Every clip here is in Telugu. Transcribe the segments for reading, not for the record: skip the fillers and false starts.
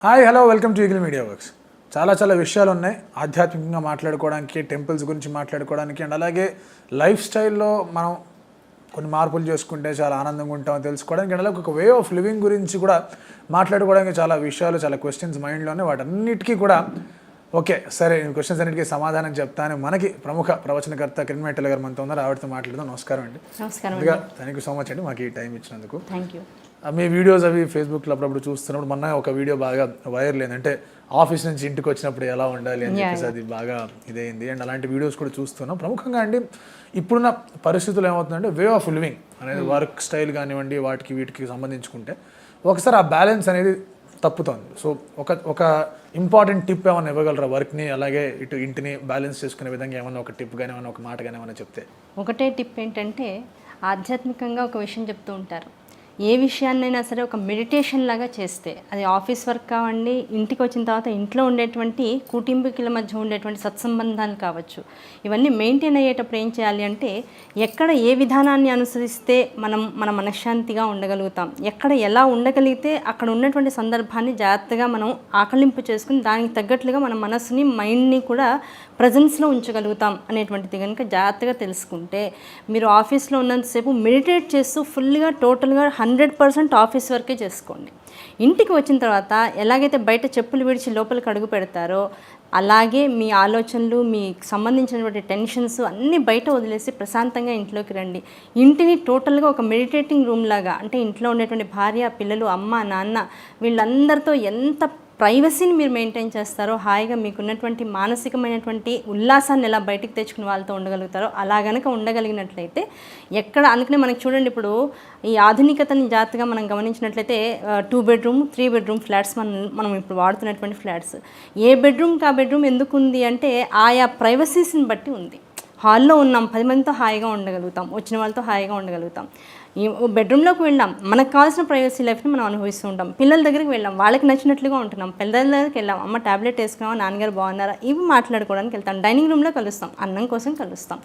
Hi hello welcome to eagle media works. చాలా విషయాలు ఉన్నాయి ఆధ్యాత్మికంగా మాట్లాడుకోవడానికి, టెంపుల్స్ గురించి మాట్లాడుకోవడానికి, అండ్ అలాగే లైఫ్ స్టైల్లో మనం కొన్ని మార్పులు చేసుకుంటే చాలా ఆనందంగా ఉంటామని తెలుసుకోవడానికి, అండ్ అలాగే ఒక వే ఆఫ్ లివింగ్ గురించి కూడా మాట్లాడుకోవడానికి చాలా విషయాలు, చాలా క్వశ్చన్స్ మైండ్లోనే. వాటన్నిటికీ కూడా ఓకే సరే క్వశ్చన్స్ అన్నిటికీ సమాధానం చెప్తాను. మనకి ప్రముఖ ప్రవచనకర్త కిరణ్ మెట్టెల గారు మనతో ఉన్నారు. ఆవిడతో మాట్లాడదాం. నమస్కారం అండి. థ్యాంక్ యూ సో మచ్ అండి మాకు ఈ టైం ఇచ్చినందుకు. Thank you. మీ వీడియోస్ అవి ఫేస్బుక్లో అప్పుడప్పుడు చూస్తున్నప్పుడు మొన్న ఒక వీడియో బాగా వైరల్ అయింది. అంటే ఆఫీస్ నుంచి ఇంటికి వచ్చినప్పుడు ఎలా ఉండాలి అని చెప్పేసి అది బాగా ఇదైంది. అండ్ అలాంటి వీడియోస్ కూడా చూస్తున్నాం. ప్రముఖంగా అండి ఇప్పుడున్న పరిస్థితులు ఏమవుతుందంటే వే ఆఫ్ లివింగ్ అనేది వర్క్ స్టైల్ కానివ్వండి వాటికి వీటికి సంబంధించుకుంటే ఒకసారి ఆ బ్యాలెన్స్ అనేది తప్పుతుంది. సో ఒక ఇంపార్టెంట్ టిప్ ఏమైనా ఇవ్వగలరా వర్క్ని అలాగే ఇటు ఇంటిని బ్యాలెన్స్ చేసుకునే విధంగా ఏమైనా ఒక టిప్ కానీ ఏమైనా ఒక మాట కానీ ఏమైనా చెప్తే? ఒకటే టిప్ ఏంటంటే ఆధ్యాత్మికంగా ఒక విషయం చెప్తూ ఉంటారు. ఏ విషయాన్నైనా సరే ఒక మెడిటేషన్ లాగా చేస్తే, అది ఆఫీస్ వర్క్ కావండి, ఇంటికి వచ్చిన తర్వాత ఇంట్లో ఉండేటువంటి కుటుంబీకుల మధ్య ఉండేటువంటి సత్సంబంధాలు కావచ్చు, ఇవన్నీ మెయింటైన్ అయ్యేటప్పుడు ఏం చేయాలి అంటే ఎక్కడ ఏ విధానాన్ని అనుసరిస్తే మన మనశ్శాంతిగా ఉండగలుగుతాం, ఎక్కడ ఎలా ఉండగలిగితే అక్కడ ఉన్నటువంటి సందర్భాన్ని జాగ్రత్తగా మనం ఆకలింపు చేసుకుని దానికి తగ్గట్లుగా మన మనసుని మైండ్ని కూడా ప్రజెన్స్లో ఉంచగలుగుతాం అనేటువంటిది కనుక జాగ్రత్తగా తెలుసుకుంటే మీరు ఆఫీస్లో ఉన్నంతసేపు మెడిటేట్ చేస్తూ ఫుల్గా టోటల్గా 100% ఆఫీస్ వర్కే చేసుకోండి. ఇంటికి వచ్చిన తర్వాత ఎలాగైతే బయట చెప్పులు విడిచి లోపలికి అడుగు పెడతారో అలాగే మీ ఆలోచనలు, మీకు సంబంధించినటువంటి టెన్షన్స్ అన్నీ బయట వదిలేసి ప్రశాంతంగా ఇంట్లోకి రండి. ఇంటిని టోటల్గా ఒక మెడిటేటింగ్ రూమ్ లాగా, అంటే ఇంట్లో ఉండేటువంటి భార్య, పిల్లలు, అమ్మ, నాన్న వీళ్ళందరితో ఎంత ప్రైవసీని మీరు మెయింటైన్ చేస్తారో, హాయిగా మీకున్నటువంటి మానసికమైనటువంటి ఉల్లాసాన్ని ఎలా బయటికి తెచ్చుకుని వాళ్ళతో ఉండగలుగుతారో అలా గనక ఉండగలిగినట్లయితే ఎక్కడ, అందుకనే మనకి చూడండి ఇప్పుడు ఈ ఆధునికతని జాగ్రత్తగా మనం గమనించినట్లయితే 2 బెడ్రూమ్ 3 బెడ్రూమ్ ఫ్లాట్స్ మనం ఇప్పుడు వాడుతున్నటువంటి ఫ్లాట్స్, ఏ బెడ్రూమ్కి ఆ బెడ్రూమ్ ఎందుకు ఉంది అంటే ఆయా ప్రైవసీస్ని బట్టి ఉంది. హాల్లో ఉన్నాం, 10 మందితో హాయిగా ఉండగలుగుతాం, వచ్చిన వాళ్ళతో హాయిగా ఉండగలుగుతాం. ఈ బెడ్రూమ్లోకి వెళ్ళాం, మనకు కావాల్సిన ప్రైవసీ లైఫ్ని మనం అనుభవిస్తూ ఉంటాం. పిల్లల దగ్గరికి వెళ్ళాం, వాళ్ళకి నచ్చినట్లుగా ఉంటున్నాం. పిల్లల దగ్గరికి వెళ్ళాం, అమ్మ ట్యాబ్లెట్ వేసుకున్నామా, నాన్నగారు బాగున్నారా, ఇవి మాట్లాడుకోవడానికి వెళ్తాం. డైనింగ్ రూమ్లో కలుస్తాం, అన్నం కోసం కలుస్తాం.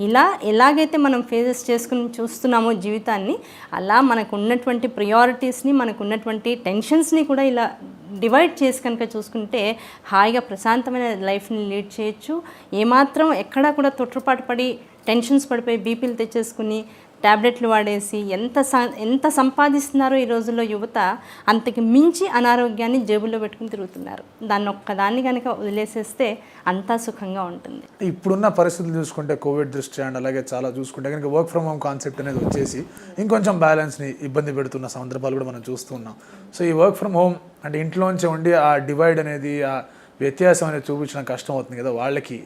ఇలా ఎలాగైతే మనం ఫేజెస్ చేసుకుని చూస్తున్నామో జీవితాన్ని, అలా మనకు ఉన్నటువంటి ప్రియారిటీస్ని, మనకు ఉన్నటువంటి టెన్షన్స్ని కూడా ఇలా డివైడ్ చేసి కనుక చూసుకుంటే హాయిగా ప్రశాంతమైన లైఫ్ని లీడ్ చేయొచ్చు. ఏమాత్రం ఎక్కడా కూడా తొట్టుపాటు పడి టెన్షన్స్ పడిపోయి బీపీలు తెచ్చేసుకుని ట్యాబ్లెట్లు వాడేసి ఎంత సంపాదిస్తున్నారో ఈ రోజుల్లో యువత, అంతకి మించి అనారోగ్యాన్ని జేబుల్లో పెట్టుకుని తిరుగుతున్నారు. దాన్ని ఒక్కదాన్ని కనుక వదిలేసేస్తే అంతా సుఖంగా ఉంటుంది. ఇప్పుడున్న పరిస్థితులు చూసుకుంటే కోవిడ్ దృష్ట్యా అండ్ అలాగే చాలా చూసుకుంటే కనుక వర్క్ ఫ్రమ్ హోమ్ కాన్సెప్ట్ అనేది వచ్చేసి ఇంకొంచెం బ్యాలెన్స్ని ఇబ్బంది పెడుతున్న సందర్భాలు కూడా మనం చూస్తున్నాం. సో ఈ వర్క్ ఫ్రమ్ హోమ్ అంటే ఇంట్లోంచి ఉండి ఆ డివైడ్ అనేది, ఆ వ్యత్యాసం అనేది చూపించడం కష్టం అవుతుంది కదా వాళ్ళకి.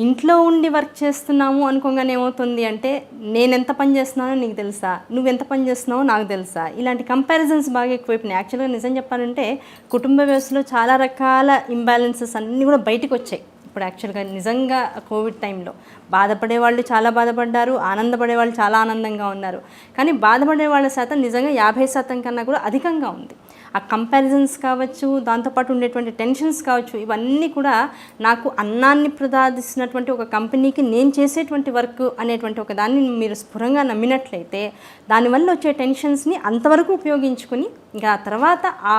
ఇంట్లో ఉండి వర్క్ చేస్తున్నాము అనుకోగానే ఏమవుతుంది అంటే నేను ఎంత పని చేస్తున్నానో నీకు తెలుసా, నువ్వెంత పని చేస్తున్నావో నాకు తెలుసా, ఇలాంటి కంపారిజన్స్ బాగా ఎక్కువైపోయినాయి. యాక్చువల్గా నిజం చెప్పాలంటే కుటుంబ వ్యవస్థలో చాలా రకాల ఇంబ్యాలెన్సెస్ అన్నీ కూడా బయటకు వచ్చాయి. ఇప్పుడు యాక్చువల్గా నిజంగా కోవిడ్ టైంలో బాధపడే వాళ్ళు చాలా బాధపడ్డారు, ఆనందపడే వాళ్ళు చాలా ఆనందంగా ఉన్నారు. కానీ బాధపడే వాళ్ళ శాతం నిజంగా 50% కన్నా కూడా అధికంగా ఉంది. ఆ కంపారిజన్స్ కావచ్చు, దాంతోపాటు ఉండేటువంటి టెన్షన్స్ కావచ్చు, ఇవన్నీ కూడా నాకు అన్నాన్ని ప్రసాదిస్తున్నటువంటి ఒక కంపెనీకి నేను చేసేటువంటి వర్క్ అనేటువంటి ఒక దాన్ని మీరు స్ఫురంగా నమ్మినట్లయితే దానివల్ల వచ్చే టెన్షన్స్ని అంతవరకు ఉపయోగించుకొని ఇంకా తర్వాత ఆ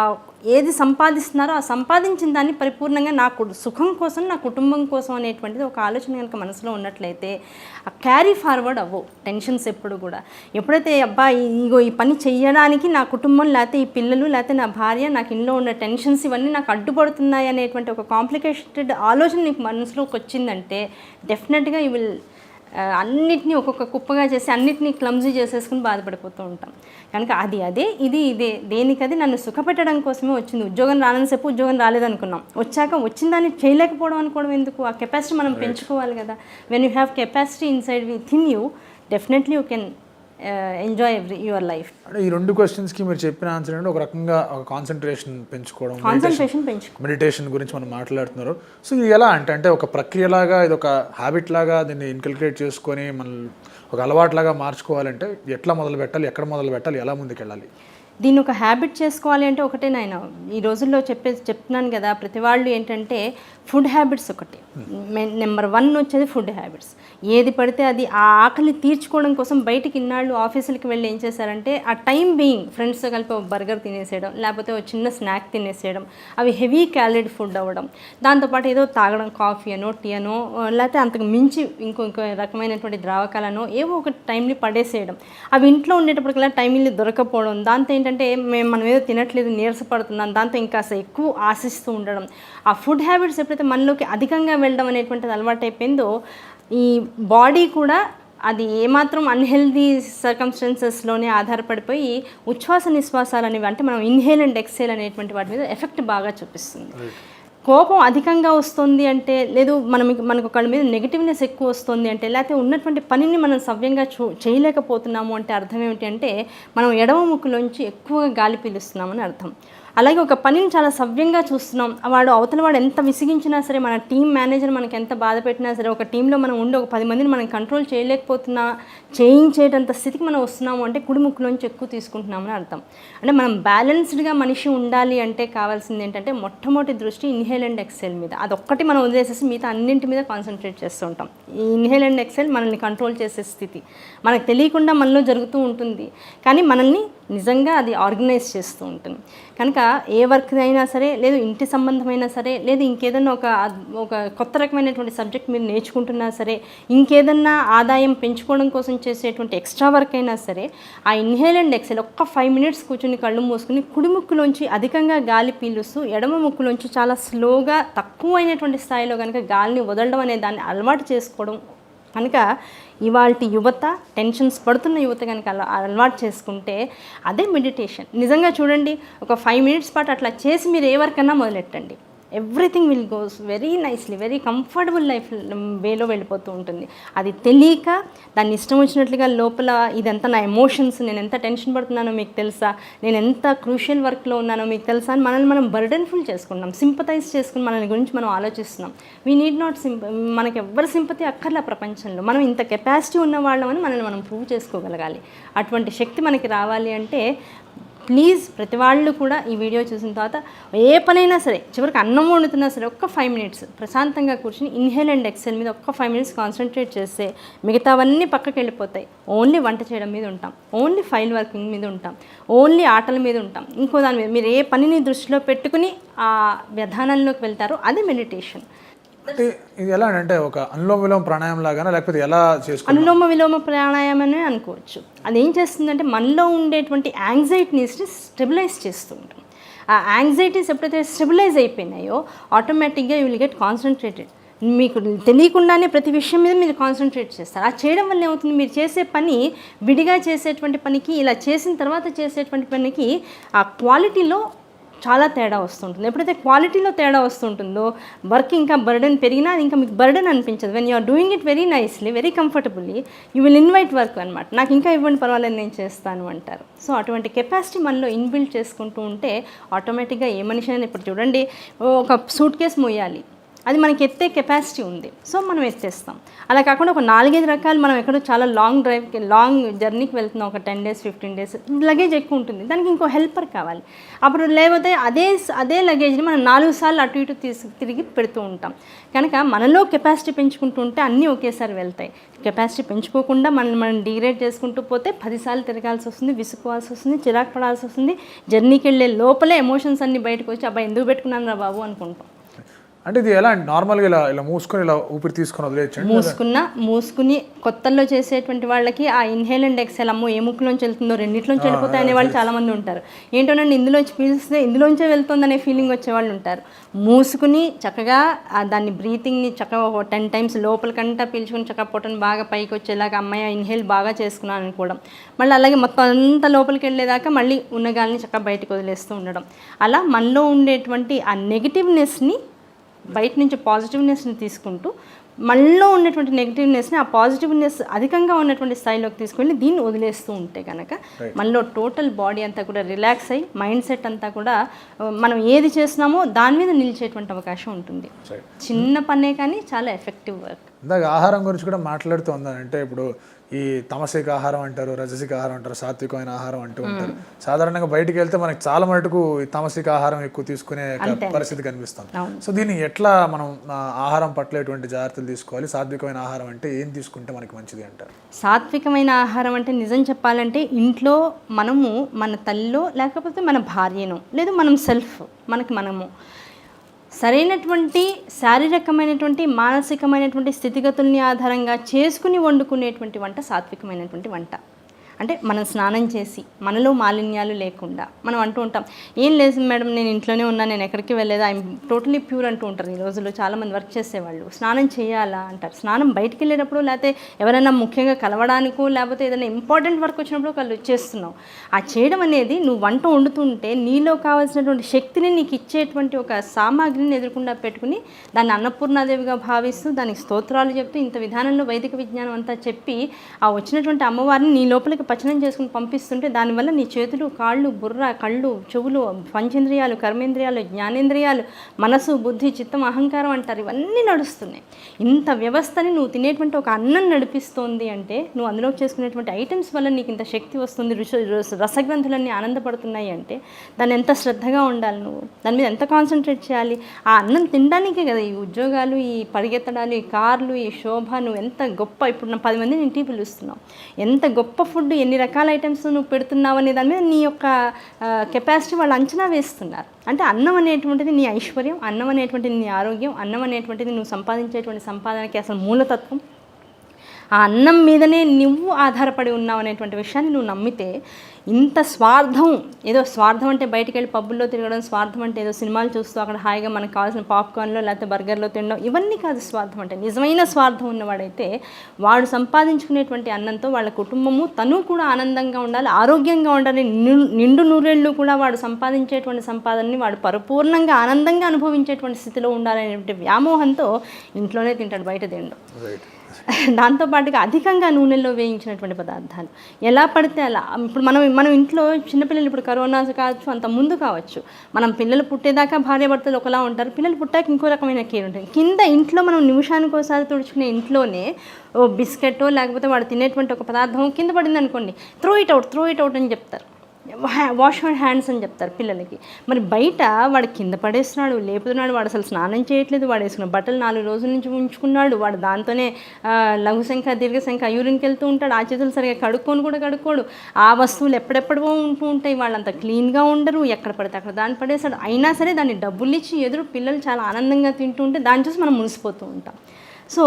ఏది సంపాదిస్తున్నారో ఆ సంపాదించిన దాన్ని పరిపూర్ణంగా నా సుఖం కోసం, నా కుటుంబం కోసం అనేటువంటిది ఒక ఆలోచన కనుక మనసులో ఉన్నట్లయితే ఆ క్యారీ ఫార్వర్డ్ అవ్వవు టెన్షన్స్ ఎప్పుడు కూడా. ఎప్పుడైతే అబ్బా ఈ పని చెయ్యడానికి నా కుటుంబం, లేకపోతే ఈ పిల్లలు, లేకపోతే నా భార్య, నాకు ఇంట్లో ఉన్న టెన్షన్స్ ఇవన్నీ నాకు అడ్డుపడుతున్నాయి అనేటువంటి ఒక కాంప్లికేటెడ్ ఆలోచన నీకు మనసులోకి వచ్చిందంటే డెఫినెట్గా యూ విల్ అన్నిటినీ ఒక్కొక్క కుప్పగా చేసి అన్నిటినీ క్లమ్జీ చేసేసుకుని బాధపడిపోతూ ఉంటాం. కనుక అదే ఇదే దేనికది నన్ను సుఖపెట్టడం కోసమే వచ్చింది. ఉద్యోగం రానంతసేపు ఉద్యోగం రాలేదనుకున్నాం, వచ్చాక వచ్చిన దాన్ని చేయలేకపోవడం అనుకోవడం ఎందుకు? ఆ కెపాసిటీ మనం పెంచుకోవాలి కదా. When you have capacity inside with in you, definitely you can enjoy your life. అంటే ఈ 2 క్వశ్చన్స్కి మీరు చెప్పిన ఆన్సర్ అంటే ఒక రకంగా ఒక కాన్సన్ట్రేషన్ పెంచుకోవడం, మెడిటేషన్ గురించి మనం మాట్లాడుతున్నారు. సో ఇది ఎలా అంటే ఒక ప్రక్రియలాగా, ఇది ఒక హ్యాబిట్ లాగా దీన్ని ఇన్కల్కులేట్ చేసుకొని మన ఒక అలవాట్లాగా మార్చుకోవాలంటే ఎట్లా మొదలు పెట్టాలి, ఎక్కడ మొదలు పెట్టాలి, ఎలా ముందుకెళ్ళాలి? దీన్ని ఒక హ్యాబిట్ చేసుకోవాలి అంటే ఒకటే నాయన ఈ రోజుల్లో చెప్తున్నాను కదా, ప్రతి వాళ్ళు ఏంటంటే ఫుడ్ హ్యాబిట్స్ ఒకటి నెంబర్ 1 వచ్చేది ఫుడ్ హ్యాబిట్స్. ఏది పడితే అది ఆ ఆకలి తీర్చుకోవడం కోసం బయటికి ఇన్నాళ్ళు ఆఫీసులకి వెళ్ళి ఏం చేశారంటే ఆ టైం బీయింగ్ ఫ్రెండ్స్తో కలిపి ఒక బర్గర్ తినేసేయడం, లేకపోతే ఒక చిన్న స్నాక్ తినేసేయడం, అవి హెవీ క్యాలరీ ఫుడ్ అవ్వడం, దాంతోపాటు ఏదో తాగడం కాఫీ అనో టీ అనో లేకపోతే అంతకు మించి ఇంకో రకమైనటువంటి ద్రావకాలనో ఏవో ఒక టైంని పడేసేయడం, అవి ఇంట్లో ఉండేటప్పటికల్లా టైంని దొరకపోవడం, దాంతో ఏంటంటే మనం ఏదో తినట్లేదు నీరసపడుతున్నాం, దాంతో ఇంకా ఎక్కువ ఆశిస్తూ ఉండడం. ఆ ఫుడ్ హ్యాబిట్స్ ఎప్పుడైతే మనలోకి అధికంగా వెళ్ళడం అనేటువంటిది అలవాటు అయిపోయిందో ఈ బాడీ కూడా అది ఏమాత్రం అన్హెల్దీ సర్కమ్స్టెన్సెస్లోనే ఆధారపడిపోయి ఉచ్ఛ్వాస నిశ్వాసాలు అనేవి అంటే మనం ఇన్హేల్ అండ్ ఎక్సేల్ అనేటువంటి వాటి మీద ఎఫెక్ట్ బాగా చూపిస్తుంది. కోపం అధికంగా వస్తుంది అంటే, లేదు మనకు ఒకళ్ళ మీద నెగిటివ్నెస్ ఎక్కువ వస్తుంది అంటే, లేకపోతే ఉన్నటువంటి పనిని మనం సవ్యంగా చేయలేకపోతున్నాము అంటే అర్థం ఏమిటి అంటే మనం ఎడమ ముక్కులోంచి ఎక్కువగా గాలి పీలుస్తున్నామని అర్థం. అలాగే ఒక పనిని చాలా సవ్యంగా చూస్తున్నాం, అవతల వాడు ఎంత విసిగించినా సరే, మన టీం మేనేజర్ మనకి ఎంత బాధ పెట్టినా సరే, ఒక టీంలో మనం ఉండి ఒక 10 మందిని మనం కంట్రోల్ చేయలేకపోతున్నా చేయించేటంత స్థితికి మనం వస్తున్నాము అంటే కుడి ముక్కులోంచి ఎక్కువ తీసుకుంటున్నామని అర్థం. అంటే మనం బ్యాలెన్స్డ్గా మనిషి ఉండాలి అంటే కావాల్సింది ఏంటంటే మొట్టమొదటి దృష్టి ఇన్హేల్ అండ్ ఎక్సేల్ మీద. అదొక్కటి మనం వదిలేసేసి మిగతా అన్నింటి మీద కాన్సన్ట్రేట్ చేస్తూ ఉంటాం. ఈ ఇన్హేల్ అండ్ ఎక్సేల్ మనల్ని కంట్రోల్ చేసే స్థితి మనకు తెలియకుండా మనలో జరుగుతూ ఉంటుంది, కానీ మనల్ని నిజంగా అది ఆర్గనైజ్ చేస్తూ ఉంటుంది. కనుక ఏ వర్క్ అయినా సరే, లేదు ఇంటి సంబంధమైనా సరే, లేదు ఇంకేదన్నా ఒక కొత్త రకమైనటువంటి సబ్జెక్ట్ మీరు నేర్చుకుంటున్నా సరే, ఇంకేదన్నా ఆదాయం పెంచుకోవడం కోసం చేసేటువంటి ఎక్స్ట్రా వర్క్ అయినా సరే, ఆ ఇన్హేల్ అండ్ ఎక్సేల్ ఒక్క 5 మినిట్స్ కూర్చుని కళ్ళు మూసుకుని కుడి ముక్కులోంచి అధికంగా గాలి పీలుస్తూ ఎడమ ముక్కులోంచి చాలా స్లోగా తక్కువైనటువంటి స్థాయిలో కనుక గాలిని వదలడం అనే దాన్ని అలవాటు చేసుకోవడం కనుక ఇవాల్టి యువత, టెన్షన్స్ పడుతున్న యువత కనుక అలవాటు చేసుకుంటే అదే మెడిటేషన్. నిజంగా చూడండి, ఒక 5 మినిట్స్ పాటు అట్లా చేసి మీరు ఏ వర్క్ అన్నా మొదలెట్టండి, everything will goes very nicely, very comfortable life వేలో వెళ్ళిపోతూ ఉంటుంది. అది తెలియక దాన్ని ఇష్టం వచ్చినట్లుగా లోపల ఇదంతా నా ఎమోషన్స్, నేను ఎంత టెన్షన్ పడుతున్నానో మీకు తెలుసా, నేను ఎంత క్రూషియల్ వర్క్లో ఉన్నానో మీకు తెలుసా అని మనల్ని మనం బర్డెన్ఫుల్ చేసుకుంటాం, సింపతైజ్ చేసుకుని మన గురించి మనం ఆలోచిస్తున్నాం. వీ నీడ్ నాట్ మనకి ఎవ్వరి సింపతి అక్కర్లే ప్రపంచంలో. మనం ఇంత కెపాసిటీ ఉన్న వాళ్ళమని మనల్ని మనం ప్రూవ్ చేసుకోగలగాలి. అటువంటి శక్తి మనకి రావాలి అంటే ప్లీజ్ ప్రతి వాళ్ళు కూడా ఈ వీడియో చూసిన తర్వాత ఏ పనైనా సరే, చివరికి అన్నం వండుతున్నా సరే ఒక్క 5 మినిట్స్ ప్రశాంతంగా కూర్చుని ఇన్హేల్ అండ్ ఎక్సేల్ మీద ఒక్క 5 మినిట్స్ కాన్సన్ట్రేట్ చేస్తే మిగతావన్నీ పక్కకి వెళ్ళిపోతాయి. ఓన్లీ వంట చేయడం మీద ఉంటాం, ఓన్లీ ఫైల్ వర్కింగ్ మీద ఉంటాం, ఓన్లీ ఆటల మీద ఉంటాం, ఇంకో దాని మీద మీరు ఏ పనిని దృష్టిలో పెట్టుకుని ఆ విధానంలోకి వెళ్తారో అది మెడిటేషన్. అంటే ఇది ఎలా అంటే ఒక అనులోమ విలోమ ప్రాణాయామం లాగానా, లేకపోతే ఎలా చేసుకోవాలి? అనులోమ విలోమ ప్రాణాయామం అని అనుకోవచ్చు. అదేం చేస్తుందంటే మనలో ఉండేటువంటి యాంగ్జైటీని స్టెబిలైజ్ చేస్తూ ఉంటుంది. ఆ యాంగ్జైటీస్ ఎప్పుడైతే స్టెబిలైజ్ అయిపోయినాయో ఆటోమేటిక్గా యూ విల్ గెట్ కాన్సన్ట్రేటెడ్. మీకు తెలియకుండానే ప్రతి విషయం మీద మీరు కాన్సన్ట్రేట్ చేస్తారు. ఆ చేయడం వల్ల ఏమవుతుంది, మీరు చేసే పని విడిగా చేసేటువంటి పనికి, ఇలా చేసిన తర్వాత చేసేటువంటి పనికి ఆ క్వాలిటీలో చాలా తేడా వస్తుంటుంది. ఎప్పుడైతే క్వాలిటీలో తేడా వస్తుంటుందో వర్క్ ఇంకా బర్డెన్ పెరిగినా ఇంకా మీకు బర్డెన్ అనిపించదు. When you are doing it very nicely, very comfortably, you will invite work అనమాట. నాకు ఇంకా ఇవ్వండి పర్వాలేదు నేను చేస్తాను అంటారు. సో అటువంటి కెపాసిటీ మనలో ఇన్బిల్డ్ చేసుకుంటూ ఉంటే ఆటోమేటిక్గా ఏ మనిషి అయినా, ఇప్పుడు చూడండి ఒక సూట్ కేసు మోయాలి, అది మనకి ఎత్తే కెపాసిటీ ఉంది, సో మనం ఎత్తేస్తాం. అలా కాకుండా ఒక 4-5 రకాలు మనం ఎక్కడో చాలా లాంగ్ జర్నీకి వెళ్తున్నాం, ఒక 10 days 15 days లగేజ్ ఎక్కువ ఉంటుంది, దానికి ఇంకో హెల్పర్ కావాలి. అప్పుడు లేకపోతే అదే లగేజ్ని మనం 4 సార్లు అటు ఇటు తిరిగి పెడుతూ ఉంటాం. కనుక మనలో కెపాసిటీ పెంచుకుంటూ ఉంటే అన్నీ ఒకేసారి వెళ్తాయి. కెపాసిటీ పెంచుకోకుండా మనం డిగ్రేడ్ చేసుకుంటూ పోతే 10 సార్లు తిరగాల్సి వస్తుంది, విసుకోవాల్సి వస్తుంది, చిరాకు పడాల్సి వస్తుంది. జర్నీకి వెళ్ళే లోపలే ఎమోషన్స్ అన్నీ బయటకు వచ్చి అబ్బాయి ఎందుకు పెట్టుకున్నాను రా బాబు అనుకుంటాం. అంటే ఇది ఎలా నార్మల్గా ఇలా మూసుకొని ఇలా ఊపిరి తీసుకొని వదిలేయచ్చు. మూసుకుని కొత్తల్లో చేసేటువంటి వాళ్ళకి ఆ ఇన్హేల్ అండ్ ఎక్సేల్ అమ్మో ఏ ముక్కులోంచి వెళ్తుందో రెండిట్లోంచి వెళ్ళిపోతాయి అనే వాళ్ళు చాలామంది ఉంటారు. ఏంటోనండి ఇందులోంచి పీల్స్తే ఇందులోంచే వెళ్తుందనే ఫీలింగ్ వచ్చేవాళ్ళు ఉంటారు. మూసుకుని చక్కగా దాన్ని బ్రీతింగ్ని చక్కగా 10 times లోపలికంటా పీల్చుకుని చక్కగా పొట్టను బాగా పైకి వచ్చేలాగా అమ్మాయి ఇన్హేల్ బాగా చేసుకున్నాను అనుకోవడం, మళ్ళీ అలాగే మొత్తం అంతా లోపలికి వెళ్ళేదాకా మళ్ళీ ఉన్న గాలిని చక్కగా బయటకు వదిలేస్తూ ఉండడం. అలా మనలో ఉండేటువంటి ఆ నెగిటివ్నెస్ని బయట నుంచి పాజిటివ్నెస్ని తీసుకుంటూ మనలో ఉన్నటువంటి నెగిటివ్నెస్ని ఆ పాజిటివ్నెస్ అధికంగా ఉన్నటువంటి స్థాయిలోకి తీసుకెళ్ళి దీన్ని వదిలేస్తూ ఉంటే కనుక మనలో టోటల్ బాడీ అంతా కూడా రిలాక్స్ అయ్యి మైండ్ సెట్ అంతా కూడా మనం ఏది చేస్తున్నామో దాని మీద నిలిచేటువంటి అవకాశం ఉంటుంది. చిన్న పనే కానీ చాలా ఎఫెక్టివ్ వర్క్. ఇందాక ఆహారం గురించి కూడా మాట్లాడుతూ ఉందని అంటే ఇప్పుడు ఈ తమసిక ఆహారం అంటారు, రజసిక ఆహారం అంటారు, సాత్వికమైన ఆహారం అంటూ ఉంటారు. సాధారణంగా బయటికి వెళ్తే మనకి చాలా మటుకు ఈ తమసిక ఆహారం ఎక్కువ తీసుకునే పరిస్థితి కనిపిస్తుంది. సో దీన్ని ఎట్లా మనం ఆహారం పట్ల ఎటువంటి జాగ్రత్తలు తీసుకోవాలి? సాత్వికమైన ఆహారం అంటే ఏం తీసుకుంటే మనకి మంచిది అంటారు? సాత్వికమైన ఆహారం అంటే నిజం చెప్పాలంటే ఇంట్లో మనము మన తల్లిలో లేకపోతే మన భార్యను లేదు మనం మనము సరైనటువంటి శారీరకమైనటువంటి మానసికమైనటువంటి స్థితిగతుల్ని ఆధారంగా చేసుకుని వండుకునేటువంటి వంట సాత్వికమైనటువంటి వంట. అంటే మనం స్నానం చేసి మనలో మాలిన్యాలు లేకుండా మనం అంటూ ఉంటాం, ఏం లేదు మేడం నేను ఇంట్లోనే ఉన్నా, నేను ఎక్కడికి వెళ్ళలేదు, ఐఎమ్ టోటలీ ప్యూర్ అంటూ ఉంటారు. ఈ రోజుల్లో చాలామంది వర్క్ చేసేవాళ్ళు స్నానం చేయాలా అంటారు. స్నానం బయటికి వెళ్ళేటప్పుడు లేకపోతే ఎవరైనా ముఖ్యంగా కలవడానికో లేకపోతే ఏదైనా ఇంపార్టెంట్ వర్క్ వచ్చినప్పుడు వాళ్ళు చేస్తున్నావు. ఆ చేయడం అనేది నువ్వు వంట వండుతుంటే నీలో కావాల్సినటువంటి శక్తిని నీకు ఇచ్చేటువంటి ఒక సామాగ్రిని ఎదుర్కొండా పెట్టుకుని దాన్ని అన్నపూర్ణాదేవిగా భావిస్తూ దానికి స్తోత్రాలు చెప్తూ ఇంత విధానంలో వైదిక విజ్ఞానం అంతా చెప్పి ఆ వచ్చినటువంటి అమ్మవారిని నీ లోపలికి పచనం చేసుకుని పంపిస్తుంటే దానివల్ల నీ చేతులు, కాళ్ళు, బుర్ర, కళ్ళు, చెవులు, పంచేంద్రియాలు, కర్మేంద్రియాలు, జ్ఞానేంద్రియాలు, మనసు, బుద్ధి, చిత్తం, అహంకారం అంటారు, ఇవన్నీ నడుస్తున్నాయి. ఇంత వ్యవస్థని నువ్వు తినేటువంటి ఒక అన్నం నడిపిస్తోంది అంటే నువ్వు అందులో చేసుకునేటువంటి ఐటమ్స్ వల్ల నీకు ఇంత శక్తి వస్తుంది, రసగ్రంథులన్నీ ఆనందపడుతున్నాయి అంటే దాన్ని ఎంత శ్రద్ధగా ఉండాలి, నువ్వు దాని మీద ఎంత కాన్సన్ట్రేట్ చేయాలి. ఆ అన్నం తినడానికే కదా ఈ ఉద్యోగాలు, ఈ పరిగెత్తడాలు, ఈ కార్లు, ఈ శోభ. నువ్వు ఎంత గొప్ప, ఇప్పుడు నా 10 మందిని ఇంటికి పిలుస్తున్నావు, ఎంత గొప్ప ఫుడ్, ఎన్ని రకాల ఐటమ్స్ నువ్వు పెడుతున్నావు అనే దాని మీద నీ యొక్క కెపాసిటీ వాళ్ళు అంచనా వేస్తున్నారు. అంటే అన్నం అనేటువంటిది నీ ఐశ్వర్యం, అన్నం అనేటువంటిది నీ ఆరోగ్యం, అన్నం అనేటువంటిది నువ్వు సంపాదించేటువంటి సంపాదనకి అసలు మూలతత్వం. ఆ అన్నం మీదనే నువ్వు ఆధారపడి ఉన్నావు అనేటువంటి విషయాన్ని నువ్వు నమ్మితే ఇంత స్వార్థం, ఏదో స్వార్థం అంటే బయటికి వెళ్ళి పబ్బుల్లో తిరగడం, స్వార్థం అంటే ఏదో సినిమాలు చూస్తూ అక్కడ హాయిగా మనకు కావాల్సిన పాప్కార్న్లో లేకపోతే బర్గర్లో తినడం, ఇవన్నీ కాదు స్వార్థం అంటే. నిజమైన స్వార్థం ఉన్నవాడైతే వాడు సంపాదించుకునేటువంటి అన్నంతో వాళ్ళ కుటుంబము తను కూడా ఆనందంగా ఉండాలి, ఆరోగ్యంగా ఉండాలి, నిండు నూరేళ్ళు కూడా వాడు సంపాదించేటువంటి సంపాదనని వాడు పరిపూర్ణంగా ఆనందంగా అనుభవించేటువంటి స్థితిలో ఉండాలనేటువంటి వ్యామోహంతో ఇంట్లోనే తింటాడు, బయట తినడం. దాంతోపాటుగా అధికంగా నూనెల్లో వేయించినటువంటి పదార్థాలు ఎలా పడితే అలా. ఇప్పుడు మనం ఇంట్లో చిన్నపిల్లలు, ఇప్పుడు కరోనా కావచ్చు, అంత ముందు కావచ్చు, మనం పిల్లలు పుట్టేదాకా భార్యాభర్తలు ఒకలా ఉంటారు, పిల్లలు పుట్టాక ఇంకో రకమైన కేర్ ఉంటుంది. కింద ఇంట్లో మనం నిమిషానికి ఒకసారి తుడుచుకునే ఇంట్లోనే ఓ బిస్కెట్టో లేకపోతే వాడు తినేటువంటి ఒక పదార్థం కింద పడింది అనుకోండి, త్రో ఇట్ అవుట్ అని చెప్తారు, వాష్ యువర్ హ్యాండ్స్ అని చెప్తారు పిల్లలకి. మరి బయట వాడు కింద పడేస్తున్నాడు, లేపుతున్నాడు, వాడు అసలు స్నానం చేయట్లేదు, వాడు వేసుకున్న బట్టలు 4 రోజుల నుంచి ఉంచుకున్నాడు, వాడు దాంతోనే లఘుశంఖ దీర్ఘశంఖ యూరిన్కి వెళ్తూ ఉంటాడు, ఆ చేతులు సరిగా కడుక్కోడు, ఆ వస్తువులు ఎప్పుడెప్పుడో ఉంటూ ఉంటాయి, వాళ్ళంతా క్లీన్గా ఉండరు, ఎక్కడ పడితే అక్కడ దాన్ని పడేస్తాడు. అయినా సరే దాన్ని డబ్బులు ఇచ్చి ఎదురు పిల్లలు చాలా ఆనందంగా తింటూ ఉంటే దాన్ని చూసి మనం మురిసిపోతూ ఉంటాం. సో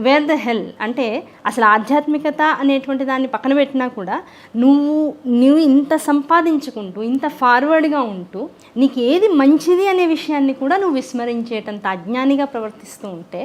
వేర్ ద హెల్ అంటే అసలు ఆధ్యాత్మికత అనేటువంటి దాన్ని పక్కన పెట్టినా కూడా నువ్వు ఇంత సంపాదించుకుంటూ ఇంత ఫార్వర్డ్గా ఉంటూ నీకు ఏది మంచిది అనే విషయాన్ని కూడా నువ్వు విస్మరించేటంత అజ్ఞానిగా ప్రవర్తిస్తూ ఉంటే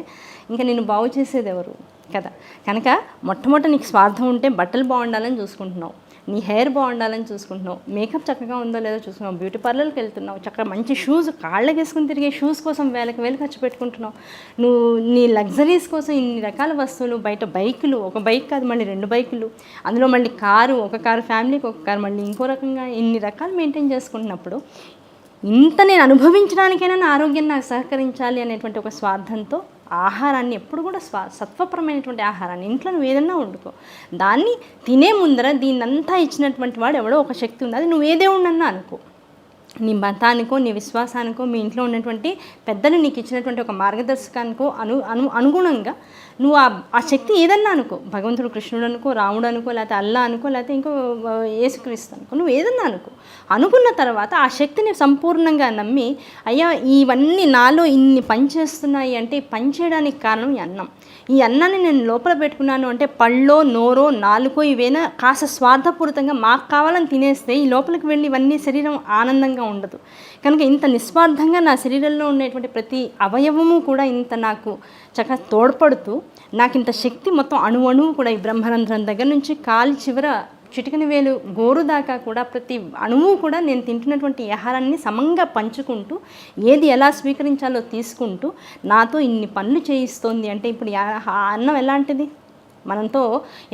ఇంకా నేను బాగు చేసేది ఎవరు కదా. కనుక మొట్టమొదట నీకు స్వార్థం ఉంటే బట్టలు బాగుండాలని చూసుకుంటున్నావు, నీ హెయిర్ బాగుండాలని చూసుకుంటున్నావు, మేకప్ చక్కగా ఉందో లేదో చూసుకున్నావు, బ్యూటీ పార్లర్కి వెళ్తున్నావు, చక్కగా మంచి షూస్, కాళ్ళకి వేసుకుని తిరిగే షూస్ కోసం వేలు ఖర్చు పెట్టుకుంటున్నావు, నువ్వు నీ లగ్జరీస్ కోసం ఇన్ని రకాల వస్తువులు, బయట బైకులు, ఒక బైక్ కాదు మళ్ళీ 2 బైకులు, అందులో మళ్ళీ కారు, ఒక కారు ఫ్యామిలీకి, ఒక కారు మళ్ళీ ఇంకో రకంగా, ఇన్ని రకాలు మెయింటైన్ చేసుకుంటున్నప్పుడు ఇంత నేను అనుభవించడానికైనా నా ఆరోగ్యం నాకు సహకరించాలి అనేటువంటి ఒక స్వార్థంతో ఆహారాన్ని ఎప్పుడు కూడా సత్వపరమైనటువంటి ఆహారాన్ని ఇంట్లో నువ్వు ఏదన్నా వండుకో, దాన్ని తినే ముందర దీన్నంతా ఇచ్చినటువంటి వాడు ఎవడో ఒక శక్తి ఉంది, అది నువ్వు ఏ దేవుడినన్నా అనుకో, నీ మతానికో నీ విశ్వాసానికో మీ ఇంట్లో ఉన్నటువంటి పెద్దలు నీకు ఇచ్చినటువంటి ఒక మార్గదర్శకానికో అనుగుణంగా నువ్వు ఆ శక్తి ఏదన్నా అనుకో, భగవంతుడు కృష్ణుడు అనుకో, రాముడు అనుకో, లేకపోతే అల్లా అనుకో, లేకపోతే ఇంకో యేసుక్రీస్తు అనుకో, నువ్వు ఏదన్నా అనుకున్న తర్వాత ఆ శక్తిని సంపూర్ణంగా నమ్మి, అయ్యా ఇవన్నీ నాలో ఇన్ని పనిచేస్తున్నాయి అంటే పనిచేయడానికి కారణం ఈ అన్నం, ఈ అన్నాన్ని నేను లోపల పెట్టుకున్నాను అంటే పళ్ళో నోరో నాలుకో ఇవేనా కాస్త స్వార్థపూరితంగా మాకు కావాలని తినేస్తే ఈ లోపలికి వెళ్ళి ఇవన్నీ శరీరం ఆనందంగా ఉండదు. కనుక ఇంత నిస్వార్థంగా నా శరీరంలో ఉండేటువంటి ప్రతి అవయవము కూడా ఇంత నాకు చక్కగా తోడ్పడుతూ నాకు ఇంత శక్తి మొత్తం అణువు కూడా ఈ బ్రహ్మరంధ్రం దగ్గర నుంచి కాలి చివర చిటికని వేలు గోరు దాకా కూడా ప్రతి అణువు కూడా నేను తింటున్నటువంటి ఆహారాన్ని సమంగా పంచుకుంటూ ఏది ఎలా స్వీకరించాలో తీసుకుంటూ నాతో ఇన్ని పనులు చేయిస్తోంది అంటే ఇప్పుడు అన్నం ఎలాంటిది? మనతో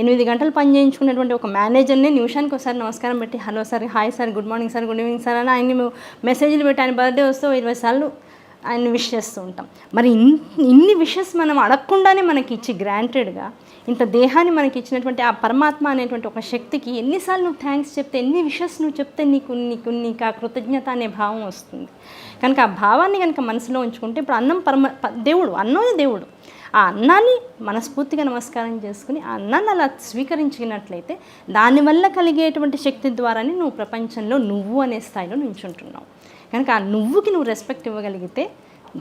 8 గంటలు పని చేయించుకునేటువంటి ఒక మేనేజర్ని నిమిషానికి ఒకసారి నమస్కారం పెట్టి hello sir, hi sir, good morning sir, good evening sir అని ఆయన్ని మెసేజ్లు పెట్టి ఆయన బర్త్డే వస్తే 20 సార్లు ఆయన విష్ చేస్తూ ఉంటాం. మరి ఇన్ని విషెస్ మనం అడగకుండానే మనకి ఇచ్చి గ్రాంటెడ్గా ఇంత దేహాన్ని మనకి ఇచ్చినటువంటి ఆ పరమాత్మ అనేటువంటి ఒక శక్తికి ఎన్నిసార్లు నువ్వు థ్యాంక్స్ చెప్తే, ఎన్ని విషెస్ నువ్వు చెప్తే నీకు ఆ కృతజ్ఞత అనే భావం వస్తుంది. కనుక ఆ భావాన్ని కనుక మనసులో ఉంచుకుంటే, ఇప్పుడు అన్నం దేవుడు, అన్నమే దేవుడు. ఆ అన్నాన్ని మనస్ఫూర్తిగా నమస్కారం చేసుకుని ఆ అన్నాన్ని అలా స్వీకరించినట్లయితే దానివల్ల కలిగేటువంటి శక్తి ద్వారానే నువ్వు ప్రపంచంలో నువ్వు అనే స్థాయిలో నిల్చుంటున్నావు. కనుక ఆ నువ్వుకి నువ్వు రెస్పెక్ట్ ఇవ్వగలిగితే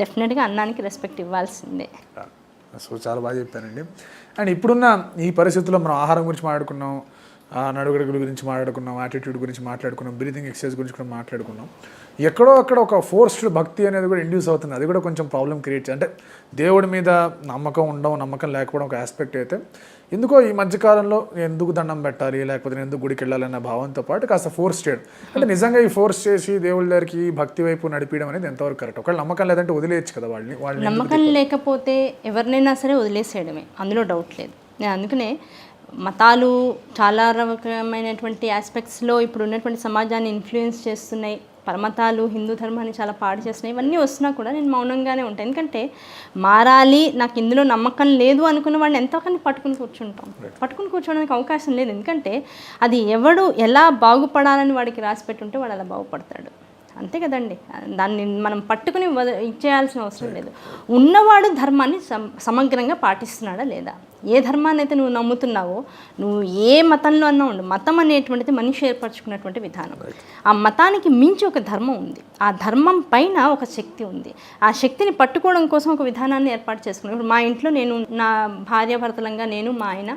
డెఫినెట్గా అన్నానికి రెస్పెక్ట్ ఇవ్వాల్సిందే. సో చాలా బాగా చెప్పానండి. అండ్ ఇప్పుడున్న ఈ పరిస్థితుల్లో మనం ఆహారం గురించి మాట్లాడుకున్నాం, నడుగడుగుల గురించి మాట్లాడుకున్నాం, యాటిట్యూడ్ గురించి మాట్లాడుకున్నాం, బ్రీతింగ్ ఎక్సర్సైజ్ గురించి కూడా మాట్లాడుకున్నాం. ఎక్కడో అక్కడ ఒక ఫోర్స్డ్ భక్తి అనేది కూడా ఇండ్యూస్ అవుతుంది. అది కూడా కొంచెం ప్రాబ్లం క్రియేట్ అంటే దేవుడి మీద నమ్మకం ఉండడం, నమ్మకం లేకపోవడం ఒక ఆస్పెక్ట్ అయితే, ఎందుకో ఈ మధ్యకాలంలో ఎందుకు దండం పెట్టాలి, లేకపోతే నేను ఎందుకు గుడికి వెళ్ళాలన్న భావంతో పాటు కాస్త ఫోర్స్ చేయడం. అంటే నిజంగా ఈ ఫోర్స్ చేసి దేవుళ్ళ దగ్గరికి భక్తి వైపు నడిపించడం అనేది ఎంతవరకు కరెక్ట్? ఒకవేళ నమ్మకం లేదంటే వదిలేయచ్చు కదా వాళ్ళని. నమ్మకం లేకపోతే ఎవరినైనా సరే వదిలేసేయడమే, అందులో డౌట్ లేదు. నేను అందుకనే మతాలు చాలా రకమైనటువంటి ఆస్పెక్ట్స్లో ఇప్పుడు ఉన్నటువంటి సమాజాన్ని ఇన్ఫ్లుయెన్స్ చేస్తున్నాయి. పరమతాలు హిందూ ధర్మాన్ని చాలా పాడు చేస్తున్నాయి. ఇవన్నీ వస్తున్నా కూడా నేను మౌనంగానే ఉంటాను. ఎందుకంటే మారాలి, నాకు ఇందులో నమ్మకం లేదు అనుకున్న వాడిని ఎంతోకని పట్టుకుని కూర్చోవడానికి అవకాశం లేదు. ఎందుకంటే అది ఎవడు ఎలా బాగుపడాలని వాడికి రాసి పెట్టుంటే వాడు అలా బాగుపడతాడు. అంతే కదండి. దాన్ని మనం పట్టుకుని ఇచ్చేయాల్సిన అవసరం లేదు. ఉన్నవాడు ధర్మాన్ని సమగ్రంగా పాటిస్తున్నాడా లేదా? ఏ ధర్మాన్ని అయితే నువ్వు నమ్ముతున్నావో, నువ్వు ఏ మతంలో అన్నా ఉండు, మతం అనేటువంటిది మనిషి ఏర్పరచుకున్నటువంటి విధానం. ఆ మతానికి మించి ఒక ధర్మం ఉంది, ఆ ధర్మం పైన ఒక శక్తి ఉంది. ఆ శక్తిని పట్టుకోవడం కోసం ఒక విధానాన్ని ఏర్పాటు చేసుకున్నాను. ఇప్పుడు మా ఇంట్లో నేను, నా భార్యాభర్తలంగా నేను, మా ఆయన,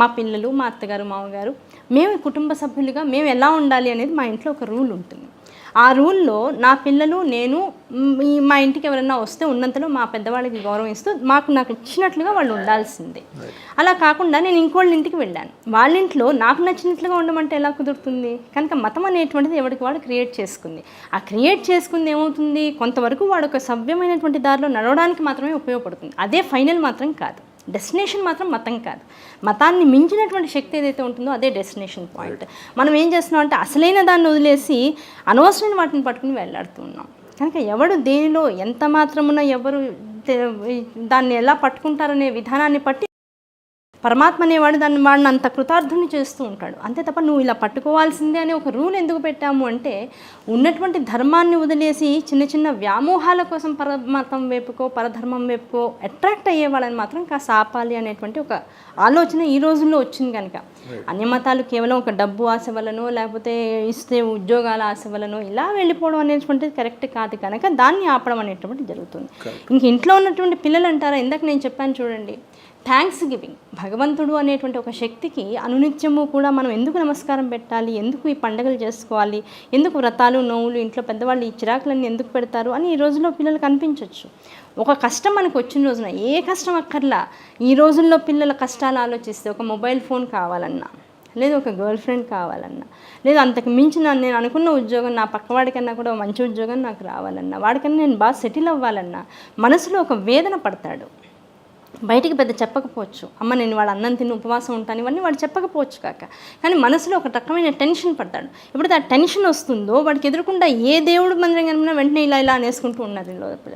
మా పిల్లలు, మా అత్తగారు, మామగారు, మేము కుటుంబ సభ్యులుగా మేము ఎలా ఉండాలి అనేది మా ఇంట్లో ఒక రూల్ ఉంటుంది. ఆ రూల్లో నా పిల్లలు, నేను, మా ఇంటికి ఎవరైనా వస్తే ఉన్నంతలో మా పెద్దవాళ్ళకి గౌరవం ఇస్తూ నాకు ఇచ్చినట్లుగా వాళ్ళు ఉండాల్సిందే. అలా కాకుండా నేను ఇంకోళ్ళ ఇంటికి వెళ్ళాను, వాళ్ళ ఇంట్లో నాకు నచ్చినట్లుగా ఉండమంటే ఎలా కుదురుతుంది? కనుక మతం అనేటువంటిది ఎవరికి వాడు క్రియేట్ చేసుకుంది. ఆ క్రియేట్ చేసుకుంది ఏమవుతుంది, కొంతవరకు వాడు ఒక సభ్యమైనటువంటి దారిలో నడవడానికి మాత్రమే ఉపయోగపడుతుంది. అదే ఫైనల్ మాత్రం కాదు. డెస్టినేషన్ మాత్రం మతం కాదు. మతాన్ని మించినటువంటి శక్తి ఏదైతే ఉంటుందో అదే డెస్టినేషన్ పాయింట్. మనం ఏం చేస్తున్నాం అంటే అసలైన దాన్ని వదిలేసి అనవసరమైన వాటిని పట్టుకుని వెళ్ళాడుతూ ఉన్నాం. కనుక ఎవడు దేనిలో ఎంత మాత్రమున ఎవరు దాన్ని ఎలా పట్టుకుంటారనే విధానాన్ని పట్టి పరమాత్మ అనేవాడు వాడిని అంత కృతార్థుని చేస్తూ ఉంటాడు. అంతే తప్ప నువ్వు ఇలా పట్టుకోవాల్సిందే అనే ఒక రూల్ ఎందుకు పెట్టాము అంటే, ఉన్నటువంటి ధర్మాన్ని వదిలేసి చిన్న చిన్న వ్యామోహాల కోసం పరమతం వైపుకో, పరధర్మం వైపుకో అట్రాక్ట్ అయ్యే వాళ్ళని మాత్రం కాస్త ఆపాలి అనేటువంటి ఒక ఆలోచన ఈ రోజుల్లో వచ్చింది. కనుక అన్యమతాలు కేవలం ఒక డబ్బు ఆశ వలనో, లేకపోతే ఇస్తే ఉద్యోగాల ఆశ వలనో ఇలా వెళ్ళిపోవడం అనేటువంటిది కరెక్ట్ కాదు. కనుక దాన్ని ఆపడం అనేటువంటిది జరుగుతుంది. ఇంక ఇంట్లో ఉన్నటువంటి పిల్లలు అంటారా, ఇందాక నేను చెప్పాను చూడండి, థ్యాంక్స్ గివింగ్, భగవంతుడు అనేటువంటి ఒక శక్తికి అనునిత్యము కూడా మనం ఎందుకు నమస్కారం పెట్టాలి, ఎందుకు ఈ పండుగలు చేసుకోవాలి, ఎందుకు వ్రతాలు నోవులు, ఇంట్లో పెద్దవాళ్ళు ఈ చిరాకులన్నీ ఎందుకు పెడతారు అని ఈ రోజుల్లో పిల్లలకు అనిపించవచ్చు. ఒక కష్టం మనకు వచ్చిన రోజున, ఏ కష్టం అక్కర్లా, ఈ రోజుల్లో పిల్లల కష్టాలు ఆలోచిస్తే ఒక మొబైల్ ఫోన్ కావాలన్నా, లేదు ఒక గర్ల్ ఫ్రెండ్ కావాలన్నా, లేదు అంతకు మించిన నేను అనుకున్న ఉద్యోగం, నా పక్కవాడికన్నా కూడా మంచి ఉద్యోగం నాకు రావాలన్నా, వాడికన్నా నేను బాగా సెటిల్ అవ్వాలన్నా మనసులో ఒక వేదన పడతాడు. బయటికి పెద్ద చెప్పకపోవచ్చు, అమ్మ నేను వాడు అన్నం తిని ఉపవాసం ఉంటాను, ఇవన్నీ వాడు చెప్పకపోవచ్చు కాక, కానీ మనసులో ఒక రకమైన టెన్షన్ పడతాడు. ఎప్పుడైతే ఆ టెన్షన్ వస్తుందో వాడికి ఎదురకుండా ఏ దేవుడు మందిరం కనిపినా వెంటనే ఇలా అనేసుకుంటూ ఉన్నారు లోపల.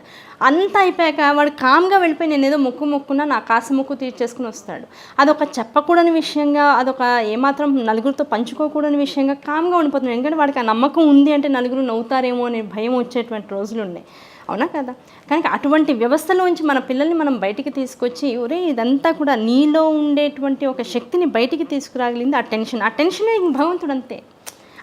అంతా అయిపోయాక వాడు కామ్గా వెళ్ళిపోయి నేను ఏదో మొక్కున్నా నా కాస మొక్కు తీర్చేసుకుని వస్తాడు. అదొక చెప్పకూడని విషయంగా, అదొక ఏమాత్రం నలుగురితో పంచుకోకూడని విషయంగా కామ్గా ఉండిపోతున్నాడు. ఎందుకంటే వాడికి ఆ నమ్మకం ఉంది అంటే నలుగురు నవ్వుతారేమో అనే భయం వచ్చేటువంటి రోజులు ఉన్నాయి. అవునా కదా? కనుక అటువంటి వ్యవస్థలోంచి మన పిల్లల్ని మనం బయటికి తీసుకొచ్చి, ఒరే ఇదంతా కూడా నీలో ఉండేటువంటి ఒక శక్తిని బయటికి తీసుకురాగలిగింది ఆ టెన్షన్. ఆ టెన్షనే భగవంతుడు అంతే.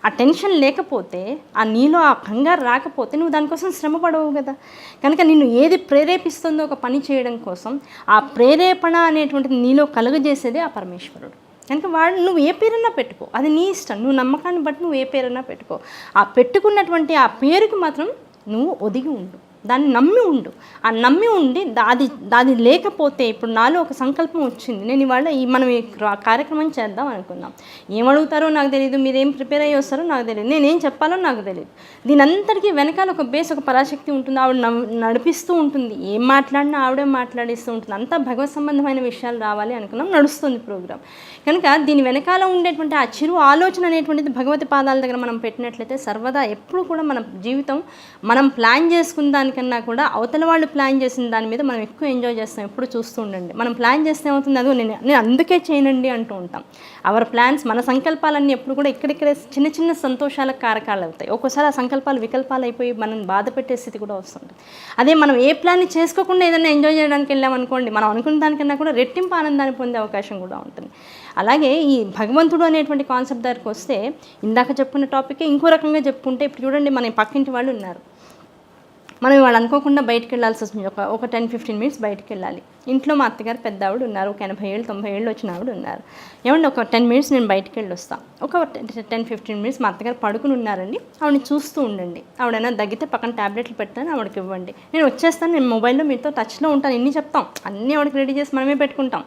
ఆ టెన్షన్ లేకపోతే, ఆ నీలో ఆ కంగారు రాకపోతే నువ్వు దానికోసం శ్రమ పడవు కదా. కనుక నిన్ను ఏది ప్రేరేపిస్తుందో ఒక పని చేయడం కోసం, ఆ ప్రేరేపణ అనేటువంటిది నీలో కలుగజేసేదే ఆ పరమేశ్వరుడు. కనుక వాడు నువ్వు ఏ పేరన్నా పెట్టుకో, అది నీ ఇష్టం. నువ్వు నమ్మకాన్ని బట్టి నువ్వు ఏ పేరన్నా పెట్టుకో. ఆ పెట్టుకున్నటువంటి ఆ పేరుకి మాత్రం నువ్వు ఒదిగి ఉండు, దాన్ని నమ్మి ఉండు. ఆ నమ్మి ఉండి అది లేకపోతే, ఇప్పుడు నాలో ఒక సంకల్పం వచ్చింది, నేను ఇవాళ మనం ఈ కార్యక్రమం చేద్దాం అనుకుందాం, ఏమడుగుతారో నాకు తెలియదు, మీరేం ప్రిపేర్ అయ్యి వస్తారో నాకు తెలియదు, నేనేం చెప్పాలో నాకు తెలియదు. దీని అంతటికీ వెనకాల ఒక బేస్, ఒక పరాశక్తి ఉంటుంది, ఆవిడ నడిపిస్తూ ఉంటుంది. ఏం మాట్లాడినా ఆవిడే మాట్లాడిస్తూ ఉంటుంది. అంతా భగవత్ సంబంధమైన విషయాలు రావాలి అనుకున్నాం, నడుస్తుంది ప్రోగ్రాం. కనుక దీని వెనకాల ఉండేటువంటి ఆ చిరు ఆలోచన అనేటువంటిది భగవతి పాదాల దగ్గర మనం పెట్టినట్లయితే సర్వదా ఎప్పుడు కూడా మన జీవితం మనం ప్లాన్ చేసుకున్న దానికంటే దానికన్నా కూడా అవతల వాళ్ళు ప్లాన్ చేసిన దాని మీద మనం ఎక్కువ ఎంజాయ్ చేస్తాం. ఎప్పుడు చూస్తూ ఉండండి. మనం ప్లాన్ చేస్తే ఏమవుతుంది, అదో నేను అందుకే చేయనండి అంటూ ఉంటాం. అవర్ ప్లాన్స్, మన సంకల్పాలన్నీ ఎప్పుడు కూడా ఇక్కడిక్కడే చిన్న చిన్న సంతోషాలకు కారకాలు అవుతాయి. ఒక్కోసారి ఆ సంకల్పాలు వికల్పాలు అయిపోయి మనం బాధ పెట్టే స్థితి కూడా వస్తుంది. అదే మనం ఏ ప్లాన్ని చేసుకోకుండా ఏదైనా ఎంజాయ్ చేయడానికి వెళ్ళామనుకోండి, మనం అనుకున్న దానికన్నా కూడా రెట్టింపు ఆనందాన్ని పొందే అవకాశం కూడా ఉంటుంది. అలాగే ఈ భగవంతుడు అనేటువంటి కాన్సెప్ట్ దగ్గరికి వస్తే, ఇందాక చెప్పుకున్న టాపిక్ ఇంకో రకంగా చెప్పుకుంటే, ఇప్పుడు చూడండి మన పక్కింటి వాళ్ళు ఉన్నారు, మనం వాళ్ళు అనుకోకుండా బయటకు వెళ్ళాల్సి వస్తుంది. ఒక 10-15 మినిట్స్ బయటకు వెళ్ళాలి. ఇంట్లో మా అత్తగారు పెద్ద ఆవిడ ఉన్నారు, ఒక 80 ఏళ్ళు 90 ఏళ్ళు వచ్చిన ఆవిడ ఉన్నారు. ఏమంటే ఒక 10 మినిట్స్ నేను బయటకు వెళ్ళి వస్తాను. ఒక 10-15 మినిట్స్ మా అత్తగారు పడుకుని ఉన్నారండి, ఆవిడని చూస్తూ ఉండండి. ఆవిడైనా దగ్గితే పక్కన ట్యాబ్లెట్లు పెడతాను, ఆవిడకి ఇవ్వండి. నేను వచ్చేస్తాను, నేను మొబైల్లో మీతో టచ్లో ఉంటాను, ఇన్ని చెప్తాం, అన్నీ ఆవిడకి రెడీ చేసి మనమే పెట్టుకుంటాం.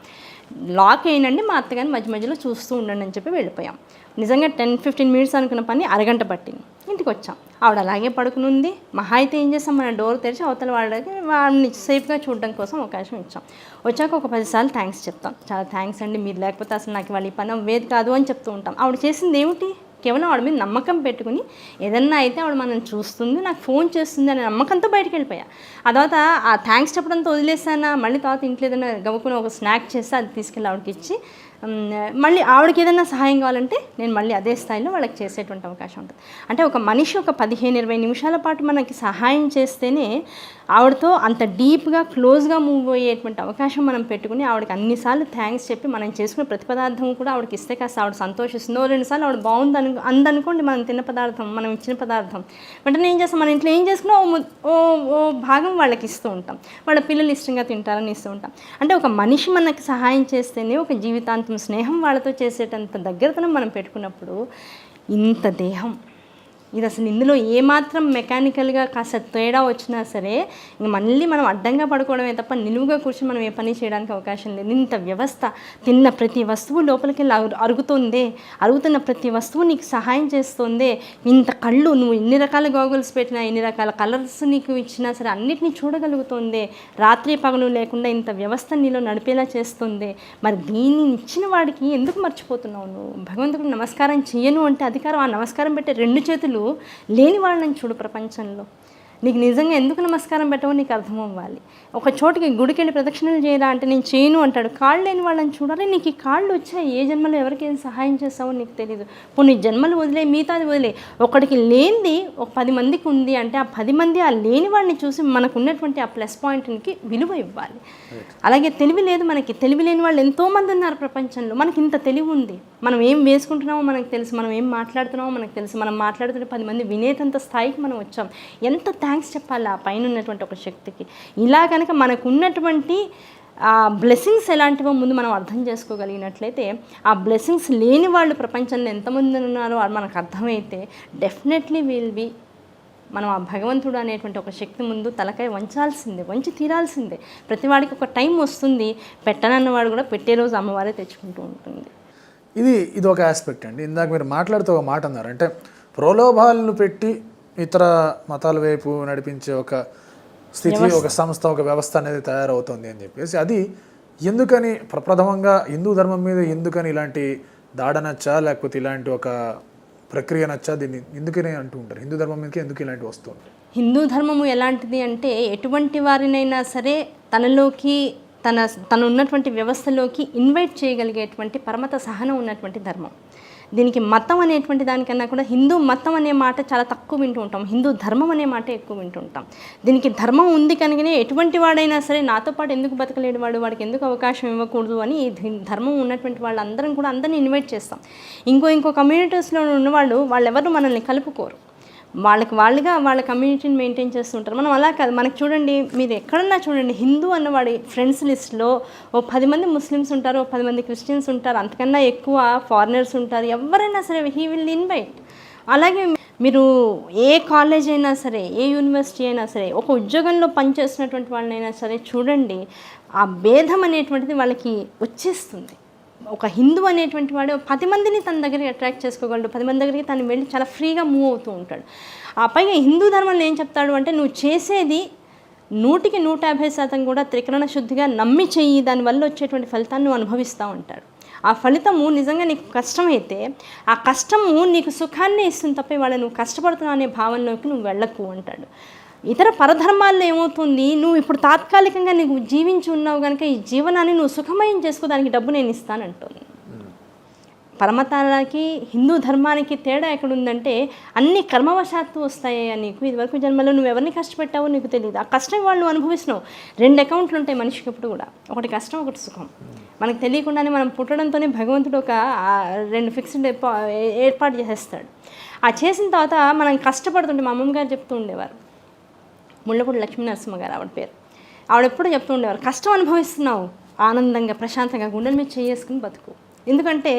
లాక్ అయ్యండి, మా అత్తగారిని మధ్య మధ్యలో చూస్తూ ఉండండి అని చెప్పి వెళ్ళిపోయాం. నిజంగా 10-15 మినిట్స్ అనుకున్న పని అరగంట పట్టింది. ఇంటికి వచ్చాం, ఆవిడ అలాగే పడుకుని ఉంది. మహా అయితే ఏం చేస్తాం, మన డోర్ తెరిచి అవతల వాళ్ళని సేఫ్గా చూడడం కోసం అవకాశం ఇచ్చాం. వచ్చాక ఒక 10 సార్లు థ్యాంక్స్ చెప్తాం. చాలా థ్యాంక్స్ అండి, మీరు లేకపోతే అసలు నాకు వాళ్ళ ఈ పని అవ్వేది కాదు అని చెప్తూ ఉంటాం. ఆవిడ చేసింది ఏమిటి, కేవలం ఆవిడ మీద నమ్మకం పెట్టుకుని ఏదన్నా అయితే ఆవిడ మనల్ని చూస్తుంది, నాకు ఫోన్ చేస్తుంది అనే నమ్మకంతో బయటకు వెళ్ళిపోయా. ఆ తర్వాత ఆ థ్యాంక్స్ చెప్పడంతో వదిలేసానా, మళ్ళీ తర్వాత ఇంట్లో ఏదైనా గవ్వుకుని ఒక స్నాక్ చేస్తే అది తీసుకెళ్ళి ఆవిడకి ఇచ్చి, మళ్ళీ ఆవిడకి ఏదైనా సహాయం కావాలంటే నేను మళ్ళీ అదే స్థాయిలో వాళ్ళకి చేసేటువంటి అవకాశం ఉంటుంది. అంటే ఒక మనిషి ఒక 15-20 నిమిషాల పాటు మనకి సహాయం చేస్తేనే ఆవిడతో అంత డీప్గా క్లోజ్గా మూవ్ అయ్యేటువంటి అవకాశం మనం పెట్టుకుని ఆవిడకి అన్నిసార్లు థ్యాంక్స్ చెప్పి మనం చేసుకునే ప్రతి పదార్థం కూడా ఆవిడకి ఇస్తే కాస్త ఆవిడ సంతోషిస్తుందో, 2 సార్లు ఆవిడ బాగుంది అందనుకోండి, మనం తిన్న పదార్థం, మనం ఇచ్చిన పదార్థం వెంటనే ఏం చేస్తాం, మన ఇంట్లో ఏం చేసుకున్నా ఓ భాగం వాళ్ళకి ఇస్తూ ఉంటాం. వాళ్ళ పిల్లలు ఇష్టంగా తింటారని ఇస్తూ ఉంటాం. అంటే ఒక మనిషి మనకి సహాయం చేస్తేనే ఒక జీవితాంతం స్నేహం వాళ్ళతో చేసేటంత దగ్గరతనం మనం పెట్టుకున్నప్పుడు ఇంత దేహం ఇది అసలు ఇందులో ఏమాత్రం మెకానికల్గా కాస్త తేడా వచ్చినా సరే ఇంక మళ్ళీ మనం అడ్డంగా పడుకోవడమే తప్ప నిలువుగా కూర్చొని మనం ఏ పని చేయడానికి అవకాశం లేదు. ఇంత వ్యవస్థ, తిన్న ప్రతి వస్తువు లోపలికి వెళ్ళి అరుగుతుందే, అరుగుతున్న ప్రతి వస్తువు నీకు సహాయం చేస్తుందే, ఇంత కళ్ళు నువ్వు ఎన్ని రకాల గాగుల్స్ పెట్టినా, ఎన్ని రకాల కలర్స్ నీకు ఇచ్చినా సరే అన్నిటినీ చూడగలుగుతుందే, రాత్రి పగలు లేకుండా ఇంత వ్యవస్థ నీలో నడిపేలా చేస్తుంది. మరి దీన్ని ఇచ్చిన వాడికి ఎందుకు మర్చిపోతున్నావు నువ్వు? భగవంతుడికి నమస్కారం చేయను అంటే అధికారం, ఆ నమస్కారం పెట్టే 2 చేతులు లేని వాళ్ళని చూడు ప్రపంచంలో. నీకు నిజంగా ఎందుకు నమస్కారం పెట్టవో నీకు అర్థం అవ్వాలి. ఒక చోటికి గుడికి వెళ్ళి ప్రదక్షిణలు చేయరా అంటే నేను చేయను అంటాడు. కాళ్ళు లేని వాళ్ళని చూడాలి. నీకు ఈ కాళ్ళు వచ్చాయి, ఏ జన్మలో ఎవరికి ఏం సహాయం చేస్తావో నీకు తెలియదు. కొన్ని జన్మలు వదిలే, మిగతాది వదిలే. ఒకడికి లేనిది ఒక 10 మందికి ఉంది అంటే ఆ 10 మంది ఆ లేని వాడిని చూసి మనకు ఉన్నటువంటి ఆ ప్లస్ పాయింట్కి విలువ ఇవ్వాలి. అలాగే తెలివి లేదు మనకి, తెలివి లేని వాళ్ళు ఎంతోమంది ఉన్నారు ప్రపంచంలో. మనకి ఇంత తెలివి ఉంది, మనం ఏం వేసుకుంటున్నామో మనకు తెలుసు, మనం ఏం మాట్లాడుతున్నామో మనకు తెలుసు. మనం మాట్లాడుతుంటే 10 మంది వినేటంత స్థాయికి మనం వచ్చాం. ఎంత థ్యాంక్స్ చెప్పాలి ఆ పైన ఉన్నటువంటి ఒక శక్తికి. ఇలా కనుక మనకు ఉన్నటువంటి ఆ బ్లెస్సింగ్స్ ఎలాంటివో ముందు మనం అర్థం చేసుకోగలిగినట్లయితే, ఆ బ్లెస్సింగ్స్ లేని వాళ్ళు ప్రపంచంలో ఎంతమంది ఉన్నారో మనకు అర్థమైతే డెఫినెట్లీ విల్ బి మనం ఆ భగవంతుడు అనేటువంటి ఒక శక్తి ముందు తలకాయ వంచాల్సిందే, వంచి తీరాల్సిందే. ప్రతివాడికి ఒక టైం వస్తుంది, పెట్టనన్నవాడు కూడా పెట్టే రోజు అమ్మవారే తెచ్చుకుంటూ ఉంటుంది. ఇది ఒక ఆస్పెక్ట్ అండి. ఇందాక మీరు మాట్లాడుతూ ఒక మాట అన్నారు, అంటే ప్రలోభాలను పెట్టి ఇతర మతాల వైపు నడిపించే ఒక స్థితి, ఒక సంస్థ, ఒక వ్యవస్థ అనేది తయారవుతుంది అని చెప్పేసి, అది ఎందుకని ప్రప్రథమంగా హిందూ ధర్మం మీద ఎందుకని ఇలాంటి దాడనచ్చా, లేకపోతే ఇలాంటి ఒక ప్రక్రియ నచ్చా, దీన్ని ఎందుకని అంటూ ఉంటారు? హిందూ ధర్మం మీదకి ఎందుకు ఇలాంటివి వస్తూ ఉంటాయి? హిందూ ధర్మము ఎలాంటిది అంటే ఎటువంటి వారినైనా సరే తనలోకి తను ఉన్నటువంటి వ్యవస్థలోకి ఇన్వైట్ చేయగలిగేటువంటి పరమత సహనం ఉన్నటువంటి ధర్మం. దీనికి మతం అనేటువంటి దానికన్నా కూడా హిందూ మతం అనే మాట చాలా తక్కువ వింటూ ఉంటాం, హిందూ ధర్మం అనే మాట ఎక్కువ వింటూ ఉంటాం. దీనికి ధర్మం ఉంది కనుకనే ఎటువంటి వాడైనా సరే నాతో పాటు ఎందుకు బతకలేడు, వాడికి ఎందుకు అవకాశం ఇవ్వకూడదు అని ఈ ధర్మం ఉన్నటువంటి వాళ్ళందరం కూడా అందరినీ ఇన్వైట్ చేస్తాం. ఇంకో కమ్యూనిటీస్లో ఉన్నవాళ్ళు వాళ్ళెవరు మనల్ని కలుపుకోరు, వాళ్ళుగా వాళ్ళ కమ్యూనిటీని మెయింటైన్ చేస్తుంటారు. మనం అలా కాదు. మనకు చూడండి, మీరు ఎక్కడన్నా చూడండి, హిందూ అన్నవాడి ఫ్రెండ్స్ లిస్ట్లో ఓ 10 మంది ముస్లిమ్స్ ఉంటారు, ఓ 10 మంది క్రిస్టియన్స్ ఉంటారు, అంతకన్నా ఎక్కువ ఫారినర్స్ ఉంటారు. ఎవరైనా సరే హీ విల్ ఇన్వైట్. అలాగే మీరు ఏ కాలేజ్ అయినా సరే, ఏ యూనివర్సిటీ అయినా సరే, ఒక ఉద్యోగంలో పనిచేస్తున్నటువంటి వాళ్ళనైనా సరే చూడండి, ఆ భేదం అనేటువంటిది వాళ్ళకి వచ్చేస్తుంది. ఒక హిందూ అనేటువంటి వాడు 10 మందిని తన దగ్గరికి అట్రాక్ట్ చేసుకోగలడు, 10 మంది దగ్గరికి తను వెళ్ళి చాలా ఫ్రీగా మూవ్ అవుతూ ఉంటాడు. ఆ పైగా హిందూ ధర్మంలో ఏం చెప్తాడు అంటే, నువ్వు చేసేది 100కి 150% కూడా త్రికరణ శుద్ధిగా నమ్మి చెయ్యి, దానివల్ల వచ్చేటువంటి ఫలితాన్ని నువ్వు అనుభవిస్తూ ఉంటాడు. ఆ ఫలితము నిజంగా నీకు కష్టమైతే ఆ కష్టము నీకు సుఖాన్ని ఇస్తుంది తప్ప ఇవాళ నువ్వు కష్టపడుతున్నావు అనే భావనలోకి నువ్వు వెళ్ళకు అంటాడు. ఇతర పరధర్మాల్లో ఏమవుతుంది, నువ్వు ఇప్పుడు తాత్కాలికంగా నీకు జీవించి ఉన్నావు కనుక ఈ జీవనాన్ని నువ్వు సుఖమయం చేసుకోవడానికి డబ్బు నేను ఇస్తానంటుంది. పరమతాలకి హిందూ ధర్మానికి తేడా ఎక్కడుందంటే అన్ని కర్మవశాత్తు వస్తాయా నీకు. ఇదివరకు జన్మలో నువ్వు ఎవరిని కష్టపెట్టావో నీకు తెలియదు. ఆ కష్టం వాళ్ళు అనుభవిస్తున్నావు. 2 అకౌంట్లు ఉంటాయి మనిషికి ఎప్పుడు కూడా, ఒకటి కష్టం ఒకటి సుఖం. మనకు తెలియకుండానే మనం పుట్టడంతోనే భగవంతుడు ఒక 2 ఫిక్స్డ్ ఏర్పాటు చేసేస్తాడు. ఆ చేసిన తర్వాత మనం కష్టపడుతుంటే మా అమ్మమ్మ గారు చెప్తూ ఉండేవారు, ముళ్ళపూడి లక్ష్మీ నరసింహ గారు ఆవిడ పేరు. ఆవిడ ఎప్పుడు చెప్తూ ఉండేవారు, కష్టం అనుభవిస్తున్నావు, ఆనందంగా ప్రశాంతంగా గుండెల మీద చేసుకుని బతుకు. ఎందుకంటే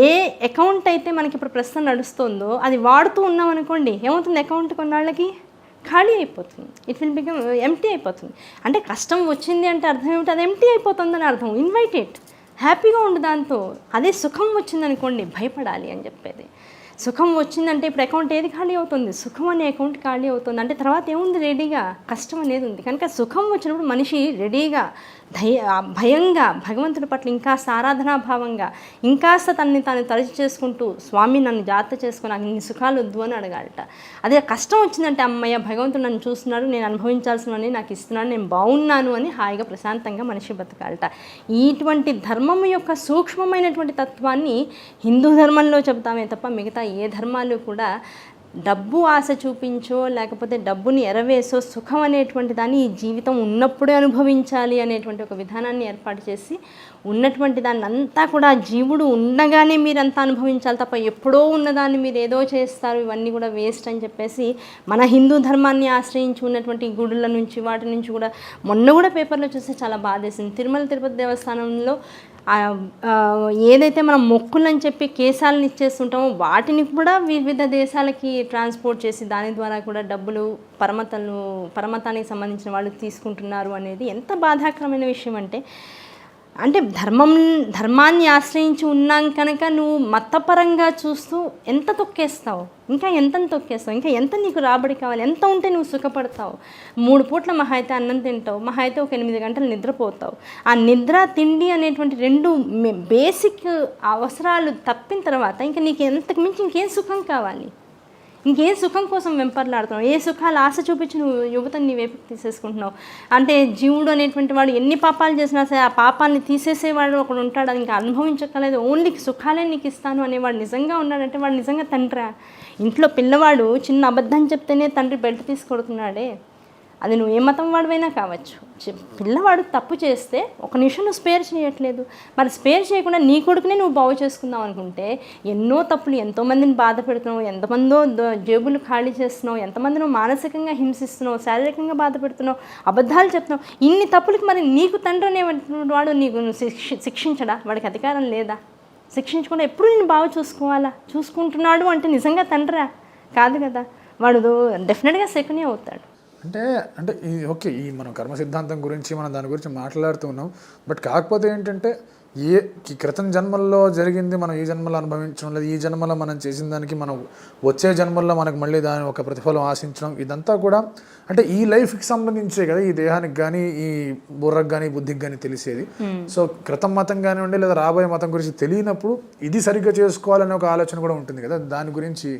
ఏ అకౌంట్ అయితే మనకి ఇప్పుడు ప్రస్తుతం నడుస్తుందో అది వాడుతూ ఉన్నాం అనుకోండి, ఏమవుతుంది, అకౌంట్ కొన్నాళ్ళకి ఖాళీ అయిపోతుంది. ఇట్ విల్ బికమ్ ఎంప్టీ అయిపోతుంది. అంటే కష్టం వచ్చింది అంటే అర్థం ఏమిటి, అది ఎంప్టీ అయిపోతుందని అర్థం. ఇన్వైట్ ఇట్, హ్యాపీగా ఉండు దాంతో. అదే సుఖం వచ్చిందనుకోండి భయపడాలి అని చెప్పేది. సుఖం వచ్చిందంటే ఇప్పుడు అకౌంట్ ఏది ఖాళీ అవుతుంది, సుఖం అనే అకౌంట్ ఖాళీ అవుతుంది. అంటే తర్వాత ఏముంది, రెడీగా కష్టం అనేది ఉంది. కనుక సుఖం వచ్చినప్పుడు మనిషి రెడీగా భయంగా భగవంతుడి పట్ల ఇంకాస్త ఆరాధనాభావంగా ఇంకాస్త తనని తాను తలచి చేసుకుంటూ, స్వామి నన్ను జాగ్రత్త చేసుకుని నాకు ఇన్ని సుఖాలు వద్దు అని అడగాలట. అదే కష్టం వచ్చిందంటే అమ్మయ్య భగవంతుడు నన్ను చూస్తున్నాడు, నేను అనుభవించాల్సినవన్నీ నాకు ఇస్తున్నాడు, నేను బాగున్నాను అని హాయిగా ప్రశాంతంగా మనిషి బతకాలట. ఇటువంటి ధర్మం యొక్క సూక్ష్మమైనటువంటి తత్వాన్ని హిందూ ధర్మంలో చెబుతామే తప్ప మిగతా ఏ ధర్మాలు కూడా డబ్బు ఆశ చూపించో లేకపోతే డబ్బుని ఎరవేసో సుఖం అనేటువంటి దాన్ని ఈ జీవితం ఉన్నప్పుడే అనుభవించాలి అనేటువంటి ఒక విధానాన్ని ఏర్పాటు చేసి ఉన్నటువంటి దాన్ని అంతా కూడా జీవుడు ఉండగానే మీరంతా అనుభవించాలి తప్ప ఎప్పుడో ఉన్నదాన్ని మీరు ఏదో చేస్తారు, ఇవన్నీ కూడా వేస్ట్ అని చెప్పేసి మన హిందూ ధర్మాన్ని ఆశ్రయించి ఉన్నటువంటి గుడుల నుంచి వాటి నుంచి కూడా మొన్న కూడా పేపర్లో చూస్తే చాలా బాధేసింది. తిరుమల తిరుపతి దేవస్థానంలో ఏదైతే మనం మొక్కులని చెప్పి కేసాలను ఇచ్చేస్తుంటామో వాటిని కూడా వివిధ దేశాలకి ట్రాన్స్పోర్ట్ చేసి దాని ద్వారా కూడా డబ్బులు పరమతానికి సంబంధించిన వాళ్ళు తీసుకుంటున్నారు అనేది ఎంత బాధాకరమైన విషయం అంటే ధర్మాన్ని ఆశ్రయించి ఉన్నాం కనుక నువ్వు మతపరంగా చూస్తూ ఎంత తొక్కేస్తావు, ఇంకా ఎంత తొక్కేస్తావు, ఇంకా ఎంత నీకు రాబడి కావాలి, ఎంత ఉంటే నువ్వు సుఖపడతావు. 3 పూట్ల మహా అయితే అన్నం తింటావు, మహా అయితే ఒక 8 గంటలు నిద్రపోతావు. ఆ నిద్ర తిండి అనేటువంటి 2 బేసిక్ అవసరాలు తప్పిన తర్వాత ఇంకా నీకు ఎంతకు మించి ఇంకేం సుఖం కావాలి, ఇంకేం సుఖం కోసం వెంపర్లాడుతున్నావు, ఏ సుఖాలు ఆశ చూపించి నువ్వు యువతని నీ వైపుకి తీసేసుకుంటున్నావు. అంటే జీవుడు అనేటువంటి వాడు ఎన్ని పాపాలు చేసినా సరే ఆ పాపాన్ని తీసేసేవాడు ఒకడు ఉంటాడు, అది ఇంకా అనుభవించక్కర్లేదు, ఓన్లీ సుఖాలే నీకు ఇస్తాను అనేవాడు నిజంగా ఉన్నాడంటే వాడు నిజంగా తండ్రా. ఇంట్లో పిల్లవాడు చిన్న అబద్ధం చెప్తేనే తండ్రి బెల్ట్ తీసి కొడుతున్నాడే, అది నువ్వు ఏ మతం వాడివైనా కావచ్చు. పిల్లవాడు తప్పు చేస్తే ఒక నిమిషం నువ్వు స్పేర్ చేయట్లేదు, మరి స్పేర్ చేయకుండా నీ కొడుకునే నువ్వు బాగు చేసుకుందాం అనుకుంటే ఎన్నో తప్పులు, ఎంతోమందిని బాధ పెడుతున్నావు, ఎంతమందో జేబులు ఖాళీ చేస్తున్నావు, ఎంతమందినో మానసికంగా హింసిస్తున్నావు, శారీరకంగా బాధ పెడుతున్నావు, అబద్ధాలు చెప్తున్నావు. ఇన్ని తప్పులకి మరి నీకు తండ్రి అనేటువంటి వాడు నీకు శిక్షించడా, వాడికి అధికారం లేదా? శిక్షించకుండా ఎప్పుడు నేను బాగా చూసుకుంటున్నాడు అంటే నిజంగా తండ్రా? కాదు కదా, వాడు డెఫినెట్గా శకునే అవుతాడు. అంటే ఓకే, ఈ మనం కర్మ సిద్ధాంతం గురించి మనం దాని గురించి మాట్లాడుతూ ఉన్నాం. బట్ కాకపోతే ఏంటంటే ఈ క్రితం జన్మల్లో జరిగింది మనం ఈ జన్మలో అనుభవించడం లేదు, ఈ జన్మలో మనం చేసిన దానికి మనం వచ్చే జన్మల్లో మనకు మళ్ళీ దాని ఒక ప్రతిఫలం ఆశించడం, ఇదంతా కూడా అంటే ఈ లైఫ్కి సంబంధించే కదా, ఈ దేహానికి కానీ ఈ బుర్రకు కానీ బుద్ధికి కానీ తెలిసేది. సో క్రితం మతం కానివ్వండి లేదా రాబోయే మతం గురించి తెలియనప్పుడు ఇది సరిగ్గా చేసుకోవాలనే ఒక ఆలోచన కూడా ఉంటుంది కదా, దాని గురించి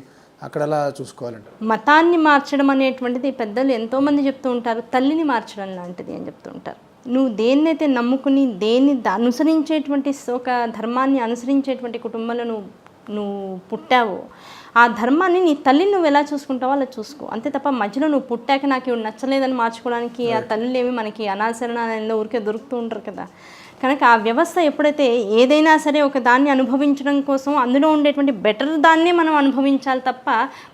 అక్కడ ఎలా చూసుకోవాలంటే మతాన్ని మార్చడం అనేటువంటిది పెద్దలు ఎంతోమంది చెప్తూ ఉంటారు, తల్లిని మార్చడం లాంటిది అని చెప్తూ ఉంటారు. నువ్వు దేన్నైతే నమ్ముకుని దేన్ని అనుసరించేటువంటి ఒక ధర్మాన్ని అనుసరించేటువంటి కుటుంబంలో నువ్వు పుట్టావో ఆ ధర్మాన్ని నీ తల్లిని నువ్వు ఎలా చూసుకుంటావో అలా చూసుకో, అంతే తప్ప మధ్యలో నువ్వు పుట్టాక నాకు ఇవి నచ్చలేదని మార్చుకోవడానికి ఆ తల్లులు ఏమి మనకి అనాశరణలో ఊరికే దొరుకుతూ ఉంటారు కదా. కనుక ఆ వ్యవస్థ ఎప్పుడైతే ఏదైనా సరే ఒక దాన్ని అనుభవించడం కోసం అందులో ఉండేటువంటి బెటర్ దాన్నే మనం అనుభవించాలి తప్ప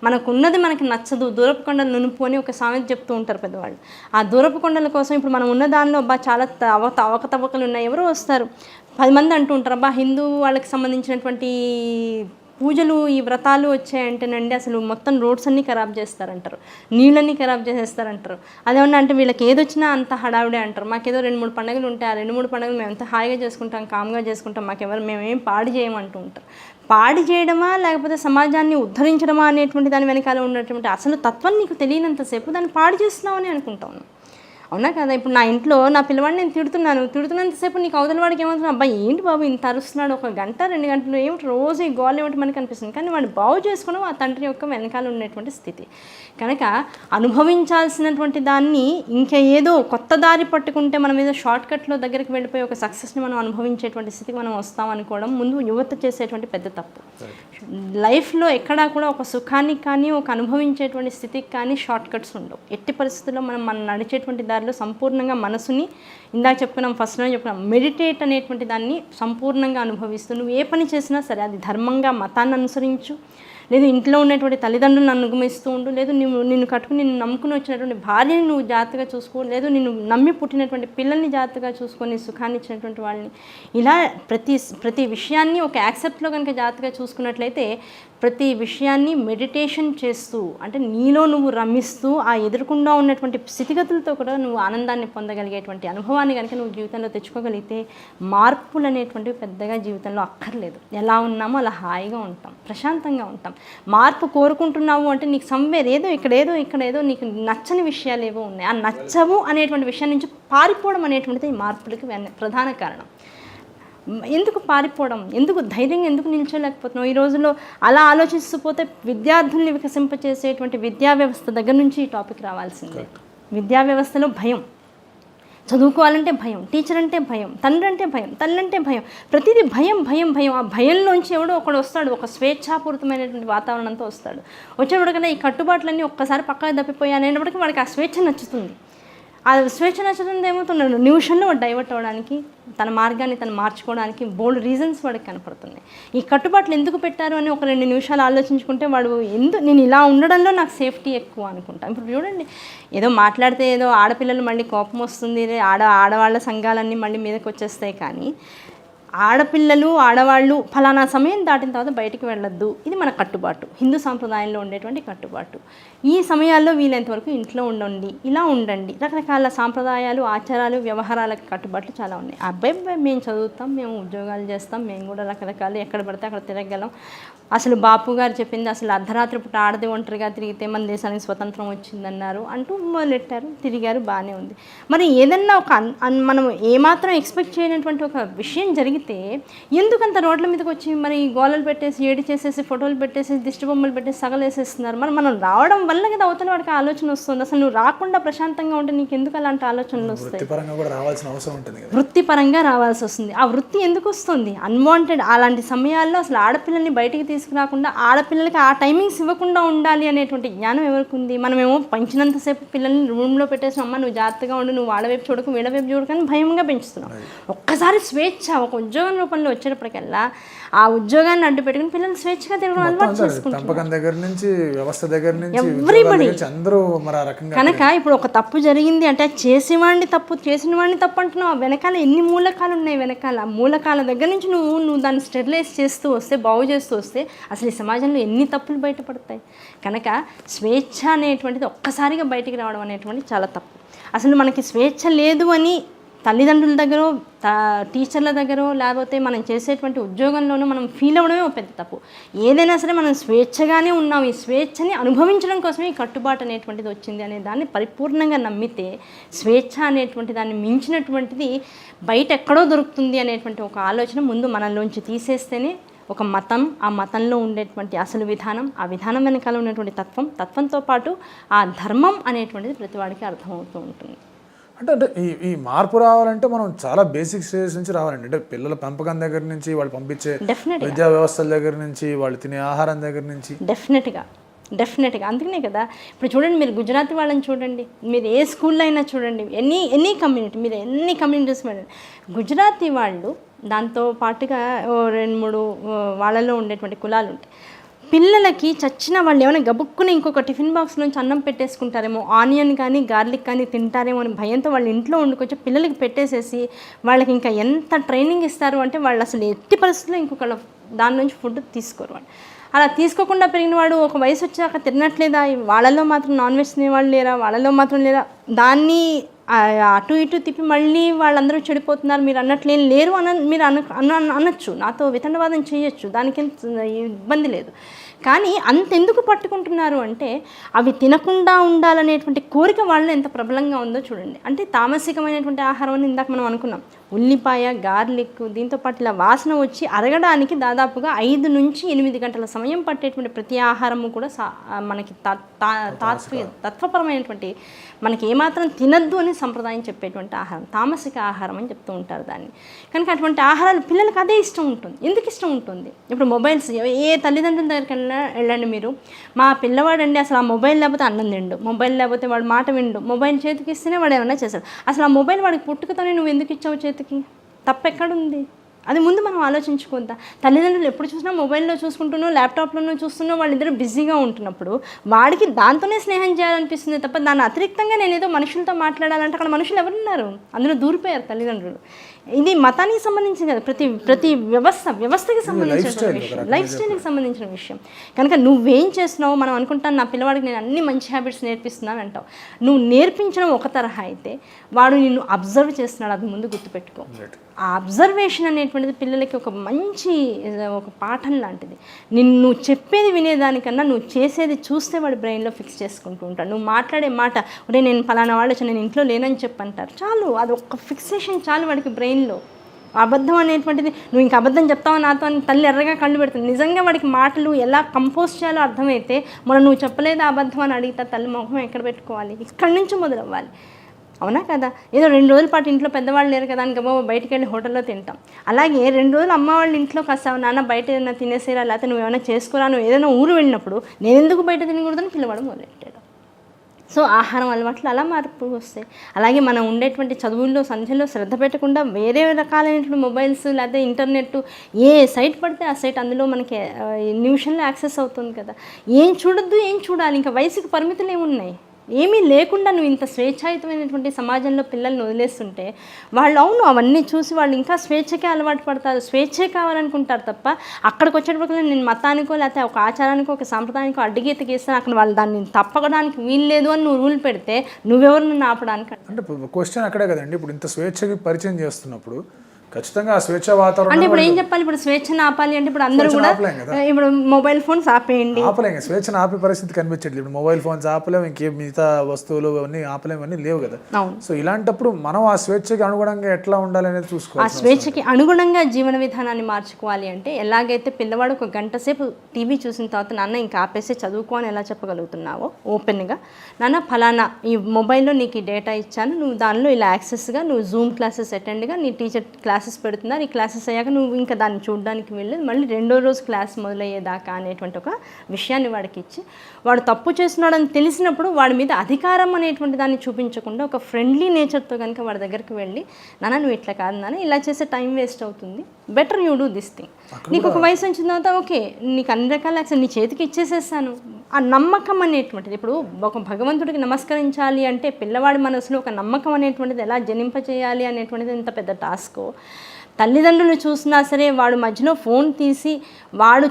మనకున్నది మనకి నచ్చదు, దూరపు కొండలు నునుపు అని ఒక సామెత చెప్తూ ఉంటారు పెద్దవాళ్ళు. ఆ దూరపు కొండల కోసం ఇప్పుడు మనం ఉన్న దానిలో చాలా అవకతవకలు ఉన్నాయి. ఎవరో వస్తారు 10 మంది అంటూ ఉంటారు, హిందూ వాళ్ళకి సంబంధించినటువంటి పూజలు ఈ వ్రతాలు వచ్చాయంటేనండి అసలు మొత్తం రోడ్స్ అన్నీ ఖరాబ్ చేస్తారంటారు, నీళ్ళన్నీ ఖరాబ్ చేసేస్తారంటారు. అదేమన్నా అంటే వీళ్ళకి ఏదొచ్చినా అంత హడావుడే అంటారు. మాకేదో 2-3 పండుగలు ఉంటాయి, ఆ 2-3 పండుగలు మేము ఎంత హాయిగా చేసుకుంటాం, కామ్గా చేసుకుంటాం, మేమేం పాడు చేయమంటూ ఉంటారు. పాడు చేయడమా లేకపోతే సమాజాన్ని ఉద్ధరించడమా అనేటువంటి దాని వెనకాల ఉన్నటువంటి అసలు తత్వం నీకు తెలియనంతసేపు దాన్ని పాడు చేస్తున్నామని అనుకుంటాను. అవునా కదా? ఇప్పుడు నా ఇంట్లో నా పిల్లవాడిని నేను తిడుతున్నంతసేపు నీకు అవతల వాడికి ఏమవుతుంది, అబ్బాయి ఏంటి బాబు ఇంత అరుస్తున్నాడు, 1 గంట 2 గంటలు ఏమిటి రోజు ఈ గోల్ ఏమిటి మనకు అనిపిస్తుంది. కానీ వాడు బాగు చేసుకోవడం ఆ తండ్రి యొక్క వెనకాల ఉన్నటువంటి స్థితి. కనుక అనుభవించాల్సినటువంటి దాన్ని ఇంకా ఏదో కొత్త దారి పట్టుకుంటే మనం ఏదో షార్ట్ కట్లో దగ్గరికి వెళ్ళిపోయి ఒక సక్సెస్ని మనం అనుభవించేటువంటి స్థితికి మనం వస్తాం అనుకోవడం ముందు యువత చేసేటువంటి పెద్ద తప్పు. లైఫ్లో ఎక్కడా కూడా ఒక సుఖానికి కానీ ఒక అనుభవించేటువంటి స్థితికి కానీ షార్ట్ కట్స్ ఉండవు. ఎట్టి పరిస్థితుల్లో మనం నడిచేటువంటి దారిలో సంపూర్ణంగా మనసుని ఇందాక చెప్పుకున్నాం, ఫస్ట్లో చెప్పుకున్నాం, మెడిటేట్ అనేటువంటి దాన్ని సంపూర్ణంగా అనుభవిస్తూ నువ్వు ఏ పని చేసినా సరే అది ధర్మంగా మతాన్ని అనుసరించు, లేదు ఇంట్లో ఉన్నటువంటి తల్లిదండ్రులను అనుగమిస్తూ ఉండు, లేదు నిన్ను కట్టుకుని నిన్ను నమ్ముకుని వచ్చినటువంటి భార్యని నువ్వు జాగ్రత్తగా చూసుకో, లేదు నిన్ను నమ్మి పుట్టినటువంటి పిల్లల్ని జాగ్రత్తగా చూసుకొని సుఖాన్ని ఇచ్చినటువంటి వాళ్ళని, ఇలా ప్రతి విషయాన్ని ఒక యాక్సెప్ట్లో కనుక జాగ్రత్తగా చూసుకున్నట్లయితే ప్రతి విషయాన్ని మెడిటేషన్ చేస్తూ అంటే నీలో నువ్వు రమిస్తూ ఆ ఎదురుకుండా ఉన్నటువంటి స్థితిగతులతో కూడా నువ్వు ఆనందాన్ని పొందగలిగేటువంటి అనుభవాన్ని కనుక నువ్వు జీవితంలో తెచ్చుకోగలిగితే మార్పులు అనేటువంటివి పెద్దగా జీవితంలో అక్కర్లేదు. ఎలా ఉన్నామో అలా హాయిగా ఉంటాం, ప్రశాంతంగా ఉంటాం. మార్పు కోరుకుంటున్నావు అంటే నీకు సంవేర్ ఇక్కడేదో నీకు నచ్చని విషయాలు ఏవో ఉన్నాయి. ఆ నచ్చవు అనేటువంటి విషయం నుంచి పారిపోవడం అనేటువంటిది ఈ మార్పులకి ప్రధాన కారణం. ఎందుకు పారిపోవడం, ఎందుకు ధైర్యంగా ఎందుకు నిల్చోలేకపోతున్నాం? ఈ రోజుల్లో అలా ఆలోచిస్తూ పోతే విద్యార్థుల్ని వికసింపచేసేటువంటి విద్యా వ్యవస్థ దగ్గర నుంచి ఈ టాపిక్ రావాల్సిందే. విద్యా వ్యవస్థలో భయం, చదువుకోవాలంటే భయం, టీచర్ అంటే భయం, తండ్రి అంటే భయం, తల్లి అంటే భయం, ప్రతిదీ భయం. ఆ భయంలోంచి ఎవడో ఒకడు వస్తాడు, ఒక స్వేచ్ఛాపూరితమైనటువంటి వాతావరణంతో వస్తాడు. వచ్చేప్పటికన్నా ఈ కట్టుబాట్లన్నీ ఒక్కసారి పక్కన తప్పిపోయి అనేటప్పటికీ వాడికి ఆ స్వేచ్ఛ నచ్చుతుంది. ఆ స్వేచ్ఛ నచ్చడం ఏమవుతున్నాడు, నిమిషంలో వాడు డైవర్ట్ అవ్వడానికి, తన మార్గాన్ని తను మార్చుకోవడానికి బోల్డ్ రీజన్స్ వాడికి కనపడుతున్నాయి. ఈ కట్టుబాట్లు ఎందుకు పెట్టారు అని ఒక 2 నిమిషాలు ఆలోచించుకుంటే వాడు నేను ఇలా ఉండడంలో నాకు సేఫ్టీ ఎక్కువ అనుకుంటాను. ఇప్పుడు చూడండి, ఏదో మాట్లాడితే ఏదో ఆడపిల్లలు మళ్ళీ కోపం వస్తుంది, ఆడవాళ్ళ సంఘాలన్నీ మళ్ళీ మీదకి వచ్చేస్తాయి. కానీ ఆడపిల్లలు ఆడవాళ్ళు ఫలానా సమయం దాటిన తర్వాత బయటికి వెళ్ళొద్దు, ఇది మన కట్టుబాటు, హిందూ సాంప్రదాయంలో ఉండేటువంటి కట్టుబాటు. ఈ సమయాల్లో వీలైనంతవరకు ఇంట్లో ఇలా ఉండండి. రకరకాల సాంప్రదాయాలు, ఆచారాలు, వ్యవహారాలకు కట్టుబాట్లు చాలా ఉన్నాయి. అబ్బాయి మేము చదువుతాం, మేము ఉద్యోగాలు చేస్తాం, మేము కూడా రకరకాలు ఎక్కడ పడితే అక్కడ తిరగలం. అసలు బాపు గారు చెప్పింది అసలు అర్ధరాత్రి పూట ఆడది ఒంటరిగా తిరిగితే మన దేశానికి స్వతంత్రం వచ్చిందన్నారు అంటూ మొదలెట్టారు, తిరిగారు, బాగానే ఉంది. మరి ఏదన్నా మనం ఏమాత్రం ఎక్స్పెక్ట్ చేయనటువంటి ఒక విషయం జరిగితే ఎందుకంత రోడ్ల మీదకి వచ్చి మరి గోలలు పెట్టేసి ఏడి చేసేసి ఫోటోలు పెట్టేసి దిష్టి బొమ్మలు పెట్టేసి సగలేసేస్తున్నారు. మనం రావడం వల్ల కదా అవతల వాడికి ఆలోచన వస్తుంది. అసలు నువ్వు రాకుండా ప్రశాంతంగా ఉంటే నీకు ఎందుకు అలాంటి ఆలోచనలు వస్తాయి? వృత్తిపరంగా రావాల్సి వస్తుంది. ఆ వృత్తి ఎందుకు వస్తుంది? అన్వాంటెడ్ అలాంటి సమయాల్లో అసలు ఆడపిల్లల్ని బయటికి తీసుకురాకుండా, ఆడపిల్లలకి ఆ టైమింగ్స్ ఇవ్వకుండా ఉండాలి అనేటువంటి జ్ఞానం ఎవరికి ఉంది? మనమేమో పెంచినంతసేపు పిల్లల్ని రూమ్లో పెట్టేసి అమ్మ నువ్వు జాగ్రత్తగా ఉండు, నువ్వు వాళ్ళవైపు చూడకు వీళ్ళవైపు చూడకు అని భయంగా పెంచుతున్నాం. ఒక్కసారి స్వేచ్ఛ ఒక ఉద్యోగం రూపంలో వచ్చేటప్పటికల్లా ఆ ఉద్యోగాన్ని అడ్డు పెట్టుకుని పిల్లలు స్వేచ్ఛగా తిరగడం అలవాటు చేసుకుంటారు. కనుక ఇప్పుడు ఒక తప్పు జరిగింది అంటే చేసిన వాడిని తప్పు అంటున్నావు. వెనకాల ఎన్ని మూలకాలు ఉన్నాయి, వెనకాల ఆ మూలకాల దగ్గర నుంచి నువ్వు దాన్ని స్టెరిలైజ్ చేస్తూ వస్తే, బాగు చేస్తూ వస్తే అసలు ఈ సమాజంలో ఎన్ని తప్పులు బయటపడతాయి. కనుక స్వేచ్ఛ అనేటువంటిది ఒక్కసారిగా బయటికి రావడం అనేటువంటిది చాలా తప్పు. అసలు మనకి స్వేచ్ఛ లేదు అని తల్లిదండ్రుల దగ్గర, టీచర్ల దగ్గర, లేకపోతే మనం చేసేటువంటి ఉద్యోగంలోనూ మనం ఫీల్ అవ్వడమే ఒక పెద్ద తప్పు. ఏదైనా సరే మనం స్వేచ్ఛగానే ఉన్నాం, ఈ స్వేచ్ఛని అనుభవించడం కోసమే ఈ కట్టుబాటు అనేటువంటిది వచ్చింది అనే దాన్ని పరిపూర్ణంగా నమ్మితే స్వేచ్ఛ అనేటువంటి దాన్ని మించినటువంటిది బయట ఎక్కడో దొరుకుతుంది అనేటువంటి ఒక ఆలోచన ముందు మనలోంచి తీసేస్తేనే ఒక మతం, ఆ మతంలో ఉండేటువంటి అసలు విధానం, ఆ విధానం వెనకాల ఉన్నటువంటి తత్వంతో పాటు ఆ ధర్మం అనేటువంటిది ప్రతివాడికి అర్థమవుతూ ఉంటుంది. అంటే ఈ మార్పు రావాలంటే మనం చాలా బేసిక్ స్టేజ్ నుంచి రావాలండి. అంటే పిల్లల పెంపకం దగ్గర నుంచి, వాళ్ళు పంపించే విద్యా వ్యవస్థల దగ్గర నుంచి, వాళ్ళు తినే ఆహారం దగ్గర నుంచి డెఫినెట్గా అందుకనే కదా ఇప్పుడు చూడండి, మీరు గుజరాతీ వాళ్ళని చూడండి, మీరు ఏ స్కూల్లో అయినా చూడండి, ఎనీ కమ్యూనిటీ, మీరు ఎన్ని కమ్యూనిటీస్ చూడండి, గుజరాతీ వాళ్ళు దాంతో పాటుగా 2-3 వాళ్ళలో ఉండేటువంటి కులాలు ఉంటాయి. పిల్లలకి చచ్చిన వాళ్ళు ఏమైనా గబుక్కుని ఇంకొక టిఫిన్ బాక్స్ నుంచి అన్నం పెట్టేసుకుంటారేమో, ఆనియన్ కానీ గార్లిక్ కానీ తింటారేమో అని భయంతో వాళ్ళు ఇంట్లో వండుకొచ్చి పిల్లలకి పెట్టేసేసి వాళ్ళకి ఇంకా ఎంత ట్రైనింగ్ ఇస్తారు అంటే వాళ్ళు అసలు ఎట్టి పరిస్థితుల్లో ఇంకొకళ్ళ దాని నుంచి ఫుడ్ తీసుకోరు. వాళ్ళు అలా తీసుకోకుండా పెరిగిన వాడు ఒక వయసు వచ్చాక తినట్లేదా, వాళ్ళలో మాత్రం నాన్ వెజ్ తినేవాళ్ళు లేరా, వాళ్ళలో మాత్రం లేరా, దాన్ని అటు ఇటు తిప్పి మళ్ళీ వాళ్ళందరూ చెడిపోతున్నారు మీరు అన్నట్లేం లేరు మీరు అనొచ్చు, నాతో వితండవాదం చేయొచ్చు, దానికి ఇబ్బంది లేదు. కానీ అంతెందుకు పట్టుకుంటున్నారు అంటే అవి తినకుండా ఉండాలనేటువంటి కోరిక వాళ్ళలో ఎంత ప్రబలంగా ఉందో చూడండి. అంటే తామసికమైనటువంటి ఆహారం అని ఇందాక మనం అనుకున్నాం, ఉల్లిపాయ, గార్లిక్, దీంతోపాటు ఇలా వాసన వచ్చి అరగడానికి దాదాపుగా 5 నుంచి 8 గంటల సమయం పట్టేటువంటి ప్రతి ఆహారము కూడా మనకి తత్వపరమైనటువంటి మనకి ఏమాత్రం తినద్దు అని సంప్రదాయం చెప్పేటువంటి ఆహారం, తామసిక ఆహారం అని చెప్తూ ఉంటారు దాన్ని. కనుక అటువంటి ఆహారాలు పిల్లలకు అదే ఇష్టం ఉంటుంది. ఎందుకు ఇష్టం ఉంటుంది? ఇప్పుడు మొబైల్స్ ఏ తల్లిదండ్రుల దగ్గరికి వెళ్ళండి మీరు, మా పిల్లవాడండి అసలు ఆ మొబైల్ లేకపోతే అన్నం తిండు, మొబైల్ లేకపోతే వాడు మాట విండు, మొబైల్ చేతికి ఇస్తేనే వాడు ఏమన్నా చేస్తాడు. అసలు ఆ మొబైల్ వాడికి పుట్టుకతోనే నువ్వు ఎందుకు ఇచ్చావు చేతికి? తప్పెక్కడుంది? అది ముందు మనం ఆలోచించుకుంటా. తల్లిదండ్రులు ఎప్పుడు చూసినా మొబైల్లో చూసుకుంటున్నో ల్యాప్టాప్లోనో చూస్తున్నో వాళ్ళిద్దరూ బిజీగా ఉంటున్నప్పుడు వాడికి దాంతోనే స్నేహం చేయాలనిపిస్తుంది తప్ప దాని అతిరిక్తంగా నేను ఏదో మనుషులతో మాట్లాడాలంటే అక్కడ మనుషులు ఎవరున్నారు? అందులో దూరిపోయారు తల్లిదండ్రులు. ఇది మతానికి సంబంధించిన కదా, ప్రతి వ్యవస్థకి సంబంధించిన విషయం, లైఫ్ స్టైల్కి సంబంధించిన విషయం. కనుక నువ్వేం చేస్తున్నావు, మనం అనుకుంటాను నా పిల్లవాడికి నేను అన్ని మంచి హ్యాబిట్స్ నేర్పిస్తున్నాను అంటావు. నువ్వు నేర్పించడం ఒక తరహా అయితే వాడు నిన్ను అబ్జర్వ్ చేస్తున్నాడు, అది ముందు గుర్తుపెట్టుకో. ఆ అబ్జర్వేషన్ అనేటువంటిది పిల్లలకి ఒక పాఠం లాంటిది. నువ్వు చెప్పేది వినేదానికన్నా నువ్వు చేసేది చూస్తే వాడి బ్రెయిన్లో ఫిక్స్ చేసుకుంటూ ఉంటాడు. నువ్వు మాట్లాడే మాట, ఒరే నేను ఫలానా వాళ్ళు వచ్చి నేను ఇంట్లో లేనని చెప్పంటారు, చాలు, అది ఒక ఫిక్సేషన్ చాలు వాడికి బ్రెయిన్లో. అబద్ధం అనేటువంటిది నువ్వు ఇంక అబద్ధం చెప్తావా నాతో అని తల్లి ఎర్రగా కళ్ళు పెడుతుంది. నిజంగా వాడికి మాటలు ఎలా కంపోజ్ చేయాలో అర్థమైతే మనం నువ్వు చెప్పలేదు అబద్ధం అని అడిగితే తల్లి మొహం ఎక్కడ పెట్టుకోవాలి? ఇక్కడి నుంచి మొదలవ్వాలి. అవునా కదా? ఏదో 2 రోజుల పాటు ఇంట్లో పెద్దవాళ్ళు లేరు కదా అని గబాబా బయటికి వెళ్ళి హోటల్లో తింటాం. అలాగే 2 రోజులు అమ్మ వాళ్ళ ఇంట్లో కాస్త నాన్న బయట ఏదైనా తినేసేరా, లేకపోతే నువ్వు ఏమైనా చేసుకోరా, నువ్వు ఏదైనా ఊరు వెళ్ళినప్పుడు నేను ఎందుకు బయట తినకూడదని పిల్లవాడు మొదలెట్టాడు. సో ఆహారం అలవాట్లు అలా మార్పు వస్తాయి. అలాగే మనం ఉండేటువంటి చదువుల్లో సంధ్యలో శ్రద్ధ పెట్టకుండా వేరే రకాలైనటువంటి మొబైల్స్ లేకపోతే ఇంటర్నెట్ ఏ సైట్ పడితే ఆ సైట్ అందులో మనకి నిమిషంలో యాక్సెస్ అవుతుంది కదా. ఏం చూడొద్దు, ఏం చూడాలి, ఇంకా వయసుకి పరిమితులు ఏమున్నాయి? ఏమీ లేకుండా నువ్వు ఇంత స్వేచ్ఛాయుతమైనటువంటి సమాజంలో పిల్లల్ని వదిలేస్తుంటే వాళ్ళు అవును అవన్నీ చూసి వాళ్ళు ఇంకా స్వేచ్ఛకే అలవాటు పడతారు, స్వేచ్ఛే కావాలనుకుంటారు తప్ప అక్కడికి వచ్చేటప్పుడు నేను మతానికో లేకపోతే ఒక ఆచారానికో ఒక సాంప్రదాయానికో అడ్డుగీత గీస్తాను అక్కడ వాళ్ళు దాన్ని తప్పడానికి వీల్లేదు అని నువ్వు రూల్ పెడితే నువ్వెవరు నన్ను ఆపడానికి? అంటే క్వశ్చన్ అక్కడే కదండి. ఇప్పుడు ఇంత స్వేచ్ఛకి పరిచయం చేస్తున్నప్పుడు ఖచ్చితంగా ఆ స్వేచ్ఛ వాతావరణం అంటే ఇప్పుడు ఏం చెప్పాలి? ఇప్పుడు స్వేచ్ఛను ఆపాలి అంటే ఇప్పుడు అందరూ కూడా ఇప్పుడు మొబైల్ ఫోన్స్ ఆపేయండి, ఆపలేం. స్వేచ్ఛను ఆపే పరిస్థితి కనిపించట్లేదు. ఇప్పుడు మొబైల్ ఫోన్స్ ఆపలేము, ఇంకేం మిగతా వస్తువులు అవన్నీ ఆపలేము, అన్నీ లేవు కదా. సో ఇలాంటప్పుడు మనం ఆ స్వేచ్ఛకి అనుగుణంగా ఎట్లా ఉండాలి అనేది చూసుకోవాలి. ఆ స్వేచ్ఛకి అనుగుణంగా జీవన విధానాన్ని మార్చుకోవాలి అంటే ఎలాగైతే పిల్లవాడు 1 గంట సేపు టీవీ చూసిన తర్వాత నాన్న ఇంకా ఆపేసి చదువుకో అని ఎలా చెప్పగలుగుతున్నావో ఓపెన్గా, నాన్న ఫలానా ఈ మొబైల్లో నీకు ఈ డేటా ఇచ్చాను, నువ్వు దానిలో ఇలా యాక్సెస్గా నువ్వు జూమ్ క్లాసెస్ అటెండ్గా నీ టీచర్ క్లాసెస్ పెడుతున్నారు, ఈ క్లాసెస్ అయ్యాక నువ్వు ఇంకా దాన్ని చూడడానికి వెళ్ళి మళ్ళీ 2వ రోజు క్లాస్ మొదలయ్యేదాకా అనేటువంటి ఒక విషయాన్ని వాడికి ఇచ్చి వాడు తప్పు చేస్తున్నాడని తెలిసినప్పుడు వాడి మీద అధికారం అనేటువంటి దాన్ని చూపించకుండా ఒక ఫ్రెండ్లీ నేచర్తో కనుక వాడి దగ్గరికి వెళ్ళి నాన్న నువ్వు ఇట్లా కాదు నాన్న, ఇలా చేస్తే టైం వేస్ట్ అవుతుంది, better you do this thing. నీకు ఒక వయసు వచ్చిన తర్వాత ఓకే నీకు అన్ని రకాల యాక్సెస్ నీ చేతికి ఇచ్చేసేసాను. ఆ నమ్మకం అనేటువంటిది ఇప్పుడు ఒక భగవంతుడికి నమస్కరించాలి అంటే పిల్లవాడి మనసులో ఒక నమ్మకం అనేటువంటిది ఎలా జనింపచేయాలి అనేటువంటిది ఎంత పెద్ద టాస్కో. తల్లిదండ్రులు చూసినా సరే వాడు మధ్యలో ఫోన్ తీసి వాడు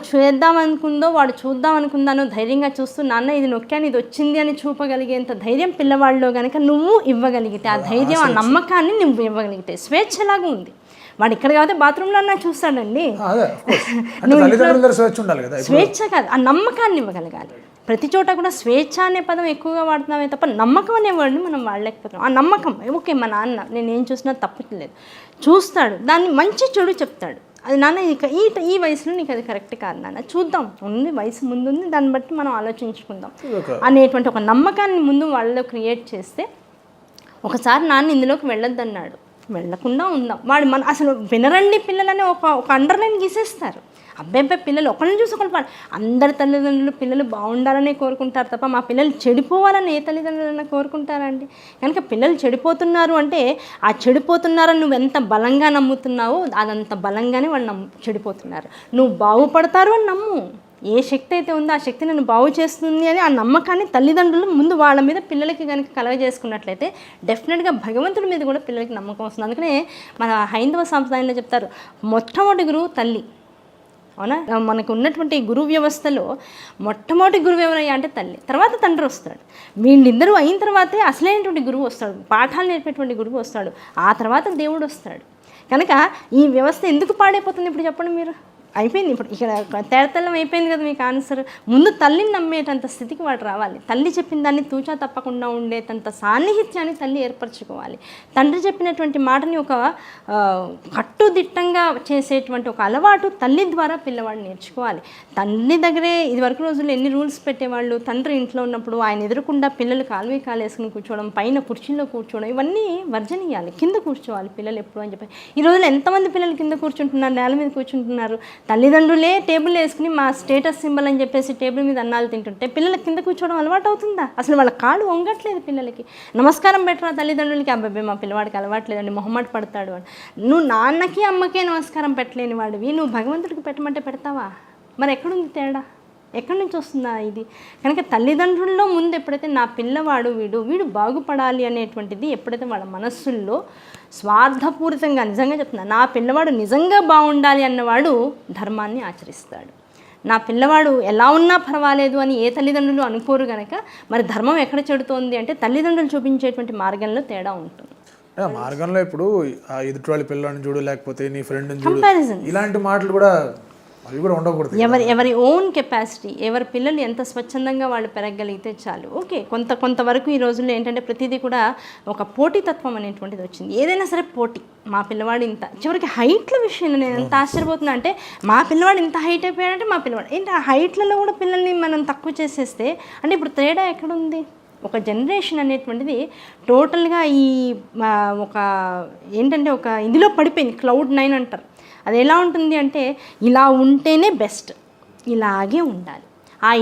వాడు చూద్దాం అనుకుందానో ధైర్యంగా చూస్తూ నాన్న ఇది నొక్కాను ఇది వచ్చింది అని చూపగలిగేంత ధైర్యం పిల్లవాడిలో కనుక నువ్వు ఇవ్వగలిగితే, ఆ ధైర్యం ఆ నమ్మకాన్ని నువ్వు ఇవ్వగలిగితే స్వేచ్ఛలాగా ఉంది. వాడు ఇక్కడ కాబట్టి బాత్రూంలో అన్నా చూస్తాడండి, స్వేచ్ఛ కాదు ఆ నమ్మకాన్ని ఇవ్వగలగాలి. ప్రతి చోట కూడా స్వేచ్ఛ అనే పదం ఎక్కువగా వాడుతున్నామే తప్ప నమ్మకం అనే వర్డ్ని మనం వాడలేకపోతున్నాం. ఆ నమ్మకం ఓకే మా నాన్న నేను ఏం చూసినా తప్పట్లేదు చూస్తాడు, దాన్ని మంచి చెడు చెప్తాడు, అది నాన్న ఈ వయసులో నీకు అది కరెక్ట్ కాదు నాన్న, చూద్దాం ఉంది వయసు ముందుంది దాన్ని బట్టి మనం ఆలోచించుకుందాం అనేటువంటి ఒక నమ్మకాన్ని ముందు వాళ్ళలో క్రియేట్ చేస్తే, ఒకసారి నాన్న ఇందులోకి వెళ్ళొద్దన్నాడు వెళ్ళకుండా ఉందాం, వాడు అసలు వినరండి పిల్లలని ఒక అండర్లైన్ గీసేస్తారు. అబ్బాయి పిల్లలు ఒకరిని చూసి ఒకరు అందరి తల్లిదండ్రులు పిల్లలు బాగుండాలనే కోరుకుంటారు తప్ప మా పిల్లలు చెడిపోవాలని ఏ తల్లిదండ్రులైనా కోరుకుంటారండి. కనుక పిల్లలు చెడిపోతున్నారు అంటే ఆ చెడిపోతున్నారని నువ్వు ఎంత బలంగా నమ్ముతున్నావో అదంత బలంగానే వాళ్ళు చెడిపోతున్నారు. నువ్వు బాగుపడతారు అని నమ్ము, ఏ శక్తి అయితే ఉందో ఆ శక్తి నన్ను బాగు చేస్తుంది అని ఆ నమ్మకాన్ని తల్లిదండ్రులు ముందు వాళ్ళ మీద పిల్లలకి కనుక కలగజేసుకున్నట్లయితే డెఫినెట్గా భగవంతుడి మీద కూడా పిల్లలకి నమ్మకం వస్తుంది. అందుకనే మన హైందవ సాంప్రదాయంలో చెప్తారు మొట్టమొదటి గురువు తల్లి. అవునా? మనకు ఉన్నటువంటి గురువు వ్యవస్థలో మొట్టమొదటి గురువు ఎవరయ్యా అంటే తల్లి, తర్వాత తండ్రి వస్తాడు. వీళ్ళిద్దరూ అయిన తర్వాతే అసలైనటువంటి గురువు వస్తాడు, పాఠాలు నేర్పేటువంటి గురువు వస్తాడు, ఆ తర్వాత దేవుడు వస్తాడు. కనుక ఈ వ్యవస్థ ఎందుకు పాడైపోతుంది ఇప్పుడు చెప్పండి మీరు? అయిపోయింది. ఇప్పుడు ఇక్కడ తేడతెల్లం అయిపోయింది కదా మీకు ఆన్సర్. ముందు తల్లిని నమ్మేటంత స్థితికి వాడు రావాలి. తల్లి చెప్పిన దాన్ని తూచా తప్పకుండా ఉండేటంత సాన్నిహిత్యాన్ని తల్లి ఏర్పరచుకోవాలి. తండ్రి చెప్పినటువంటి మాటని ఒక కట్టుదిట్టంగా చేసేటువంటి ఒక అలవాటు తల్లి ద్వారా పిల్లవాడు నేర్చుకోవాలి. తల్లి దగ్గరే ఇదివరకు రోజుల్లో ఎన్ని రూల్స్ పెట్టేవాళ్ళు. తండ్రి ఇంట్లో ఉన్నప్పుడు ఆయన ఎదురకుండా పిల్లలు కాలువే కాలు వేసుకుని కూర్చోవడం, పైన కుర్చీలో కూర్చోవడం, ఇవన్నీ వర్జనీయాలి. కింద కూర్చోవాలి పిల్లలు ఎప్పుడు అని చెప్పి. ఈ రోజుల్లో ఎంతమంది పిల్లలు కింద కూర్చుంటున్నారు, నేల మీద కూర్చుంటున్నారు. తల్లిదండ్రులే టేబుల్ వేసుకుని మా స్టేటస్ సింబల్ అని చెప్పేసి టేబుల్ మీద అన్నాలు తింటుంటే పిల్లలకి కింద కూర్చోవడం అలవాటు అవుతుందా? అసలు వాళ్ళ కాళ్ళు వంగట్లేదు పిల్లలకి. నమస్కారం పెట్టరా తల్లిదండ్రులకి, అబ్బాయి మా పిల్లవాడికి అలవాట్లేదండి, మొహమాట పడతాడు అని. నువ్వు నాన్నకి అమ్మకే నమస్కారం పెట్టలేని వాడివి నువ్వు భగవంతుడికి పెట్టమంటే పెడతావా? మరి ఎక్కడుంది తేడా? ఎక్కడి నుంచి వస్తుందా ఇది? కనుక తల్లిదండ్రుల్లో ముందు ఎప్పుడైతే నా పిల్లవాడు వీడు బాగుపడాలి అనేటువంటిది ఎప్పుడైతే వాళ్ళ మనస్సుల్లో స్వార్థపూరితంగా, నిజంగా చెప్తున్నా, నా పిల్లవాడు నిజంగా బాగుండాలి అన్నవాడు ధర్మాన్ని ఆచరిస్తాడు. నా పిల్లవాడు ఎలా ఉన్నా పర్వాలేదు అని ఏ తల్లిదండ్రులు అనుకోరు కనుక మరి ధర్మం ఎక్కడ చెడుతోంది అంటే తల్లిదండ్రులు చూపించేటువంటి మార్గంలో తేడా ఉంటుంది. మార్గంలో ఇప్పుడు ఎదుటి వాళ్ళ పిల్లల్ని చూడు, లేకపోతే నీ ఫ్రెండ్ని చూడు, ఇలాంటి మాటలు కూడా అవి కూడా ఉండకూడదు. ఎవరి ఓన్ కెపాసిటీ, ఎవరి పిల్లలు ఎంత స్వచ్ఛందంగా వాళ్ళు పెరగగలిగితే చాలు. ఓకే, కొంతవరకు ఈ రోజుల్లో ఏంటంటే ప్రతిదీ కూడా ఒక పోటీతత్వం అనేటువంటిది వచ్చింది. ఏదైనా సరే పోటీ. మా పిల్లవాడు ఇంత, చివరికి హైట్ల విషయంలో నేను ఎంత ఆశ్చర్యపోతున్నా అంటే మా పిల్లవాడు ఇంత హైట్ అయిపోయాడంటే మా పిల్లవాడు ఏంటి ఆ హైట్లలో కూడా పిల్లల్ని మనం తక్కువ చేసేస్తే అంటే ఇప్పుడు తేడా ఎక్కడుంది? ఒక జనరేషన్ అనేటువంటిది టోటల్గా ఈ ఒక ఏంటంటే ఒక ఇందులో పడిపోయింది. Cloud9 అంటారు. అది ఎలా ఉంటుంది అంటే ఇలా ఉంటేనే బెస్ట్, ఇలాగే ఉండాలి.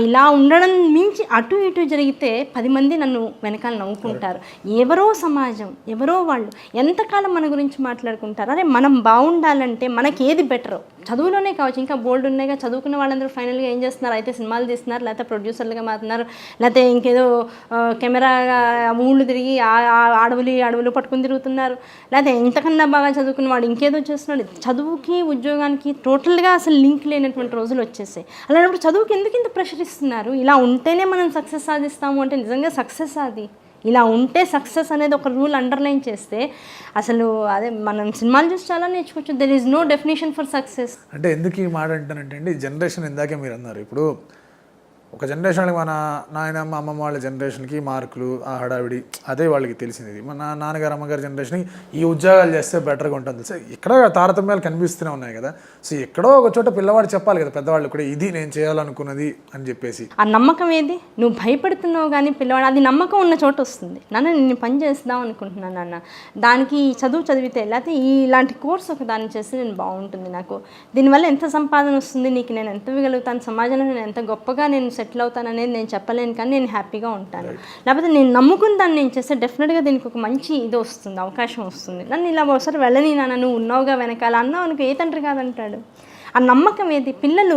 ఇలా ఉండడం మించి అటు ఇటు జరిగితే 10 మంది నన్ను వెనకాల నవ్వుకుంటారు. ఎవరో సమాజం, ఎవరో వాళ్ళు ఎంతకాలం మన గురించి మాట్లాడుకుంటారు. అరే మనం బాగుండాలంటే మనకి ఏది బెటరో, చదువులోనే కావచ్చు, ఇంకా బోల్డ్ ఉన్నాయిగా. చదువుకున్న వాళ్ళందరూ ఫైనల్గా ఏం చేస్తున్నారు? అయితే సినిమాలు తీస్తున్నారు, లేకపోతే ప్రొడ్యూసర్లుగా మారుతున్నారు, లేకపోతే ఇంకేదో కెమెరాగా ఊళ్ళు తిరిగి అడవులు పట్టుకుని తిరుగుతున్నారు, లేకపోతే ఇంతకన్నా బాగా చదువుకున్న వాడు ఇంకేదో చేస్తున్నాడు. చదువుకి ఉద్యోగానికి టోటల్గా అసలు లింక్ లేనటువంటి రోజులు వచ్చేసాయి. అలాంటప్పుడు చదువుకి ఎందుకు ఇంత ప్రెషర్ ఇస్తున్నారు? ఇలా ఉంటేనే మనం సక్సెస్ సాధిస్తాము అంటే నిజంగా సక్సెస్ అది? ఇలా ఉంటే సక్సెస్ అనేది ఒక రూల్ అండర్లైన్ చేస్తే అసలు అదే మనం సినిమాలు చూసి చాలా నేర్చుకోవచ్చు. There is no definition for success. అంటే ఎందుకు ఈ మాట అంటానంటే అండి, జనరేషన్ ఇందాకే మీరు అన్నారు, ఇప్పుడు ఒక జనరేషన్కి మన నాయనమ్మ అమ్మమ్మ వాళ్ళ జనరేషన్కి మార్కులు ఆ హడావిడి అదే వాళ్ళకి తెలిసినది. మన నాన్నగారు అమ్మగారి జనరేషన్కి ఈ ఉద్యోగాలు చేస్తే బెటర్గా ఉంటుంది. సో ఇక్కడ తారతమ్యాలు కనిపిస్తూనే ఉన్నాయి కదా. సో ఎక్కడో ఒక చోట పిల్లవాడు చెప్పాలి కదా పెద్దవాళ్ళు కూడా, ఇది నేను చేయాలనుకున్నది అని చెప్పేసి. ఆ నమ్మకం ఏది? నువ్వు భయపడుతున్నావు కానీ పిల్లవాడు అది నమ్మకం ఉన్న చోట వస్తుంది. నాన్న నేను పని చేద్దాం అనుకుంటున్నాను నాన్న, దానికి చదువు చదివితే లేకపోతే ఇలాంటి కోర్స్ ఒక దాన్ని చేస్తే నేను బాగుంటుంది, నాకు దీనివల్ల ఎంత సంపాదన వస్తుంది, నీకు నేను ఎంత ఇవ్వగలుగుతాను, సమాజంలో నేను ఎంత గొప్పగా నేను సెటిల్ అవుతాను అనేది నేను చెప్పలేను కానీ నేను హ్యాపీగా ఉంటాను. లేకపోతే నేను నమ్ముకుని దాన్ని నేను చేస్తే డెఫినెట్గా దీనికి ఒక మంచి ఇది వస్తుంది, అవకాశం వస్తుంది. నన్ను ఇలా ఒకసారి వెళ్ళని నాన్న, నువ్వు ఉన్నావుగా వెనకాల అన్నావు అనుకో, ఏ తండ్రి కాదంటాడు? ఆ నమ్మకం ఏది? పిల్లలు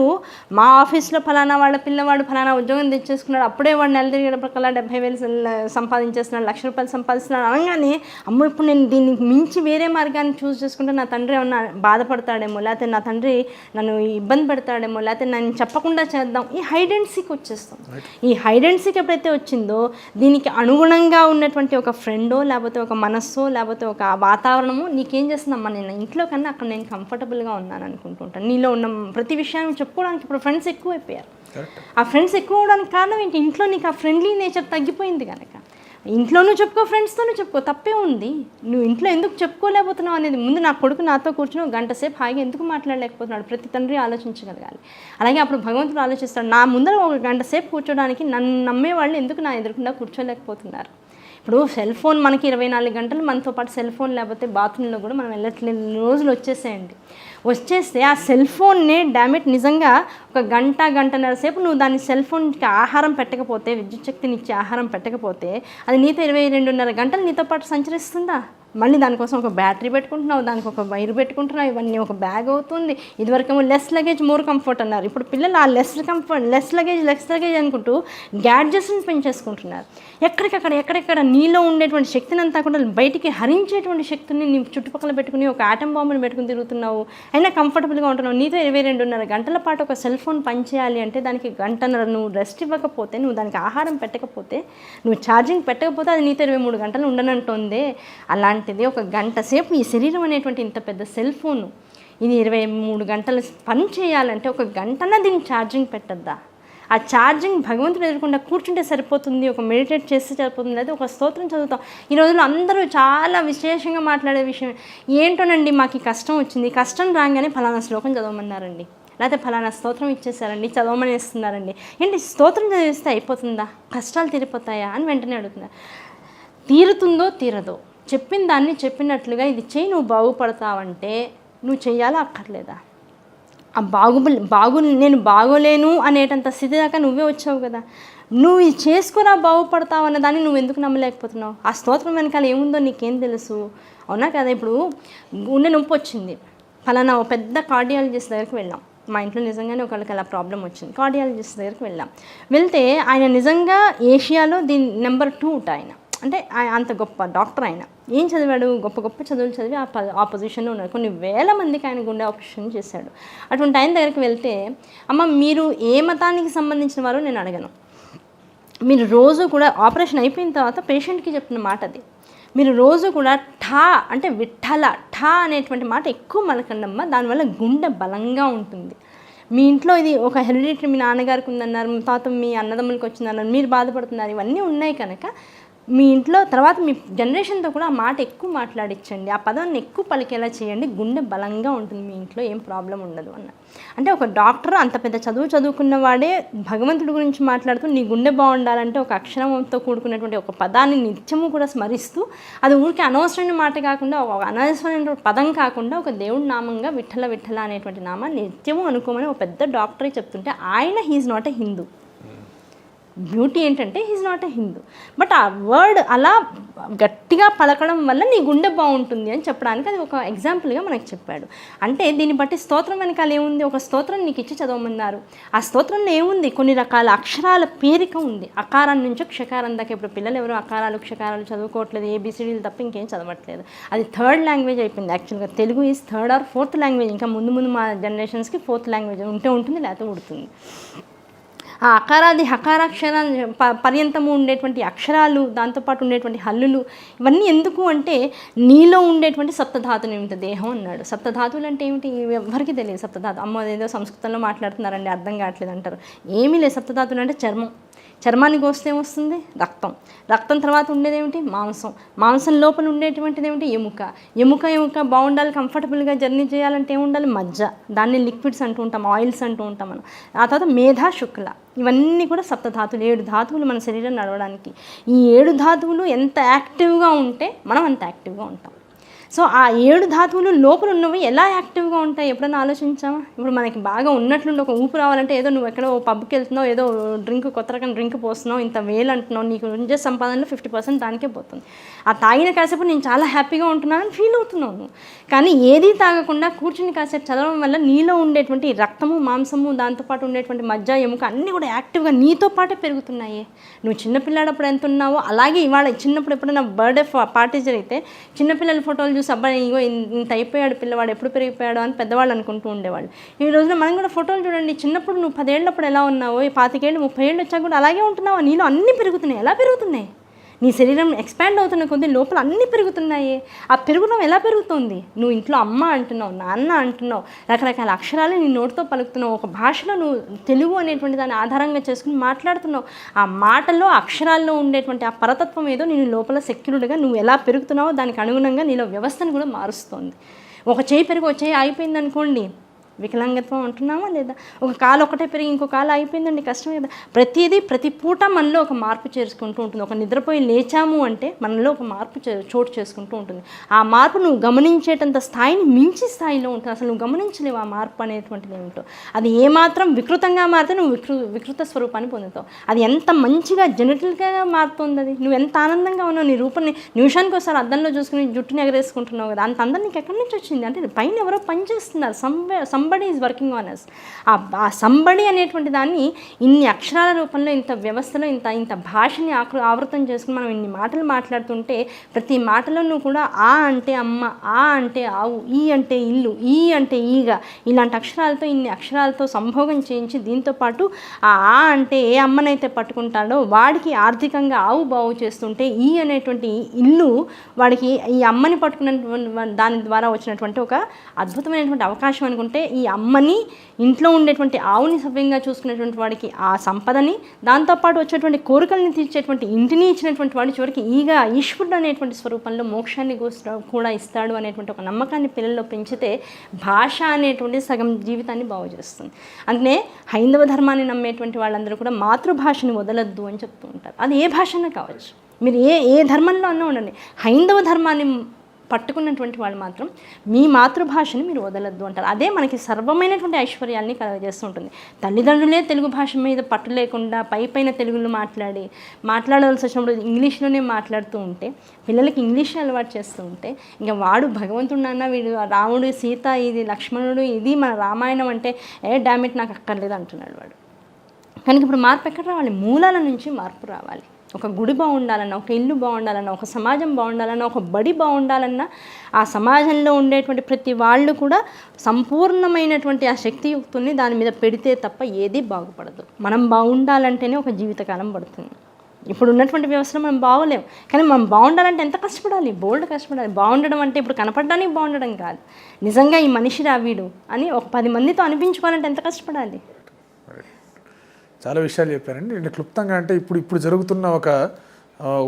మా ఆఫీస్లో ఫలానా వాళ్ళ పిల్లవాడు ఫలానా ఉద్యోగం తెచ్చేసుకున్నాడు, అప్పుడే వాడు నెల తిరిగేటప్పటికల్లా 70,000 సంపాదించేస్తున్నాడు, ₹1,00,000 సంపాదిస్తున్నాడు అనగానే అమ్మో ఇప్పుడు నేను దీనికి మించి వేరే మార్గాన్ని చూస్ చేసుకుంటే నా తండ్రి ఏమన్నా బాధపడతాడేమో, లేకపోతే నా తండ్రి నన్ను ఇబ్బంది పెడతాడేమో, లేకపోతే నన్ను చెప్పకుండా చేద్దాం, ఈ హైడ్ అండ్ సీక్ వచ్చేస్తాం. ఈ హైడ్ అండ్ సీక్ ఎప్పుడైతే వచ్చిందో దీనికి అనుగుణంగా ఉన్నటువంటి ఒక ఫ్రెండో లేకపోతే ఒక మనస్సో లేకపోతే ఒక వాతావరణమో నీకేం చేస్తుందమ్మా, నేను ఇంట్లో కన్నా అక్కడ నేను కంఫర్టబుల్గా ఉన్నాను అనుకుంటుంటాను. నీలో ఉన్న ప్రతి విషయాన్ని చెప్పుకోవడానికి ఇప్పుడు ఫ్రెండ్స్ ఎక్కువ అయిపోయారు. ఆ ఫ్రెండ్స్ ఎక్కువ అవడానికి కారణం ఏంటి? ఇంట్లో నీకు ఆ ఫ్రెండ్లీ నేచర్ తగ్గిపోయింది కనుక ఇంట్లోనూ చెప్పుకో, ఫ్రెండ్స్తోనూ చెప్పుకో, తప్పే ఉంది. నువ్వు ఇంట్లో ఎందుకు చెప్పుకోలేకపోతున్నావు అనేది ముందు నా కొడుకు నాతో కూర్చుని 1 గంట సేపు హాయిగా ఎందుకు మాట్లాడలేకపోతున్నాడు ప్రతి తండ్రి ఆలోచించగలగాలి. అలాగే అప్పుడు భగవంతుడు ఆలోచిస్తాడు, నా ముందర 1 గంట సేపు కూర్చోడానికి నన్ను నమ్మేవాళ్ళు ఎందుకు నా ఎదురుకుండా కూర్చోలేకపోతున్నారు. ఇప్పుడు సెల్ ఫోన్ మనకి 24 గంటలు మనతో పాటు సెల్ ఫోన్ లేకపోతే బాత్రూంలో కూడా మనం వెళ్ళట్లేని రోజులు వచ్చేసేయండి. వచ్చేస్తే ఆ సెల్ ఫోన్నే డామేట్ నిజంగా 1 గంట గంటన్నర సేపు నువ్వు దాన్ని సెల్ ఫోన్కి ఆహారం పెట్టకపోతే, విద్యుత్ శక్తిని ఇచ్చే ఆహారం పెట్టకపోతే అది నీతో 22.5 గంటలు నీతో పాటు సంచరిస్తుందా? మళ్ళీ దానికోసం ఒక బ్యాటరీ పెట్టుకుంటున్నావు, దానికి ఒక వైర్ పెట్టుకుంటున్నావు, ఇవన్నీ ఒక బ్యాగ్ అవుతుంది. ఇదివరకేమో లెస్ లగేజ్ మోర్ కంఫర్ట్ అన్నారు. ఇప్పుడు పిల్లలు ఆ లెస్ లగేజ్ అనుకుంటూ గ్యాడ్జెట్స్ని పెంచేసుకుంటున్నారు. ఎక్కడెక్కడ నీలో ఉండేటువంటి శక్తిని అంతా కూడా బయటికి హరించేటువంటి శక్తిని నీ చుట్టుపక్కల పెట్టుకుని ఒక ఆటం బాంబుని పెట్టుకుని తిరుగుతున్నావు. అయినా కంఫర్టబుల్గా ఉంటున్నావు. నీతో 22.5 గంటల పాటు ఒక సెల్ ఫోన్ పనిచేయాలి అంటే దానికి గంటన్నర నువ్వు రెస్ట్ ఇవ్వకపోతే, నువ్వు దానికి ఆహారం పెట్టకపోతే, నువ్వు ఛార్జింగ్ పెట్టకపోతే అది నీతో 23 గంటలు ఉండనంటుందే. అలాంటిది ఒక గంట సేపు ఈ శరీరం అనేటువంటి ఇంత పెద్ద సెల్ ఫోను ఇది 23 గంటలు పని చేయాలంటే ఒక గంటన దీన్ని ఛార్జింగ్ పెట్టద్దా? ఆ ఛార్జింగ్ భగవంతుడు ఎదురకుండా కూర్చుంటే సరిపోతుంది, ఒక మెడిటేట్ చేస్తే సరిపోతుంది, లేదా ఒక స్తోత్రం చదువుతాం. ఈ రోజుల్లో అందరూ చాలా విశేషంగా మాట్లాడే విషయం ఏంటోనండి, మాకు ఈ కష్టం వచ్చింది, కష్టం రాగానే ఫలానా శ్లోకం చదవమన్నారండి, లేకపోతే ఫలానా స్తోత్రం ఇచ్చేసారండి, చదవమని ఇస్తున్నారండి. ఏంటి స్తోత్రం చదివిస్తే అయిపోతుందా, కష్టాలు తీరిపోతాయా అని వెంటనే అడుగుతున్నారు. తీరుతుందో తీరదో, చెప్పిన దాన్ని చెప్పినట్లుగా ఇది చేయి నువ్వు బాగుపడతావంటే నువ్వు చెయ్యాలా అక్కర్లేదా? ఆ నేను బాగోలేను అనేటంత స్థితి దాకా నువ్వే వచ్చావు కదా. నువ్వు ఇది చేసుకురా బాగుపడతావు అన్న దాన్ని నువ్వు ఎందుకు నమ్మలేకపోతున్నావు? ఆ స్తోత్రం వెనకాల ఏముందో నీకేం తెలుసు? అవునా కదా. ఇప్పుడు గుండె నొప్పి వచ్చింది, ఫలానా ఓ పెద్ద కార్డియాలజిస్ట్ దగ్గరికి వెళ్ళాం. మా ఇంట్లో నిజంగానే ఒకళ్ళకి అలా ప్రాబ్లం వచ్చింది. కార్డియాలజిస్ట్ దగ్గరికి వెళ్తే ఆయన నిజంగా ఏషియాలో దీని నెంబర్ 2 ఆయన, అంటే అంత గొప్ప డాక్టర్. ఆయన ఏం చదివాడు? గొప్ప చదువులు చదివి ఆ పొజిషన్లో ఉన్నారు. కొన్ని వేల మందికి ఆయన గుండె ఆపరేషన్ చేశాడు. అటువంటి ఆయన దగ్గరికి వెళ్తే, అమ్మ మీరు ఏ మతానికి సంబంధించిన వారో నేను అడగను, మీరు రోజు కూడా ఆపరేషన్ అయిపోయిన తర్వాత పేషెంట్కి చెప్తున్న మాట అది, మీరు రోజు కూడా ఠా అంటే విఠల ఠా అనేటువంటి మాట ఎక్కువ మలకండమ్మ, దానివల్ల గుండె బలంగా ఉంటుంది. మీ ఇంట్లో ఇది ఒక హెరిడిటరీ, మీ నాన్నగారికి ఉందన్నారు, తర్వాత మీ అన్నదమ్ములకి వచ్చిందన్నారు, మీరు బాధపడుతున్నారు, ఇవన్నీ ఉన్నాయి కనుక మీ ఇంట్లో తర్వాత మీ జనరేషన్తో కూడా ఆ మాట ఎక్కువ మాట్లాడించండి, ఆ పదాన్ని ఎక్కువ పలికేలా చేయండి, గుండె బలంగా ఉంటుంది, మీ ఇంట్లో ఏం ప్రాబ్లం ఉండదు అన్న. అంటే ఒక డాక్టర్ అంత పెద్ద చదువుకున్న వాడే భగవంతుడి గురించి మాట్లాడుతూ నీ గుండె బాగుండాలంటే ఒక అక్షరంతో కూడుకున్నటువంటి ఒక పదాన్ని నిత్యము కూడా స్మరిస్తూ, అది ఊరికి అనవసరమైన మాట కాకుండా, ఒక అనవసరమైన పదం కాకుండా ఒక దేవుడి నామంగా విఠల అనేటువంటి నామాన్ని నిత్యము అనుకోమని ఒక పెద్ద డాక్టరే చెప్తుంటే, ఆయన he's not a Hindu. Beauty ఏంటంటే he's not a Hindu, but ఆ వర్డ్ అలా గట్టిగా పలకడం వల్ల నీ గుండె బాగుంటుంది అని చెప్పడానికి అది ఒక ఎగ్జాంపుల్గా మనకు చెప్పాడు. అంటే దీన్ని బట్టి స్తోత్రం వెనకాల ఏముంది? ఒక స్తోత్రం నీకు ఇచ్చి చదవమన్నారు. ఆ స్తోత్రంలో ఏముంది? కొన్ని రకాల అక్షరాల పేరిక ఉంది, అకారం నుంచి క్షకారం దాకా. ఇప్పుడు పిల్లలు ఎవరు అకారాలు క్షకారాలు చదువుకోవట్లేదు, ఏబిసిడీలు తప్ప ఇంకేం చదవట్లేదు. అది 3rd లాంగ్వేజ్ అయిపోయింది. యాక్చువల్గా Telugu is 3rd or 4th language. ఇంకా ముందు మా జనరేషన్స్కి 4th లాంగ్వేజ్ ఉంటుంది, లేకపోతే ఉడుతుంది. ఆ అకారాది హకారాక్షర పర్యంతము ఉండేటువంటి అక్షరాలు, దాంతోపాటు ఉండేటువంటి హల్లులు, ఇవన్నీ ఎందుకు అంటే నీలో ఉండేటువంటి సప్తధాతు నిమిత్త దేహం అన్నాడు. సప్తధాతువులు అంటే ఏమిటి? ఎవరికి తెలియదు. సప్తధాతు అమ్మ అదేదో సంస్కృతంలో మాట్లాడుతున్నారండి, అర్థం కావట్లేదు అంటారు. ఏమీ లేదు. సప్తధాతులు అంటే చర్మానికి వస్తే ఏమొస్తుంది? రక్తం తర్వాత ఉండేది ఏమిటి? మాంసం లోపల ఉండేటువంటిది ఏమిటి? ఎముక బాగుండాలి, కంఫర్టబుల్గా జర్నీ చేయాలంటే ఏముండాలి? మజ్జ. దాన్ని లిక్విడ్స్ అంటూ ఉంటాం, ఆయిల్స్ అంటూ ఉంటాం మనం. ఆ తర్వాత మేధ, శుక్ల, ఇవన్నీ కూడా సప్తధాతులు. 7 ధాతువులు మన శరీరం నడవడానికి. ఈ 7 ధాతువులు ఎంత యాక్టివ్గా ఉంటే మనం అంత యాక్టివ్గా ఉంటాం. సో ఆ 7 ధాతువులు లోపల ఉన్నవి ఎలా యాక్టివ్గా ఉంటాయి ఎప్పుడైనా ఆలోచించామా? ఇప్పుడు మనకి బాగా ఉన్నట్లుండి ఒక ఊపు రావాలంటే ఏదో నువ్వు ఎక్కడో పబ్కి వెళ్తున్నావు, ఏదో కొత్త రకం డ్రింక్ పోస్తున్నావు, ఇంత వేలు అంటున్నావు, నీకు ఉండే సంపాదనలో 50% దానికే పోతుంది. ఆ తాగిన కాసేపు నేను చాలా హ్యాపీగా ఉంటున్నానని ఫీల్ అవుతున్నావు నువ్వు. కానీ ఏదీ తాగకుండా కూర్చుని కాసేపు చదవడం వల్ల నీలో ఉండేటువంటి రక్తము, మాంసము, దాంతోపాటు ఉండేటువంటి మజ్జ, ఎముక అన్నీ కూడా యాక్టివ్గా నీతో పాటే పెరుగుతున్నాయి. నువ్వు చిన్నపిల్లాడప్పుడు ఎంత ఉన్నావో అలాగే ఇవాళ చిన్నప్పుడు ఎప్పుడైనా బర్త్డే పార్టీ జరిగితే చిన్నపిల్లల ఫోటోలు చూసి అబ్బాయి ఇగో ఇంత అయిపోయాడు పిల్లవాడు, ఎప్పుడు పెరిగిపోయాడు అని పెద్దవాళ్ళు అనుకుంటూ ఉండేవాళ్ళు. ఈ రోజున మనం కూడా ఫోటోలు చూడండి, చిన్నప్పుడు నువ్వు 10 ఏళ్ళప్పుడు ఎలా ఉన్నావో 25 ఏళ్ళు 30 ఏళ్ళు వచ్చాక కూడా అలాగే ఉంటున్నావా? నీలో అన్నీ పెరుగుతున్నాయి. ఎలా పెరుగుతున్నాయి? నీ శరీరం ఎక్స్పాండ్ అవుతున్న కొద్దీ లోపల అన్నీ పెరుగుతున్నాయి. ఆ పెరుగుదం ఎలా పెరుగుతుంది? నువ్వు ఇంట్లో అమ్మ అంటున్నావు, నాన్న అంటున్నావు, రకరకాల అక్షరాలు నీ నోటితో పలుకుతున్నావు, ఒక భాషలో నువ్వు తెలుగు అనేటువంటి దాన్ని ఆధారంగా చేసుకుని మాట్లాడుతున్నావు. ఆ మాటల్లో, అక్షరాల్లో ఉండేటువంటి ఆ పరతత్వం ఏదో నేను లోపల సెక్యూర్డ్గా నువ్వు ఎలా పెరుగుతున్నావో దానికి అనుగుణంగా నీలో వ్యవస్థను కూడా మారుస్తుంది. ఒక చేయి పెరుగు, ఒక చేయి అయిపోయింది అనుకోండి, వికలాంగత్వం అంటున్నామా లేదా? ఒక కాలు ఒకటే పెరిగి ఇంకో కాలు అయిపోయిందండి, కష్టం కదా. ప్రతిదీ ప్రతి పూట మనలో ఒక మార్పు చేసుకుంటూ ఉంటుంది. ఒక నిద్రపోయి లేచాము అంటే మనలో ఒక మార్పు చోటు చేసుకుంటూ ఉంటుంది. ఆ మార్పు నువ్వు గమనించేటంత స్థాయిని మించి స్థాయిలో ఉంటుంది. అసలు నువ్వు గమనించలేవు ఆ మార్పు అనేటువంటిది ఏమిటో. అది ఏమాత్రం వికృతంగా మారితే నువ్వు వికృత స్వరూపాన్ని పొందుతావు. అది ఎంత మంచిగా జెనెటిక్గా మారుతుంది, అది నువ్వు ఎంత ఆనందంగా ఉన్నావు. నీ రూపాన్ని నిమిషానికి ఒకసారి అద్దంలో చూసుకుని జుట్టుని ఎగరేసుకుంటున్నావు కదా, అంత అందం నీకు ఎక్కడి నుంచి వచ్చింది అంటే పైన ఎవరో పని చేస్తున్నారు. Somebody is working on us. ఆ సంబడి అనేటువంటి దాన్ని ఇన్ని అక్షరాల రూపంలో, ఇంత వ్యవస్థలో, ఇంత భాషని ఆవృతం చేసుకుని మనం ఇన్ని మాటలు మాట్లాడుతుంటే ప్రతి మాటలోనూ కూడా ఆ అంటే అమ్మ, ఆ అంటే ఆవు, ఈ అంటే ఇల్లు, ఈ అంటే ఈగ, ఇలాంటి అక్షరాలతో ఇన్ని అక్షరాలతో సంభోగం చేయించి దీంతోపాటు ఆ అంటే ఏ అమ్మనైతే పట్టుకుంటాడో వాడికి ఆర్థికంగా ఆవు బావు చేస్తుంటే ఈ అనేటువంటి ఇల్లు వాడికి ఈ అమ్మని పట్టుకున్న దాని ద్వారా వచ్చినటువంటి ఒక అద్భుతమైనటువంటి అవకాశం అనుకుంటే ఈ అమ్మని, ఇంట్లో ఉండేటువంటి ఆవుని సవ్యంగా చూసుకునేటువంటి వాడికి ఆ సంపదని, దాంతోపాటు వచ్చేటువంటి కోరికల్ని తీర్చేటువంటి ఇంటిని ఇచ్చినటువంటి వాడి చివరికి ఈశ్వరుడు అనేటువంటి స్వరూపంలో మోక్షాన్ని కూడా ఇస్తాడు అనేటువంటి ఒక నమ్మకాన్ని పిల్లల్లో పెంచితే భాష అనేటువంటి సగం జీవితాన్ని బాగు చేస్తుంది. అందుకనే హైందవ ధర్మాన్ని నమ్మేటువంటి వాళ్ళందరూ కూడా మాతృభాషని వదలొద్దు అని చెప్తూ ఉంటారు. అది ఏ భాషనే కావచ్చు, మీరు ఏ ధర్మంలో అన్నా ఉండండి, హైందవ ధర్మాన్ని పట్టుకున్నటువంటి వాళ్ళు మాత్రం మీ మాతృభాషని మీరు వదలొద్దు అంటారు. అదే మనకి సర్వమైనటువంటి ఐశ్వర్యాన్ని కలగజేస్తూ ఉంటుంది. తల్లిదండ్రులే తెలుగు భాష మీద పట్టు లేకుండా పైన తెలుగులో మాట్లాడాల్సి వచ్చినప్పుడు ఇంగ్లీష్లోనే మాట్లాడుతూ ఉంటే, పిల్లలకి ఇంగ్లీష్ అలవాటు చేస్తూ ఉంటే, ఇంకా వాడు భగవంతుడు వీడు రాముడు, సీత, ఇది లక్ష్మణుడు, ఇది మన రామాయణం అంటే డామిట్ నాకు అక్కర్లేదు అంటున్నాడు వాడు. కనుక ఇప్పుడు మార్పు ఎక్కడ రావాలి? మూలాల నుంచి మార్పు రావాలి. ఒక గుడి బాగుండాలన్నా, ఒక ఇల్లు బాగుండాలన్నా, ఒక సమాజం బాగుండాలన్నా, ఒక బడి బాగుండాలన్నా ఆ సమాజంలో ఉండేటువంటి ప్రతి వాళ్ళు కూడా సంపూర్ణమైనటువంటి ఆ శక్తియుక్తుల్ని దాని మీద పెడితే తప్ప ఏది బాగుపడదు. మనం బాగుండాలంటేనే ఒక జీవితకాలం పడుతుంది. ఇప్పుడు ఉన్నటువంటి వ్యవస్థలో మనం బాగోలేం, కానీ మనం బాగుండాలంటే ఎంత కష్టపడాలి, బోల్డ్ కష్టపడాలి. బాగుండడం అంటే ఇప్పుడు కనపడడానికి బాగుండడం కాదు, నిజంగా ఈ మనిషి వీడు అని ఒక 10 మందితో అనిపించుకోవాలంటే ఎంత కష్టపడాలి. చాలా విషయాలు చెప్పారండి. అంటే క్లుప్తంగా అంటే ఇప్పుడు జరుగుతున్న ఒక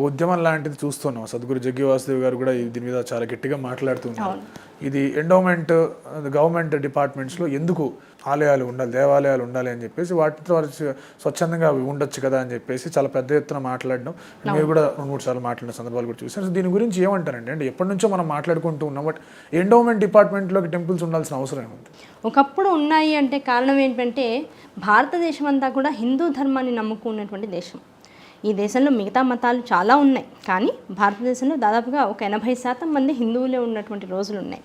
ఉద్యమం లాంటిది చూస్తున్నాం. సద్గురు జగ్గి వాసుదేవ్ గారు కూడా దీని మీద చాలా గట్టిగా మాట్లాడుతున్నారు. ఇది ఎండోమెంట్ గవర్నమెంట్ డిపార్ట్మెంట్స్లో ఎందుకు ఆలయాలు ఉండాలి, దేవాలయాలు ఉండాలి అని చెప్పేసి వాటితో స్వచ్ఛందంగా అవి ఉండొచ్చు కదా అని చెప్పేసి చాలా పెద్ద ఎత్తున మాట్లాడడం, మీరు కూడా 2-3 సార్లు మాట్లాడిన సందర్భాలు కూడా చూసాను. సో దీని గురించి ఏమంటారండి? అంటే ఎప్పటి నుంచో మనం మాట్లాడుకుంటూ ఉన్నాం, బట్ ఎండోమెంట్ డిపార్ట్మెంట్లోకి టెంపుల్స్ ఉండాల్సిన అవసరం ఏముంది? ఒకప్పుడు ఉన్నాయి అంటే కారణం ఏంటంటే భారతదేశం అంతా కూడా హిందూ ధర్మాన్ని నమ్ముకున్నటువంటి దేశం. ఈ దేశంలో మిగతా మతాలు చాలా ఉన్నాయి, కానీ భారతదేశంలో దాదాపుగా ఒక 80% మంది హిందువులే ఉన్నటువంటి రోజులు ఉన్నాయి.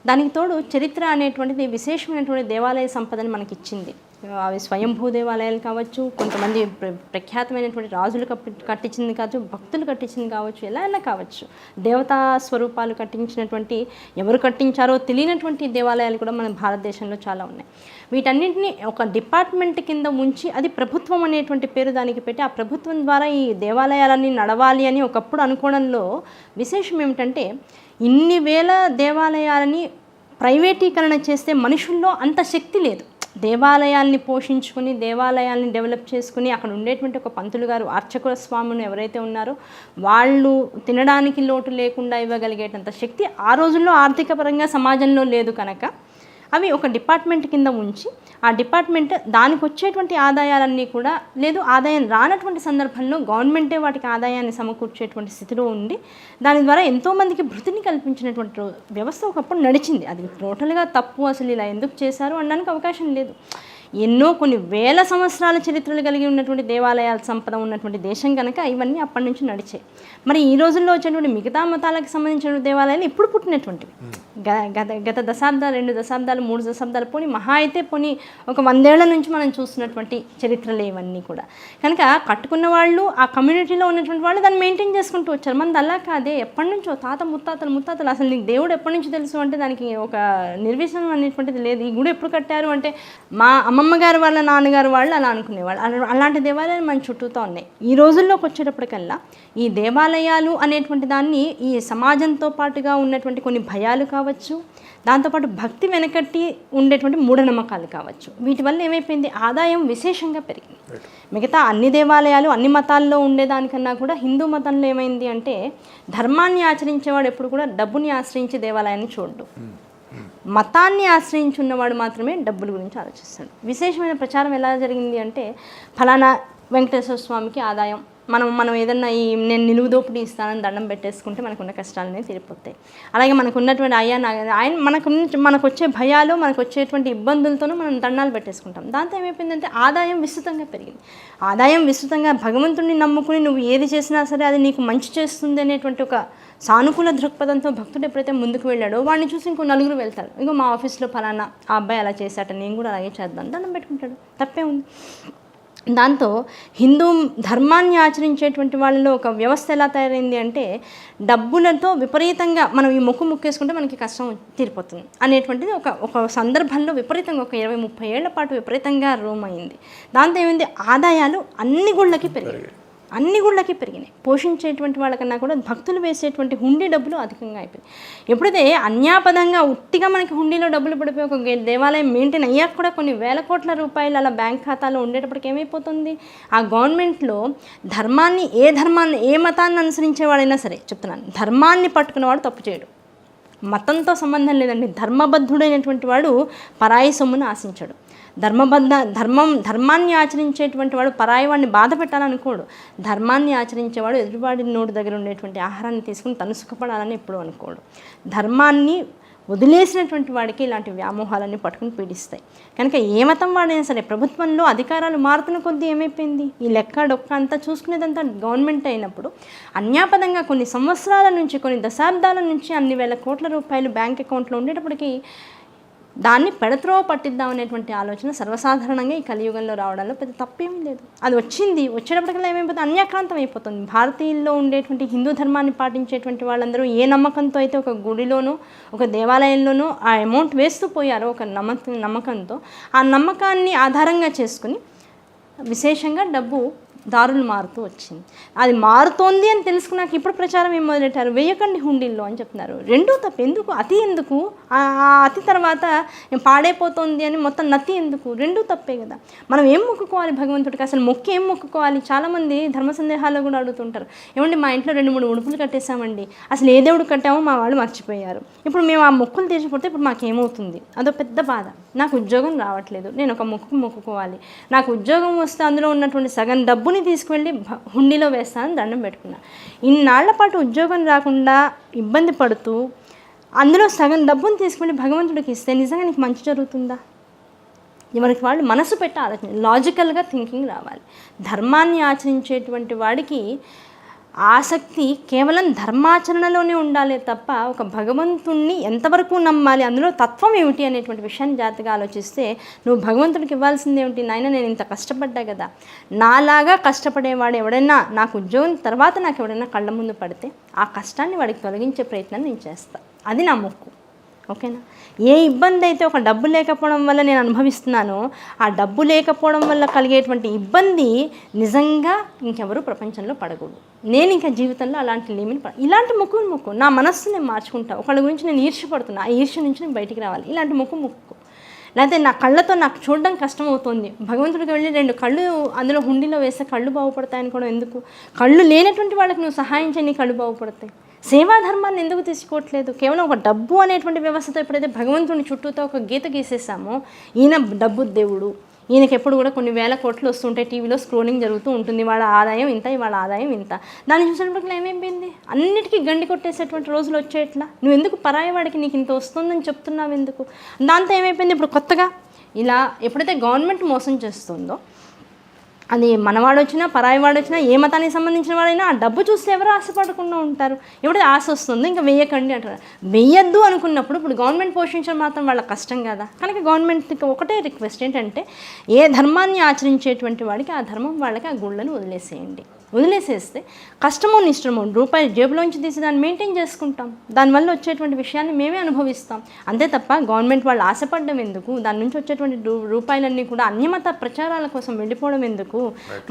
దానికి తోడు చరిత్ర అనేటువంటిది విశేషమైనటువంటి దేవాలయ సంపదని మనకి ఇచ్చింది. అవి స్వయంభూ దేవాలయాలు కావచ్చు, కొంతమంది ప్రఖ్యాతమైనటువంటి రాజులు కట్టించింది కావచ్చు, భక్తులు కట్టించింది కావచ్చు, ఎలా అయినా కావచ్చు, దేవతా స్వరూపాలు కట్టించినటువంటి, ఎవరు కట్టించారో తెలియనటువంటి దేవాలయాలు కూడా మన భారతదేశంలో చాలా ఉన్నాయి. వీటన్నింటినీ ఒక డిపార్ట్మెంట్ కింద ఉంచి అది ప్రభుత్వం అనేటువంటి పేరు దానికి పెట్టి ఆ ప్రభుత్వం ద్వారా ఈ దేవాలయాలన్నీ నడవాలి అని ఒకప్పుడు అనుకోవడంలో విశేషం ఏమిటంటే, ఇన్ని వేల దేవాలయాలని ప్రైవేటీకరణ చేస్తే మనుషుల్లో అంత శక్తి లేదు. దేవాలయాల్ని పోషించుకుని, దేవాలయాల్ని డెవలప్ చేసుకుని అక్కడ ఉండేటువంటి ఒక పంతులు గారు, అర్చకుల స్వాములు ఎవరైతే ఉన్నారో వాళ్ళు తినడానికి లోటు లేకుండా ఇవ్వగలిగేటంత శక్తి ఆ రోజుల్లో ఆర్థిక పరంగా సమాజంలో లేదు. కనుక అవి ఒక డిపార్ట్మెంట్ కింద ఉంచి ఆ డిపార్ట్మెంట్ దానికి వచ్చేటువంటి ఆదాయాలన్నీ కూడా, లేదు ఆదాయం రానటువంటి సందర్భంలో గవర్నమెంటే వాటికి ఆదాయాన్ని సమకూర్చేటువంటి స్థితిలో ఉండి దాని ద్వారా ఎంతోమందికి భృతిని కల్పించినటువంటి వ్యవస్థ ఒకప్పుడు నడిచింది. అది టోటల్గా తప్పు, అసలు ఇలా ఎందుకు చేశారు అనడానికి అవకాశం లేదు. కొన్ని వేల సంవత్సరాల చరిత్రలు కలిగి ఉన్నటువంటి దేవాలయాల సంపద ఉన్నటువంటి దేశం కనుక ఇవన్నీ అప్పటి నుంచి నడిచాయి. మరి ఈ రోజుల్లో వచ్చేటువంటి మిగతా మతాలకు సంబంధించిన దేవాలయాలు ఇప్పుడు పుట్టినటువంటివి. గత దశాబ్దాలు, 2 దశాబ్దాలు, 3 దశాబ్దాలు పోనీ మహా అయితే పోనీ ఒక 100 ఏళ్ల నుంచి మనం చూస్తున్నటువంటి చరిత్రలు ఇవన్నీ కూడా. కనుక కట్టుకున్న వాళ్ళు, ఆ కమ్యూనిటీలో ఉన్నటువంటి వాళ్ళు దాన్ని మెయింటైన్ చేసుకుంటూ వచ్చారు. మనది అలా కాదే, ఎప్పటి నుంచో తాత ముత్తాతలు అసలు నీకు దేవుడు ఎప్పటి నుంచి తెలుసు అంటే దానికి ఒక నిర్వచనం అనేటువంటిది లేదు. ఈ గుడి ఎప్పుడు కట్టారు అంటే మా అమ్మమ్మ గారు వాళ్ళ నాన్నగారు వాళ్ళు అలా అనుకునేవాళ్ళు. అలాంటి దేవాలయాలు మన చుట్టూతో ఉన్నాయి. ఈ రోజుల్లోకి వచ్చేటప్పటికల్లా ఈ దేవాలయాలు అనేటువంటి దాన్ని ఈ సమాజంతో పాటుగా ఉన్నటువంటి కొన్ని భయాలు కావచ్చు, దాంతోపాటు భక్తి వెనకట్టి ఉండేటువంటి మూఢనమ్మకాలు కావచ్చు, వీటి వల్ల ఏమైపోయింది, ఆదాయం విశేషంగా పెరిగింది. మిగతా అన్ని దేవాలయాలు అన్ని మతాల్లో ఉండేదానికన్నా కూడా హిందూ మతంలో ఏమైంది అంటే ధర్మాన్ని ఆచరించేవాడు ఎప్పుడు కూడా డబ్బుని ఆశ్రయించి దేవాలయాన్ని చూడడు. మతాన్ని ఆశ్రయించి ఉన్నవాడు మాత్రమే డబ్బుల గురించి ఆలోచిస్తాడు. విశేషమైన ప్రచారం ఎలా జరిగింది అంటే, ఫలానా వెంకటేశ్వర స్వామికి ఆదాయం, మనం ఏదన్నా నేను నిలువు దోపిడీ ఇస్తానని దండం పెట్టేసుకుంటే మనకున్న కష్టాలనే తీరిపోతాయి. అలాగే మనకు ఉన్నటువంటి ఆయన మనకు వచ్చే భయాలు, మనకు వచ్చేటువంటి ఇబ్బందులతోనూ మనం దండాలు పెట్టేసుకుంటాం. దాంతో ఏమైపోయిందంటే ఆదాయం విస్తృతంగా పెరిగింది. ఆదాయం విస్తృతంగా భగవంతుడిని నమ్ముకుని నువ్వు ఏది చేసినా సరే అది నీకు మంచి చేస్తుంది అనేటువంటి ఒక సానుకూల దృక్పథంతో భక్తుడు ఎప్పుడైతే ముందుకు వెళ్ళాడో వాడిని చూసి ఇంకో నలుగురు వెళ్తారు. ఇంకో మా ఆఫీస్లో ఫలానా ఆ అబ్బాయి అలా చేశాట, నేను కూడా అలాగే చేద్దాం, దండం పెట్టుకుంటాడు, తప్పే ఉంది. దాంతో హిందూ ధర్మాన్ని ఆచరించేటువంటి వాళ్ళలో ఒక వ్యవస్థ ఎలా తయారైంది అంటే, డబ్బులతో విపరీతంగా మనం ఈ మొక్కేసుకుంటే మనకి కష్టం తీరిపోతుంది అనేటువంటిది ఒక సందర్భంలో విపరీతంగా ఒక 20-30 ఏళ్ల పాటు విపరీతంగా రూమ్ అయింది. దాంతో ఏమైంది, ఆదాయాలు అన్ని గుళ్ళకి పెరిగినాయి. పోషించేటువంటి వాళ్ళకన్నా కూడా భక్తులు వేసేటువంటి హుండీ డబ్బులు అధికంగా అయిపోయాయి. ఎప్పుడైతే అన్యాపదంగా ఉట్టిగా మనకి హుండీలో డబ్బులు పడిపోయి ఒక దేవాలయం మెయింటైన్ అయ్యాక కూడా కొన్ని వేల కోట్ల రూపాయలు అలా బ్యాంక్ ఖాతాలో ఉండేటప్పటికి ఏమైపోతుంది, ఆ గవర్నమెంట్లో ధర్మాన్ని ఏ మతాన్ని అనుసరించేవాడైనా సరే చెప్తున్నాను, ధర్మాన్ని పట్టుకున్నవాడు తప్పు చేయడు. మతంతో సంబంధం లేదండి. ధర్మబద్ధుడైనటువంటి వాడు పరాయి సొమ్మును ఆశించాడు. ధర్మాన్ని ఆచరించేటువంటి వాడు పరాయి వాడిని బాధ పెట్టాలనుకోడు. ధర్మాన్ని ఆచరించేవాడు ఎదుటివాడి నోటి దగ్గర ఉండేటువంటి ఆహారాన్ని తీసుకుని తను సుఖపడాలని ఎప్పుడూ అనుకోడు. ధర్మాన్ని వదిలేసినటువంటి వాడికి ఇలాంటి వ్యామోహాలన్నీ పట్టుకుని పీడిస్తాయి. కనుక ఏ మతం వాడైనా సరే ప్రభుత్వంలో అధికారాలు మారుతున్న కొద్దీ ఏమైపోయింది, ఈ లెక్క డొక్క అంతా చూసుకునేదంతా గవర్నమెంట్ అయినప్పుడు అన్యాపదంగా కొన్ని సంవత్సరాల నుంచి, కొన్ని దశాబ్దాల నుంచి అన్ని వేల కోట్ల రూపాయలు బ్యాంక్ అకౌంట్లో ఉండేటప్పటికీ దాన్ని పెడత్రో పట్టిద్దాం అనేటువంటి ఆలోచన సర్వసాధారణంగా ఈ కలియుగంలో రావడంలో పెద్ద తప్పేమీ లేదు. అది వచ్చేటప్పటికల్లా ఏమైపోతుంది, అన్యాక్రాంతం అయిపోతుంది. భారతీయుల్లో ఉండేటువంటి హిందూ ధర్మాన్ని పాటించేటువంటి వాళ్ళందరూ ఏ నమ్మకంతో అయితే ఒక గుడిలోనూ ఒక దేవాలయంలోనూ ఆ అమౌంట్ వేస్తూ పోయారో ఒక నమ్మకంతో, ఆ నమ్మకాన్ని ఆధారంగా చేసుకుని విశేషంగా డబ్బు దారులు మారుతూ వచ్చింది. అది మారుతోంది అని తెలుసుకున్నాక ఇప్పుడు ప్రచారం ఏం మొదలెట్టారు, వేయకండి హుండీల్లో అని చెప్తున్నారు. రెండూ తప్పు. ఎందుకు ఎందుకు ఆ అతి తర్వాత పాడైపోతుంది అని మొత్తం నతి ఎందుకు? రెండూ తప్పే కదా. మనం ఏం మొక్కుకోవాలి భగవంతుడికి, అసలు ఏం మొక్కుకోవాలి? చాలామంది ధర్మ సందేహాల్లో కూడా అడుగుతుంటారు, ఏమండి మా ఇంట్లో 2-3 ఉడుపులు కట్టేసామండి, అసలు ఏ దేవుడు కట్టామో మా వాళ్ళు మర్చిపోయారు, ఇప్పుడు మేము ఆ మొక్కులు తీర్చిపోతే ఇప్పుడు మాకేమవుతుంది? అదో పెద్ద బాధ. నాకు ఉద్యోగం రావట్లేదు, నేను ఒక మొక్కుకోవాలి, నాకు ఉద్యోగం వస్తే అందులో ఉన్నటువంటి సగం డబ్బుని తీసుకువెళ్ళి హుండీలో వేస్తానని దండం పెట్టుకున్నా. ఇన్నాళ్ల పాటు ఉద్యోగం రాకుండా ఇబ్బంది పడుతూ అందులో సగం డబ్బుని తీసుకువెళ్ళి భగవంతుడికి ఇస్తే నిజంగా నీకు మంచి జరుగుతుందా? ఎవరికి వాళ్ళు మనసు పెట్టి ఆలోచన, లాజికల్గా థింకింగ్ రావాలి. ధర్మాన్ని ఆచరించేటువంటి వాడికి ఆసక్తి కేవలం ధర్మాచరణలోనే ఉండాలి తప్ప ఒక భగవంతుణ్ణి ఎంతవరకు నమ్మాలి, అందులో తత్వం ఏమిటి అనేటువంటి విషయాన్ని జాగ్రత్తగా ఆలోచిస్తే, నువ్వు భగవంతుడికి ఇవ్వాల్సింది ఏమిటి, నాయన నేను ఇంత కష్టపడ్డా కదా, నాలాగా కష్టపడేవాడు ఎవడైనా నాకు ఉద్యోగం తర్వాత నాకు ఎవడైనా కళ్ళ ముందు పడితే ఆ కష్టాన్ని వాడికి తొలగించే ప్రయత్నం నేను చేస్తాను. అది నా మొక్కు. ఓకేనా? ఏ ఇబ్బంది అయితే ఒక డబ్బు లేకపోవడం వల్ల నేను అనుభవిస్తున్నానో, ఆ డబ్బు లేకపోవడం వల్ల కలిగేటువంటి ఇబ్బంది నిజంగా ఇంకెవరూ ప్రపంచంలో పడకూడదు. నేను ఇంకా జీవితంలో అలాంటి ఇలాంటి మొక్కు నా మనస్సు నేను మార్చుకుంటా. ఒకళ్ళ గురించి నేను ఈర్ష్యపడుతున్నా, ఆ ఈర్ష్య నుంచి నేను బయటికి రావాలి, ఇలాంటి మొక్కు. లేకపోతే నా కళ్ళతో నాకు చూడడం కష్టమవుతుంది, భగవంతుడికి వెళ్ళి 2 కళ్ళు అందులో హుండీలో వేస్తే కళ్ళు బాగుపడతాయని కూడా ఎందుకు? కళ్ళు లేనటువంటి వాళ్ళకి నువ్వు సహాయం చేయి, నీ కళ్ళు బాగుపడతాయి. సేవాధర్మాన్ని ఎందుకు తీసుకోవట్లేదు? కేవలం ఒక డబ్బు అనేటువంటి వ్యవస్థతో ఎప్పుడైతే భగవంతుని చుట్టూతో ఒక గీత గీసేసామో, ఈయన డబ్బు దేవుడు, ఈయనకి ఎప్పుడు కూడా కొన్ని వేల కోట్లు వస్తుంటాయి, టీవీలో స్క్రోలింగ్ జరుగుతూ ఉంటుంది, వాళ్ళ ఆదాయం ఇంత, ఇవాళ ఆదాయం ఇంత, దాన్ని చూసినప్పటికీ ఏమైపోయింది, అన్నిటికీ గండి కొట్టేసేటువంటి రోజులు వచ్చేట్లా. నువ్వు ఎందుకు పరాయి వాడికి నీకు ఇంత వస్తుందని చెప్తున్నావు ఎందుకు? దాంతో ఏమైపోయింది, ఇప్పుడు కొత్తగా ఇలా ఎప్పుడైతే గవర్నమెంట్ మోసం చేస్తుందో, అది మనవాడు వచ్చినా పరాయి వాడు వచ్చినా ఏ మతానికి సంబంధించిన వాడైనా ఆ డబ్బు చూస్తే ఎవరు ఆశపడకుండా ఉంటారు. ఎప్పుడైతే ఆశ వస్తుందో ఇంకా వెయ్యకండి అంటారు. వెయ్యొద్దు అనుకున్నప్పుడు ఇప్పుడు గవర్నమెంట్ పోషించడం మాత్రం వాళ్ళ కష్టం కదా. కనుక గవర్నమెంట్కి ఒకటే రిక్వెస్ట్ ఏంటంటే, ఏ ధర్మాన్ని ఆచరించేటువంటి వాడికి ఆ ధర్మం వాళ్ళకి ఆ గుళ్ళను వదిలేసేస్తే కష్టమో నిష్టమో రూపాయి జేబులోంచి తీసి దాన్ని మెయింటైన్ చేసుకుంటాం, దానివల్ల వచ్చేటువంటి విషయాన్ని మేమే అనుభవిస్తాం. అంతే తప్ప గవర్నమెంట్ వాళ్ళు ఆశపడడం ఎందుకు, దాని నుంచి వచ్చేటువంటి రూపాయలన్నీ కూడా అన్యమత ప్రచారాల కోసం వెళ్ళిపోవడం ఎందుకు,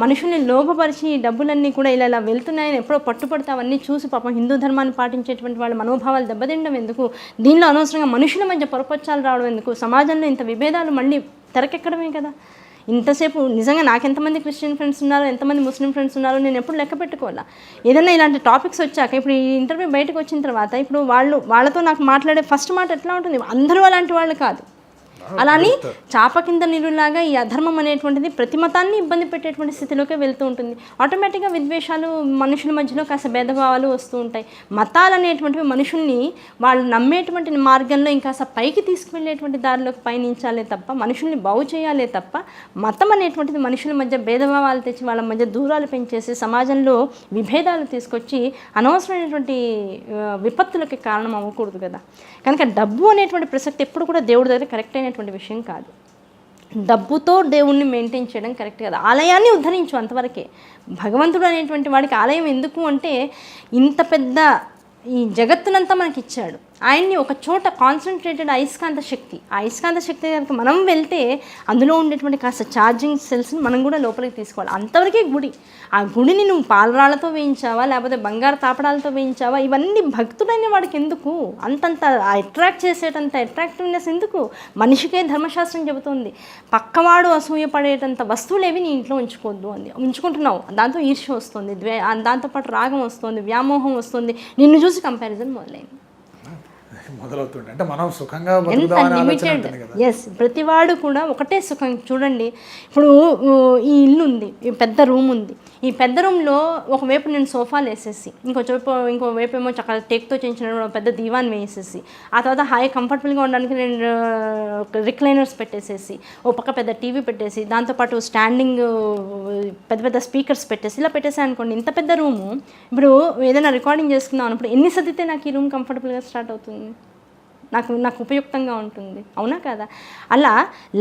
మనుషుల్ని లోభపరిచి డబ్బులన్నీ కూడా ఇలా వెళ్తున్నాయని ఎప్పుడో పట్టుపడితే అవన్నీ చూసి పాపం హిందూ ధర్మాన్ని పాటించేటువంటి వాళ్ళ మనోభావాలు దెబ్బతినడం ఎందుకు, దీనిలో అనవసరంగా మనుషుల మధ్య పొరపచ్చాలు రావడం ఎందుకు, సమాజంలో ఇంత విభేదాలు మళ్ళీ తెరకెక్కడమే కదా. ఇంతసేపు నిజంగా నాకు ఎంతమంది క్రిస్టియన్ ఫ్రెండ్స్ ఉన్నారో, ఎంతమంది ముస్లిం ఫ్రెండ్స్ ఉన్నారో నేను ఎప్పుడు లెక్క పెట్టుకోవాలా. ఏదైనా ఇలాంటి టాపిక్స్ వచ్చాక ఇప్పుడు ఈ ఇంటర్వ్యూ బయటకు వచ్చిన తర్వాత ఇప్పుడు వాళ్ళతో నాకు మాట్లాడే ఫస్ట్ మాట ఎట్లా ఉంటుంది, అందరూ అలాంటి వాళ్ళు కాదు. అలాని చాప కింద నీరులాగా ఈ అధర్మం అనేటువంటిది ప్రతి మతాన్ని ఇబ్బంది పెట్టేటువంటి స్థితిలోకి వెళ్తూ ఉంటుంది. ఆటోమేటిక్గా విద్వేషాలు, మనుషుల మధ్యలో కాస్త భేదభావాలు వస్తూ ఉంటాయి. మతాలు అనేటువంటివి మనుషుల్ని వాళ్ళు నమ్మేటువంటి మార్గంలో ఇంకాస్త పైకి తీసుకువెళ్ళేటువంటి దారిలోకి పయనించాలే తప్ప, మనుషుల్ని బాగు చేయాలే తప్ప, మతం అనేటువంటిది మనుషుల మధ్య భేదభావాలు తెచ్చి వాళ్ళ మధ్య దూరాలు పెంచేసి సమాజంలో విభేదాలు తీసుకొచ్చి అనవసరమైనటువంటి విపత్తులకి కారణం అవ్వకూడదు కదా. కనుక డబ్బు అనేటువంటి ప్రసక్తి ఎప్పుడు కూడా దేవుడి దగ్గర కరెక్ట్ అయినటువంటి విషయం కాదు. డబ్బుతో దేవుణ్ణి మెయింటైన్ చేయడం కరెక్ట్ కాదు. ఆలయాన్ని ఉద్ధరించు అంతవరకే. భగవంతుడు అనేటువంటి వాడికి ఆలయం ఎందుకు అంటే ఇంత పెద్ద ఈ జగత్తునంతా మనకి ఇచ్చాడు. ఆయన్ని ఒక చోట కాన్సన్ట్రేటెడ్ అయస్కాంత శక్తి, ఆ అయస్కాంత శక్తి కనుక మనం వెళ్తే అందులో ఉండేటువంటి కాస్త ఛార్జింగ్ సెల్స్ని మనం కూడా లోపలికి తీసుకోవాలి. అంతవరకే గుడి. ఆ గుడిని నువ్వు పాలరాళ్లతో వేయించావా, లేకపోతే బంగారు తాపడాలతో వేయించావా, ఇవన్నీ భక్తుడైన వాడికి ఎందుకు? అంతంత అట్రాక్ట్ చేసేటంత అట్రాక్టివ్నెస్ ఎందుకు? మనిషికే ధర్మశాస్త్రం చెబుతుంది, పక్కవాడు అసూయపడేటంత వస్తువులేవి నీ ఇంట్లో ఉంచుకోవద్దు అంది. ఉంచుకుంటున్నావు, దాంతో ఈర్ష్య వస్తుంది, దాంతోపాటు రాగం వస్తుంది, వ్యామోహం వస్తుంది, నిన్ను చూసి కంపారిజన్ మొదలైంది. మొదలవుతుండే అంటే మనం సుఖంగా ఎంత లిమిటెడ్. ఎస్, ప్రతివాడు కూడా ఒకటే సుఖం. చూడండి, ఇప్పుడు ఈ ఇల్లు ఉంది, ఈ పెద్ద రూమ్ ఉంది. ఈ పెద్ద రూమ్లో ఒకవైపు నేను సోఫాలు వేసేసి, ఇంకోవైపు ఏమో చక్కగా టేక్తో చేయించిన పెద్ద దీవాన్ వేసేసి, ఆ తర్వాత హాయి కంఫర్టబుల్గా ఉండడానికి నేను రిక్లైనర్స్ పెట్టేసేసి, ఓ పక్క పెద్ద టీవీ పెట్టేసి, దాంతోపాటు స్టాండింగ్ పెద్ద పెద్ద స్పీకర్స్ పెట్టేసి ఇలా పెట్టేసి అనుకోండి, ఇంత పెద్ద రూము. ఇప్పుడు ఏదైనా రికార్డింగ్ చేసుకుందాం అన్నప్పుడు ఎన్ని సర్దితే నాకు ఈ రూమ్ కంఫర్టబుల్గా స్టార్ట్ అవుతుంది, నాకు ఉపయుక్తంగా ఉంటుంది, అవునా కదా? అలా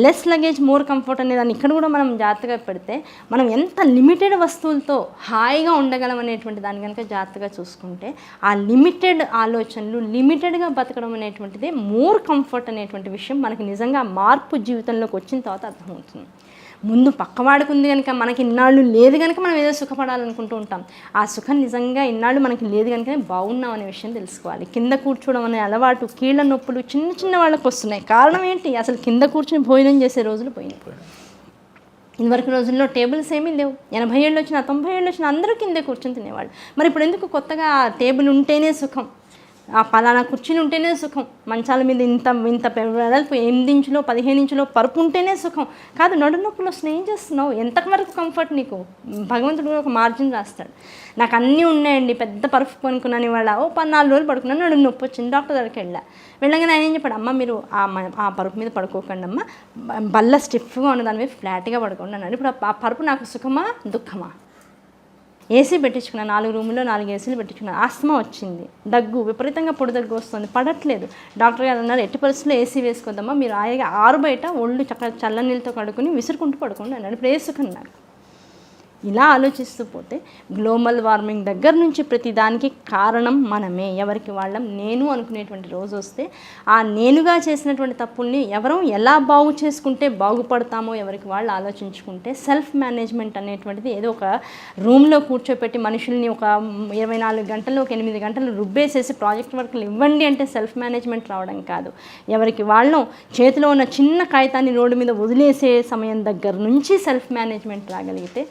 లెస్ లగేజ్ మోర్ కంఫర్ట్ అనే దాన్ని ఇక్కడ కూడా మనం జాగ్రత్తగా పెడితే మనం ఎంత లిమిటెడ్ వస్తువులతో హాయిగా ఉండగలం అనేటువంటి దాన్ని కనుక జాగ్రత్తగా చూసుకుంటే ఆ లిమిటెడ్ ఆలోచనలు, లిమిటెడ్గా బతకడం అనేటువంటిదే మోర్ కంఫర్ట్ అనేటువంటి విషయం మనకి నిజంగా మార్పు జీవితంలోకి వచ్చిన తర్వాత అర్థమవుతుంది. ముందు పక్కవాడికి ఉంది కనుక మనకి ఇన్నాళ్ళు లేదు కనుక మనం ఏదో సుఖపడాలనుకుంటూ ఉంటాం. ఆ సుఖం నిజంగా ఇన్నాళ్ళు మనకి లేదు కనుక బాగున్నాం అనే విషయం తెలుసుకోవాలి. కింద కూర్చోవడం అనే అలవాటు, కీళ్ళ నొప్పులు చిన్న చిన్న వాళ్ళకి వస్తున్నాయి. కారణం ఏంటి? అసలు కింద కూర్చొని భోజనం చేసే రోజులు పోయినాయి. ఇదివరకు రోజుల్లో టేబుల్స్ ఏమీ లేవు. 80 ఏళ్ళు వచ్చినా 90 ఏళ్ళు వచ్చినా అందరూ కిందే కూర్చొని తినేవాళ్ళు. మరి ఇప్పుడు ఎందుకు కొత్తగా టేబుల్ ఉంటేనే సుఖం, ఆ పలానా కుర్చీలు ఉంటేనే సుఖం, మంచాల మీద ఇంత వెడల్పు 8 ఇంచులో 15 ఇంచులో పరుపు ఉంటేనే సుఖం కాదు. నడు నొప్పులు వస్తున్నాయి, ఏం చేస్తున్నావు? ఎంతవరకు కంఫర్ట్ నీకు? భగవంతుడు ఒక మార్జిన్ రాస్తాడు. నాకు అన్నీ ఉన్నాయండి, పెద్ద పరుపు కొనుక్కున్నాను, ఇవాళ 4 రోజులు పడుకున్నాను, నడుము నొప్పి వచ్చింది, డాక్టర్ దగ్గరికి వెళ్ళగానే ఆయన ఏం చెప్పాడు, అమ్మ మీరు ఆ పరుపు మీద పడుకోకండి అమ్మ, బల్ల స్టిఫ్గా ఉన్నదాని మీద ఫ్లాట్గా పడుకోండి అన్నాడు. ఇప్పుడు ఆ పరుపు నాకు సుఖమా దుఃఖమా? ఏసీ పెట్టించుకున్నాను, 4 రూముల్లో 4 ఏసీలు పెట్టించుకున్నాను. ఆస్తమా వచ్చింది, దగ్గు, విపరీతంగా పొడి దగ్గు వస్తుంది, పడట్లేదు. డాక్టర్ గారు అన్నారు ఎట్టి పరిస్థితుల్లో ఏసీ వేసుకోద్దామా, మీరు ఆరు బయట ఒళ్ళు చక్కగా చల్ల నీళ్ళతో కడుక్కుని విసురుకుంటూ పడుకోండి అన్నాడు. ఇప్పుడు ఏ సుఖం నాకు? ఇలా ఆలోచిస్తూ పోతే గ్లోబల్ వార్మింగ్ దగ్గర నుంచి ప్రతిదానికి కారణం మనమే, ఎవరికి వాళ్ళం నేను అనుకునేటువంటి రోజు వస్తే ఆ నేనుగా చేసినటువంటి తప్పుల్ని ఎవరం ఎలా బాగు చేసుకుంటే బాగుపడతామో ఎవరికి వాళ్ళు ఆలోచించుకుంటే సెల్ఫ్ మేనేజ్మెంట్ అనేటువంటిది ఏదో ఒక రూమ్లో కూర్చోపెట్టి మనుషుల్ని ఒక 24 గంటలు ఒక 8 గంటలు రుబ్బేసేసి ప్రాజెక్ట్ వర్క్లు ఇవ్వండి అంటే సెల్ఫ్ మేనేజ్మెంట్ రావడం కాదు. ఎవరికి వాళ్ళం చేతిలో ఉన్న చిన్న కాగితాన్ని రోడ్డు మీద వదిలేసే సమయం దగ్గర నుంచి సెల్ఫ్ మేనేజ్మెంట్ రాగలిగితే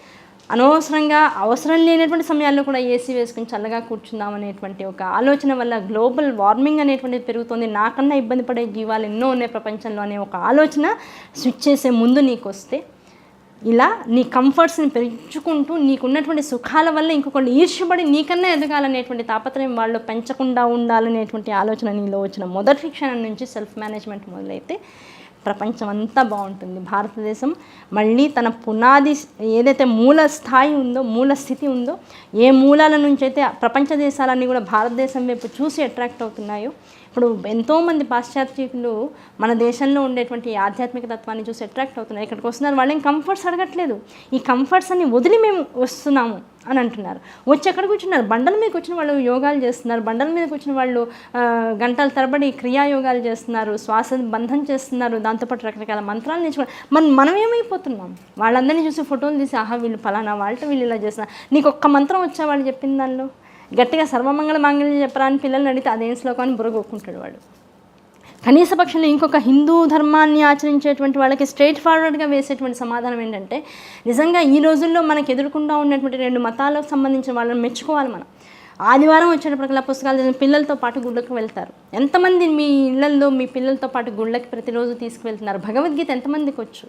అనవసరంగా అవసరం లేనటువంటి సమయాల్లో కూడా ఏసీ వేసుకుని చల్లగా కూర్చుందాం అనేటువంటి ఒక ఆలోచన వల్ల గ్లోబల్ వార్మింగ్ అనేటువంటిది పెరుగుతుంది. నాకన్నా ఇబ్బంది పడే జీవాలు ఎన్నో ఉన్నాయి ప్రపంచంలో అనే ఒక ఆలోచన స్విచ్ చేసే ముందు నీకు వస్తే ఇలా నీ కంఫర్ట్స్ని పెంచుకుంటూ నీకున్నటువంటి సుఖాల వల్ల ఇంకొకళ్ళు ఈర్ష్యపడి నీకన్నా ఎదగాలనేటువంటి తాపత్రయం వాళ్ళు పెంచకుండా ఉండాలనేటువంటి ఆలోచన నీలో వచ్చిన మొదటి క్షణం నుంచి సెల్ఫ్ మేనేజ్మెంట్ మొదలైతే ప్రపంచం అంతా బాగుంటుంది. భారతదేశం మళ్ళీ తన పునాది ఏదైతే మూల స్థాయి ఉందో, మూల స్థితి ఉందో, ఏ మూలాల నుంచి అయితే ప్రపంచ దేశాలన్నీ కూడా భారతదేశం వైపు చూసి అట్రాక్ట్ అవుతున్నాయో, ఇప్పుడు ఎంతోమంది పాశ్చాత్యకులు మన దేశంలో ఉండేటువంటి ఆధ్యాత్మిక తత్వాన్ని చూసి అట్రాక్ట్ అవుతున్నారు. ఇక్కడికి వస్తున్నారు, వాళ్ళేం కంఫర్ట్స్ అడగట్లేదు, ఈ కంఫర్ట్స్ అన్ని వదిలి మేము వస్తున్నాము అని అంటున్నారు. వచ్చి ఎక్కడ కూర్చున్నారు, బండల మీదకి వచ్చిన వాళ్ళు యోగాలు చేస్తున్నారు, బండల మీదకి వచ్చిన వాళ్ళు గంటల తరబడి క్రియాయోగాలు చేస్తున్నారు, శ్వాస బంధం చేస్తున్నారు, దాంతోపాటు రకరకాల మంత్రాలు నేర్చుకున్నారు. మనం ఏమైపోతున్నాం? వాళ్ళందరినీ చూసి ఫోటోలు తీసి ఆహా వీళ్ళు ఫలానా వాళ్ళతో వీళ్ళు ఇలా చేస్తున్నారు. నీకు ఒక్క మంత్రం వచ్చా వాళ్ళు చెప్పిన దానిలో? గట్టిగా సర్వమంగళ మాంగళ్యం చెప్పరా అని పిల్లల్ని అడిగితే అదేం శ్లోకం అని బుర్రగొక్కుంటాడు వాడు. కనీస పక్షంలో ఇంకొక హిందూ ధర్మాన్ని ఆచరించేటువంటి వాళ్ళకి స్ట్రైట్ ఫార్వర్డ్గా వేసేటువంటి సమాధానం ఏంటంటే, నిజంగా ఈ రోజుల్లో మనకు ఎదుర్కొంటూ ఉన్నటువంటి 2 మతాలకు సంబంధించిన వాళ్ళని మెచ్చుకోవాలి మనం. ఆదివారం వచ్చేటప్పటికల్లా పుస్తకాలు చదివిన పిల్లలతో పాటు గుళ్ళకి వెళ్తారు. ఎంతమంది మీ ఇళ్లల్లో మీ పిల్లలతో పాటు గుళ్ళకి ప్రతిరోజు తీసుకువెళ్తున్నారు? భగవద్గీత ఎంతమందికి వచ్చు?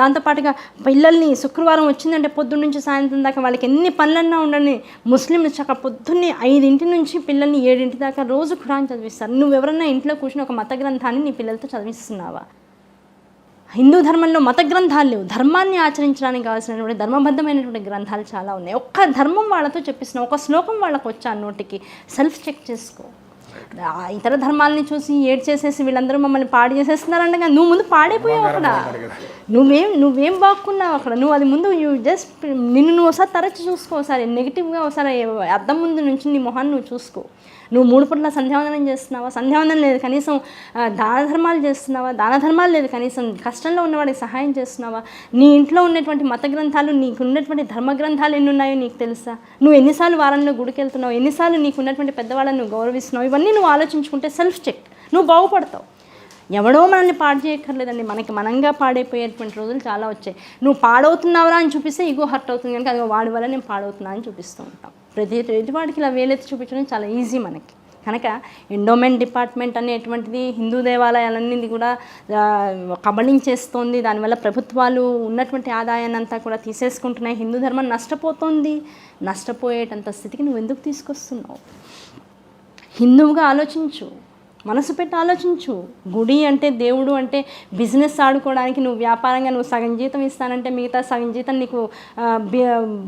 దాంతోపాటుగా పిల్లల్ని శుక్రవారం వచ్చిందంటే పొద్దున్న నుంచి సాయంత్రం దాకా వాళ్ళకి ఎన్ని పనులన్నా ఉండని ముస్లింలు చక్కగా పొద్దున్నే 5 నుంచి పిల్లల్ని 7 దాకా రోజు ఖురాన్ చదివిస్తారు. నువ్వెవరన్నా ఇంట్లో కూర్చుని ఒక మత గ్రంథాన్ని నీ పిల్లలతో చదివిస్తున్నావా? హిందూ ధర్మంలో మత గ్రంథాలు లేవు. ధర్మాన్ని ఆచరించడానికి కావాల్సినటువంటి ధర్మబద్ధమైనటువంటి గ్రంథాలు చాలా ఉన్నాయి. ఒక్క ధర్మం వాళ్ళతో చెప్పిస్తున్నావు, ఒక శ్లోకం వాళ్ళకు వచ్చా నోటికి, సెల్ఫ్ చెక్ చేసుకో. ఇతర ధర్మాలని చూసి ఏడ్ చేసేసి వీళ్ళందరూ మమ్మల్ని పాడు చేసేస్తున్నారంటగా నువ్వు ముందు పాడైపోయావు అక్కడ. నువ్వేం బాగున్నావు అక్కడ. నువ్వు అది ముందు నిన్ను ఒకసారి తరచి చూసుకో, ఒకసారి నెగిటివ్గా ఒకసారి అద్దం ముందు నుంచి నీ మొహాన్ని నువ్వు చూసుకో. నువ్వు 3 పూటల సంధ్యావందనం చేస్తున్నావా? సంధ్యావందనం లేదు. కనీసం దాన ధర్మాలు చేస్తున్నావా? దాన ధర్మాలు లేదు. కనీసం కష్టంలో ఉన్నవాడికి సహాయం చేస్తున్నావా? నీ ఇంట్లో ఉన్నటువంటి మత గ్రంథాలు, నీకు ఉన్నటువంటి ధర్మ గ్రంథాలు ఎన్ని ఉన్నాయో నీకు తెలుసా? నువ్వు ఎన్నిసార్లు వారంలో గుడికి వెళ్తున్నావు? ఎన్నిసార్లు నీకు ఉన్నటువంటి పెద్దవాళ్ళని నువ్వు గౌరవిస్తున్నావు? ఇవన్నీ నువ్వు ఆలోచించుకుంటే సెల్ఫ్ చెక్, నువ్వు బాగుపడతావు. ఎవడో మనల్ని పాడు చేయక్కర్లేదండి. మనకి మనంగా పాడైపోయేటువంటి రోజులు చాలా వచ్చాయి. నువ్వు పాడవుతున్నావురా అని చూపిస్తే ఈగో హర్ట్ అవుతుంది కనుక అది వాడి వల్ల నేను పాడవుతున్నా అని చూపిస్తూ ఉంటాం. ప్రతి వాడికి ఇలా వేలెత్తి చూపించడం చాలా ఈజీ మనకి. కనుక ఎండోమెంట్ డిపార్ట్మెంట్ అనేటువంటిది హిందూ దేవాలయాలన్నీ కూడా కబళించేస్తోంది. దానివల్ల ప్రభుత్వాలు ఉన్నటువంటి ఆదాయాన్ని అంతా కూడా తీసేసుకుంటున్నాయి. హిందూ ధర్మం నష్టపోతుంది. నష్టపోయేటంత స్థితికి నువ్వు ఎందుకు తీసుకొస్తున్నావు? హిందువుగా ఆలోచించు, మనసు పెట్టి ఆలోచించు. గుడి అంటే, దేవుడు అంటే బిజినెస్ ఆడుకోవడానికి, నువ్వు వ్యాపారంగా నువ్వు సగం జీతం ఇస్తానంటే మిగతా సగం జీతం నీకు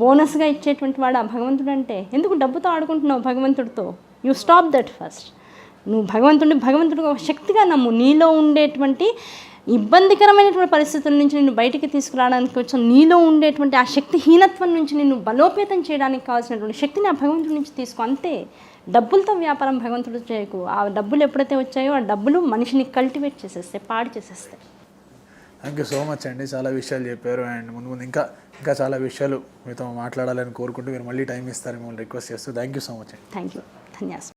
బోనస్గా ఇచ్చేటువంటి వాడు ఆ భగవంతుడు అంటే. ఎందుకు డబ్బుతో ఆడుకుంటున్నావు భగవంతుడితో? You stop that first. నువ్వు భగవంతుడు ఒక శక్తిగా నమ్ము. నీలో ఉండేటువంటి ఇబ్బందికరమైనటువంటి పరిస్థితుల నుంచి నిన్ను బయటికి తీసుకురావడానికి వచ్చిన నీలో ఉండేటువంటి ఆ శక్తిహీనత్వం నుంచి నిన్ను బలోపేతం చేయడానికి కావాల్సినటువంటి శక్తిని ఆ భగవంతుడి నుంచి తీసుకో. అంతే. డబ్బులతో వ్యాపారం భగవంతుడు చేయకు. ఆ డబ్బులు ఎప్పుడైతే వచ్చాయో ఆ డబ్బులు మనిషిని కల్టివేట్ చేసేస్తాయి, పాడు చేసేస్తాయి. థ్యాంక్ యూ సో మచ్ అండి. చాలా విషయాలు చెప్పారు. అండ్ ముందు ఇంకా చాలా విషయాలు మీతో మాట్లాడాలని కోరుకుంటూ మీరు మళ్ళీ టైం ఇస్తారు మిమ్మల్ని రిక్వెస్ట్ చేస్తూ. థ్యాంక్ యూ సో మచ్ అండి. Thank you. ధన్యవాదాలు.